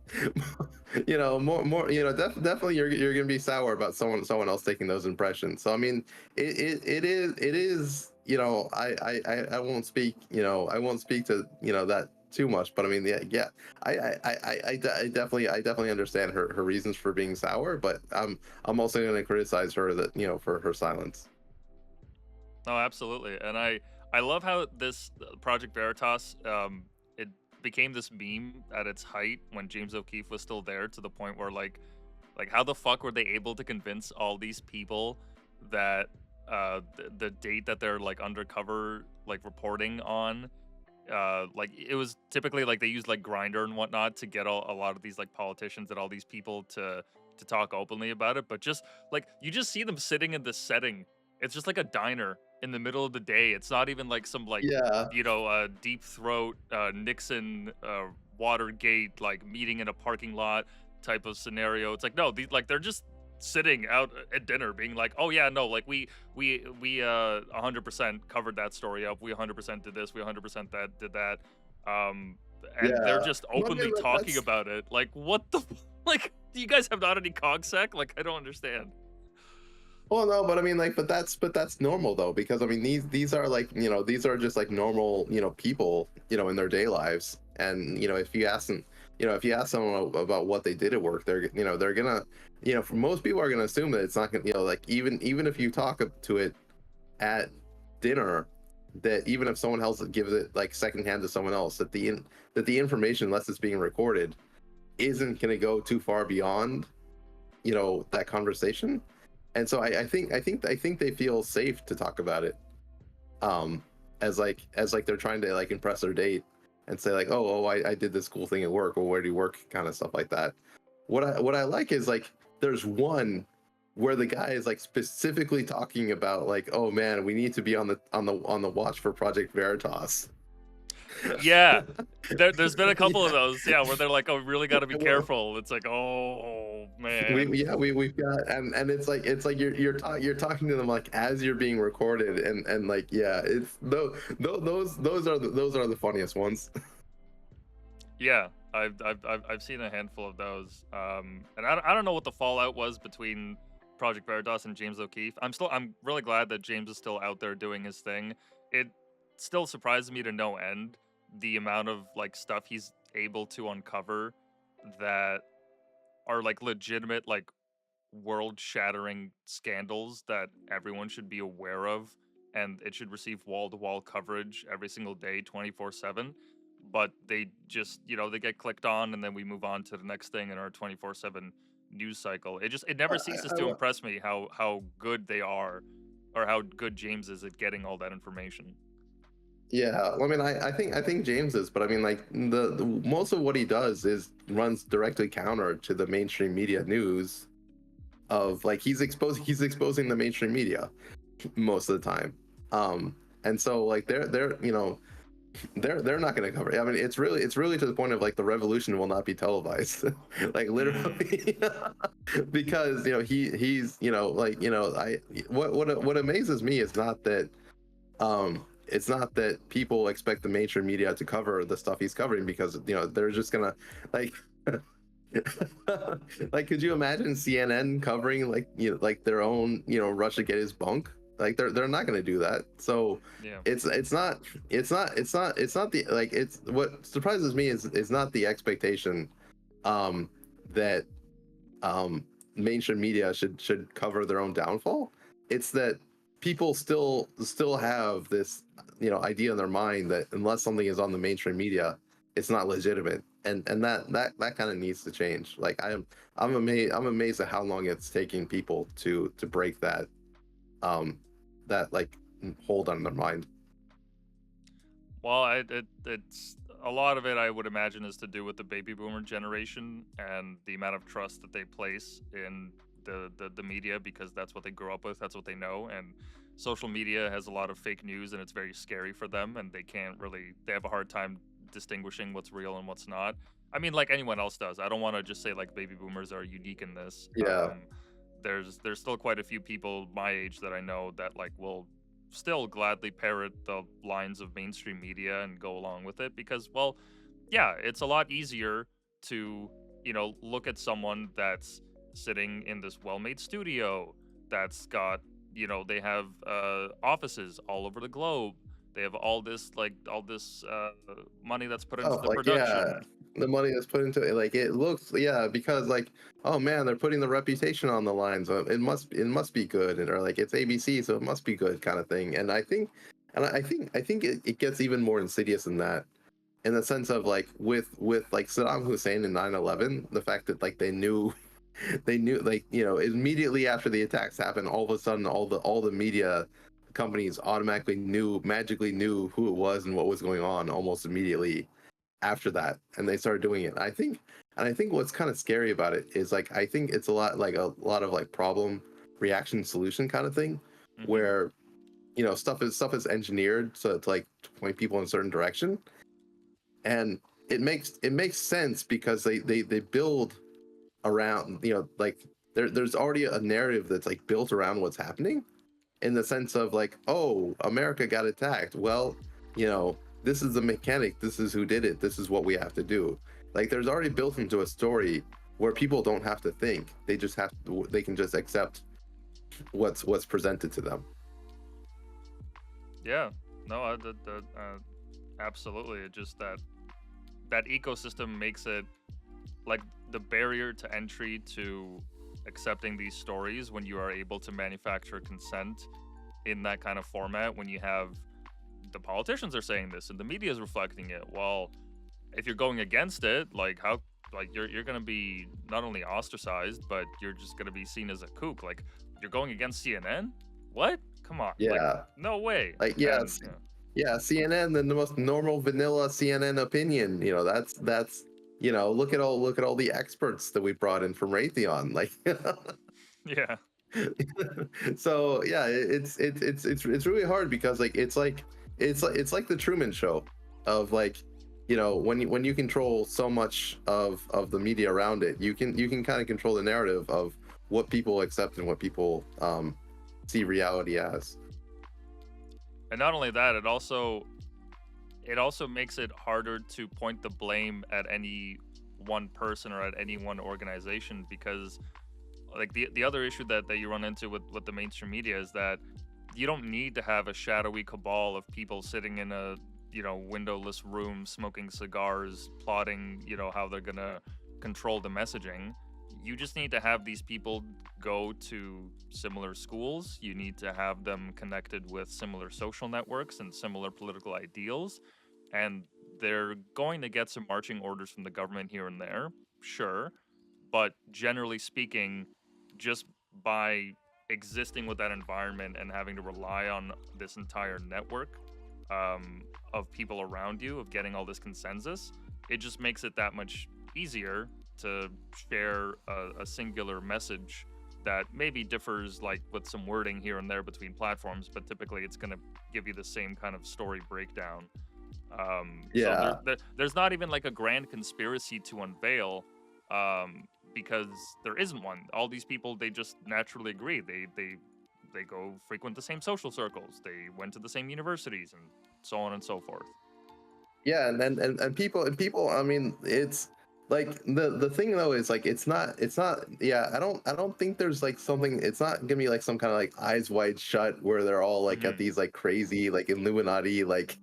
Speaker 2: more definitely you're gonna be sour about someone else taking those impressions. So I mean, it is, I won't speak, to that too much, but I mean, yeah, I definitely understand her reasons for being sour, but I'm also going to criticize her, that for her silence.
Speaker 1: No, absolutely. And I love how this Project Veritas it became this meme at its height when James O'Keefe was still there, to the point where like how the fuck were they able to convince all these people that the date that they're like undercover like reporting on, like it was typically like they used like Grinder and whatnot to get a lot of these like politicians and all these people to talk openly about it. But just like you just see them sitting in this setting, it's just like a diner in the middle of the day. It's not even like some like
Speaker 2: Yeah,
Speaker 1: deep throat Nixon Watergate like meeting in a parking lot type of scenario. It's like no, these like they're just sitting out at dinner being like, oh yeah, no, like we 100% covered that story up, we 100% did this, we 100% that did that, um and they're
Speaker 2: yeah.
Speaker 1: just
Speaker 2: No, I
Speaker 1: openly
Speaker 2: mean,
Speaker 1: talking
Speaker 2: that's
Speaker 1: about it. Like what the like, do you guys have not any cogsec? Like I don't understand.
Speaker 2: well, no, but I mean, like, but that's normal though, because I mean, these are like, these are just like normal, people, in their day lives. And if you ask someone about what they did at work, they're gonna, for most people are gonna assume that it's not gonna, like, even if you talk to it at dinner, that even if someone else gives it like secondhand to someone else, that the information, unless it's being recorded, isn't going to go too far beyond, you know, that conversation. And so I think they feel safe to talk about it, as like they're trying to like impress their date and say like, oh, I did this cool thing at work, or where do you work, kind of stuff like that. What I like is like there's one where the guy is like specifically talking about like, oh man, we need to be on the watch for Project Veritas.
Speaker 1: Yeah, there's been a couple of those, yeah, where they're like, oh, we really got to be careful. It's like, oh man.
Speaker 2: We've got, and it's like you're talking to them like as you're being recorded, and like, yeah, it's those are the funniest ones.
Speaker 1: Yeah, I've seen a handful of those, and I don't know what the fallout was between Project Veritas and James O'Keefe. I'm really glad that James is still out there doing his thing. It still surprises me to no end the amount of like stuff he's able to uncover that are like legitimate, like world-shattering scandals that everyone should be aware of, and it should receive wall-to-wall coverage every single day, 24/7. But they just, you know, they get clicked on, and then we move on to the next thing in our 24/7 news cycle. It never ceases to impress me how good they are, or how good James is at getting all that information.
Speaker 2: Yeah, I mean, I think James is, but I mean, like the most of what he does is runs directly counter to the mainstream media news. Of like he's exposing the mainstream media most of the time, and so like they're you know they're not going to cover it. I mean, it's really to the point of like the revolution will not be televised, like literally, because you know he's you know like you know what amazes me is not that it's not that people expect the mainstream media to cover the stuff he's covering, because you know they're just gonna like like could you imagine CNN covering like you know like their own you know Russia get his bunk? Like they're not going to do that. So
Speaker 1: Yeah.
Speaker 2: it's not the like it's what surprises me is not the expectation that mainstream media should cover their own downfall. It's that people still have this you know idea in their mind that unless something is on the mainstream media, it's not legitimate, and that kind of needs to change. Like I'm amazed at how long it's taking people to break that that like hold on their mind.
Speaker 1: Well, it's a lot of it, I would imagine, is to do with the baby boomer generation and the amount of trust that they place in the media, because that's what they grew up with, that's what they know, and social media has a lot of fake news, and it's very scary for them, and they have a hard time distinguishing what's real and what's not. I mean, like anyone else does. I don't want to just say like baby boomers are unique in this.
Speaker 2: Yeah.
Speaker 1: There's still quite a few people my age that I know that like will still gladly parrot the lines of mainstream media and go along with it, because, well, yeah, it's a lot easier to, you know, look at someone that's sitting in this well-made studio that's got, you know, they have offices all over the globe. They have all this money that's put into the
Speaker 2: like
Speaker 1: production.
Speaker 2: yeah, the money that's put into it, like it looks, yeah, because like, oh man, they're putting the reputation on the line, so it must be good, or like it's ABC, so it must be good, kind of thing. And I think it gets even more insidious than that, in the sense of like with like Saddam Hussein in 9/11, the fact that like they knew like you know immediately after the attacks happened, all of a sudden all the media companies automatically magically knew who it was and what was going on almost immediately after that, and they started doing it. I think what's kind of scary about it is like I think it's a lot of like problem reaction solution kind of thing, where you know stuff is engineered so it's like to point people in a certain direction, and it makes sense because they build around, you know, like there's already a narrative that's like built around what's happening, in the sense of like, oh, America got attacked. Well, you know, this is the mechanic. This is who did it. This is what we have to do. Like, there's already built into a story where people don't have to think. They just have to. They can just accept what's presented to them.
Speaker 1: Yeah. No, absolutely. It just that ecosystem makes it like the barrier to entry to accepting these stories, when you are able to manufacture consent in that kind of format, when you have the politicians are saying this and the media is reflecting it. Well, if you're going against it, like how like you're gonna be not only ostracized, but you're just gonna be seen as a kook. Like you're going against CNN? What? Come on, like
Speaker 2: Yeah,
Speaker 1: no way.
Speaker 2: like
Speaker 1: And
Speaker 2: yeah, CNN, the most normal vanilla CNN opinion. That's look at all the experts that we brought in from Raytheon. Like,
Speaker 1: yeah,
Speaker 2: so yeah, it's really hard because it's like the Truman Show, of like, when you control so much of the media around it, you can kind of control the narrative of what people accept and what people see reality as.
Speaker 1: and not only that, it also makes it harder to point the blame at any one person or at any one organization, because like the other issue that you run into with the mainstream media is that you don't need to have a shadowy cabal of people sitting in a windowless room smoking cigars plotting how they're gonna control the messaging. You just need to have these people go to similar schools. You need to have them connected with similar social networks and similar political ideals, and they're going to get some marching orders from the government here and there, sure, but generally speaking, just by existing with that environment and having to rely on this entire network of people around you, of getting all this consensus, it just makes it that much easier to share a singular message that maybe differs, like with some wording here and there between platforms, but typically it's going to give you the same kind of story breakdown. So
Speaker 2: Yeah.
Speaker 1: there's not even like a grand conspiracy to unveil, because there isn't one. All these people, they just naturally agree. They go frequent the same social circles. They went to the same universities, and so on and so forth.
Speaker 2: Yeah, and people, I mean, it's like the thing though is like it's not yeah, I don't think there's like something. It's not gonna be like some kind of like eyes wide shut where they're all like at
Speaker 1: Hmm.
Speaker 2: these like crazy like Illuminati like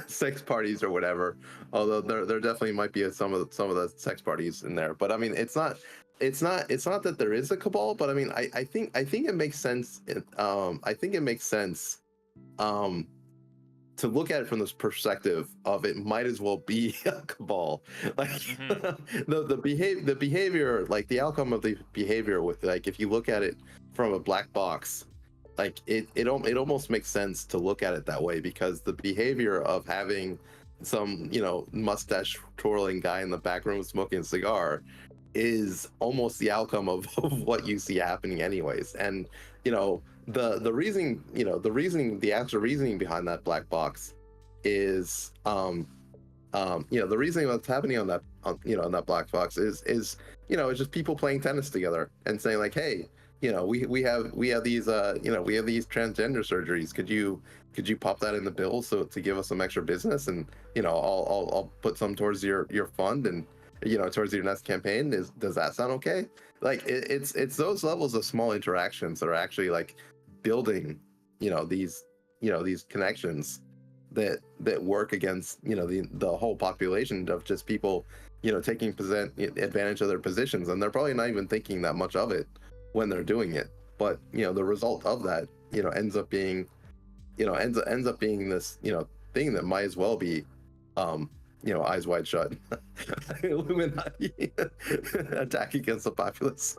Speaker 2: sex parties or whatever. Although there definitely might be some of the sex parties in there, but I mean it's not that there is a cabal, but I mean I think it makes sense. I think it makes sense um to look at it from this perspective of it might as well be a cabal. Like
Speaker 1: Hmm.
Speaker 2: the behavior, like the outcome of the behavior, with like if you look at it from a black box, like it almost makes sense to look at it that way, because the behavior of having some mustache twirling guy in the back room smoking a cigar is almost the outcome of what you see happening anyways. And the reasoning, the actual reasoning behind that black box is the reasoning that's happening on that black box is it's just people playing tennis together and saying like, hey, we have these we have these transgender surgeries. Could you pop that in the bill so to give us some extra business, and I'll put some towards your fund, and towards your next campaign. Does that sound okay? Like it's those levels of small interactions that are actually like building these connections that work against the whole population of just people taking advantage of their positions, and they're probably not even thinking that much of it when they're doing it. But the result of that ends up being this thing that might as well be eyes wide shut. Illuminati attack against the populace.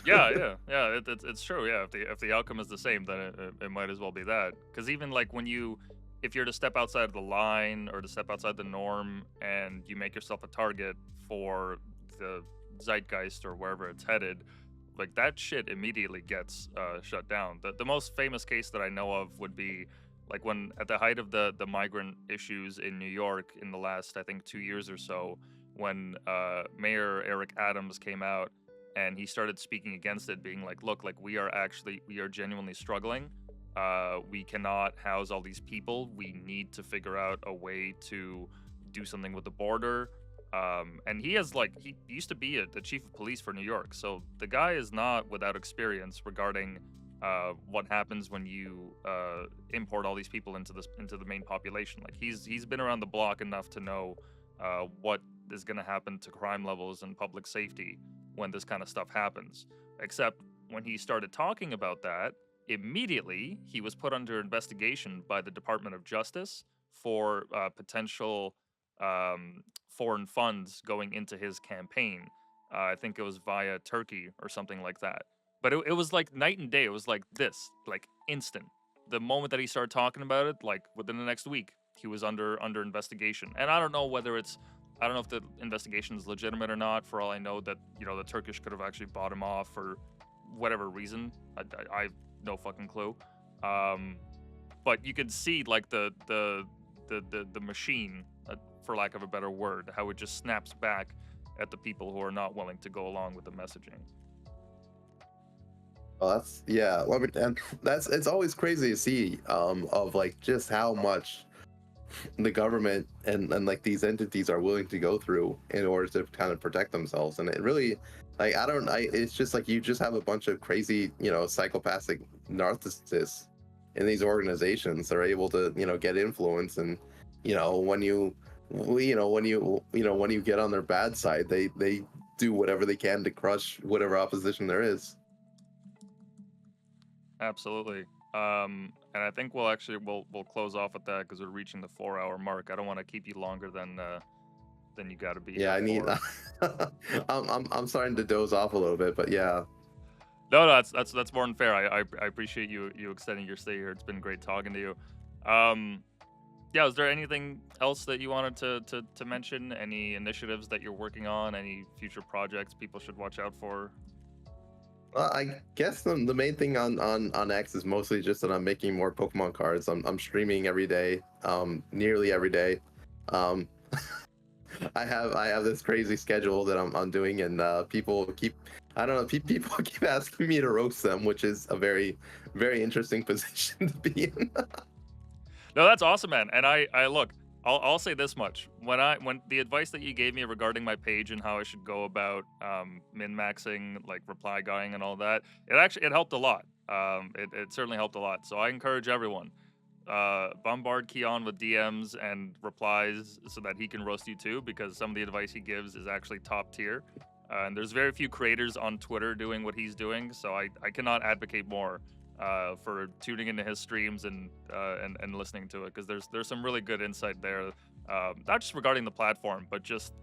Speaker 1: Yeah, yeah, yeah. It's true. Yeah, if the outcome is the same, then it might as well be that. Because even like if you're to step outside of the line or to step outside the norm, and you make yourself a target for the zeitgeist or wherever it's headed, like that shit immediately gets shut down. The most famous case that I know of would be like when at the height of the migrant issues in New York in the last, I think, 2 years or so, when Mayor Eric Adams came out and he started speaking against it, being like, look, like we are genuinely struggling. We cannot house all these people. We need to figure out a way to do something with the border. And he used to be the chief of police for New York, so the guy is not without experience regarding what happens when you import all these people into the main population. Like he's been around the block enough to know what is going to happen to crime levels and public safety when this kind of stuff happens. Except when he started talking about that, immediately he was put under investigation by the Department of Justice for potential foreign funds going into his campaign. I think it was via Turkey or something like that. But it was like night and day. It was like this, like instant. The moment that he started talking about it, like within the next week, he was under investigation. And I don't know whether it's, I don't know if the investigation is legitimate or not. For all I know, that the Turkish could have actually bought him off for whatever reason. I have no fucking clue. But you could see like the machine, for lack of a better word, how it just snaps back at the people who are not willing to go along with the messaging.
Speaker 2: Well, that's yeah. Well, I mean, and it's always crazy to see of like just how much the government and like these entities are willing to go through in order to kind of protect themselves. And it really, like, it's just like you just have a bunch of crazy, psychopathic narcissists in these organizations that are able to, get influence. And when you when you get on their bad side, they do whatever they can to crush whatever opposition there is.
Speaker 1: Absolutely. And I think we'll close off with that because we're reaching the 4-hour mark. I don't want to keep you longer than you got to be.
Speaker 2: Yeah, I need. I'm starting to doze off a little bit, but yeah.
Speaker 1: No, that's more than fair. I appreciate you extending your stay here. It's been great talking to you. Yeah, is there anything else that you wanted to mention? Any initiatives that you're working on? Any future projects people should watch out for?
Speaker 2: Well, I guess the main thing on X is mostly just that I'm making more Pokemon cards. I'm streaming every day, nearly every day. I have this crazy schedule that I'm doing, and people keep, I don't know, people keep asking me to roast them, which is a very interesting position to be in.
Speaker 1: No, that's awesome, man. And I look, I'll say this much: when the advice that you gave me regarding my page and how I should go about min maxing, like reply guying and all that, it helped a lot. It certainly helped a lot. So I encourage everyone, bombard Kion with DMs and replies so that he can roast you too, because some of the advice he gives is actually top tier. And there's very few creators on Twitter doing what he's doing, so I cannot advocate more for tuning into his streams and listening to it, because there's some really good insight there, not just regarding the platform, but just,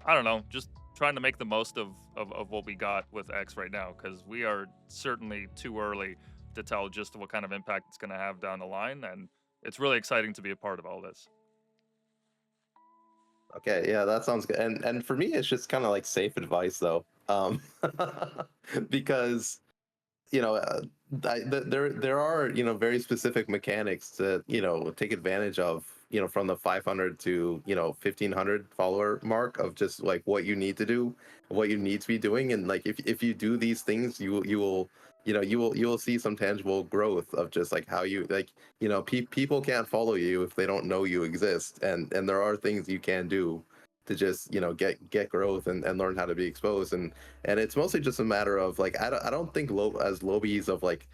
Speaker 1: I don't know, just trying to make the most of what we got with X right now, because we are certainly too early to tell just what kind of impact it's going to have down the line, and it's really exciting to be a part of all this.
Speaker 2: Okay, yeah, that sounds good. And for me, it's just kind of like safe advice though, because there are very specific mechanics to take advantage of from the 500 to 1500 follower mark of just like what you need to do, what you need to be doing. And like if you do these things, you will see some tangible growth of just like how you like people can't follow you if they don't know you exist. And there are things you can do to just get growth and learn how to be exposed. And it's mostly just a matter of like I don't think as lobies of like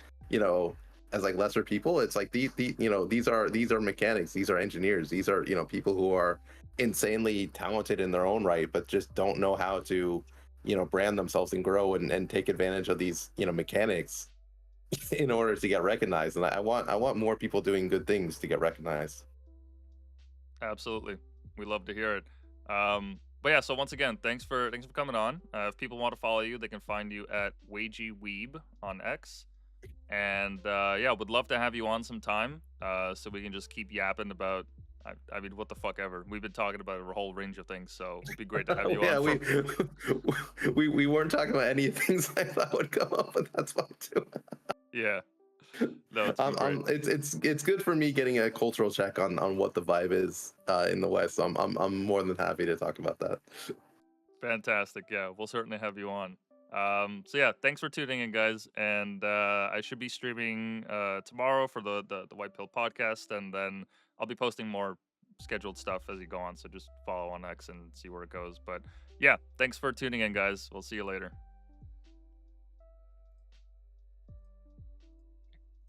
Speaker 2: as like lesser people. It's like these are mechanics, these are engineers, these are people who are insanely talented in their own right, but just don't know how to brand themselves and grow and take advantage of these mechanics in order to get recognized. And I want more people doing good things to get recognized.
Speaker 1: Absolutely, we love to hear it. But yeah, so once again, thanks for coming on. If people want to follow you, they can find you at WagieWeeb on X. And yeah, would love to have you on sometime, so we can just keep yapping about. I mean, what the fuck ever. We've been talking about a whole range of things, so it'd be great to have you
Speaker 2: Yeah,
Speaker 1: on.
Speaker 2: we weren't talking about any things I thought would come up, but that's fine too.
Speaker 1: Yeah. No, it's been great.
Speaker 2: It's good for me getting a cultural check on what the vibe is in the West. So I'm more than happy to talk about that.
Speaker 1: Fantastic. Yeah, we'll certainly have you on. So yeah, thanks for tuning in, guys. And I should be streaming tomorrow for the Whitepill podcast, and then I'll be posting more scheduled stuff as you go on. So just follow on X and see where it goes. But yeah, thanks for tuning in, guys. We'll see you later.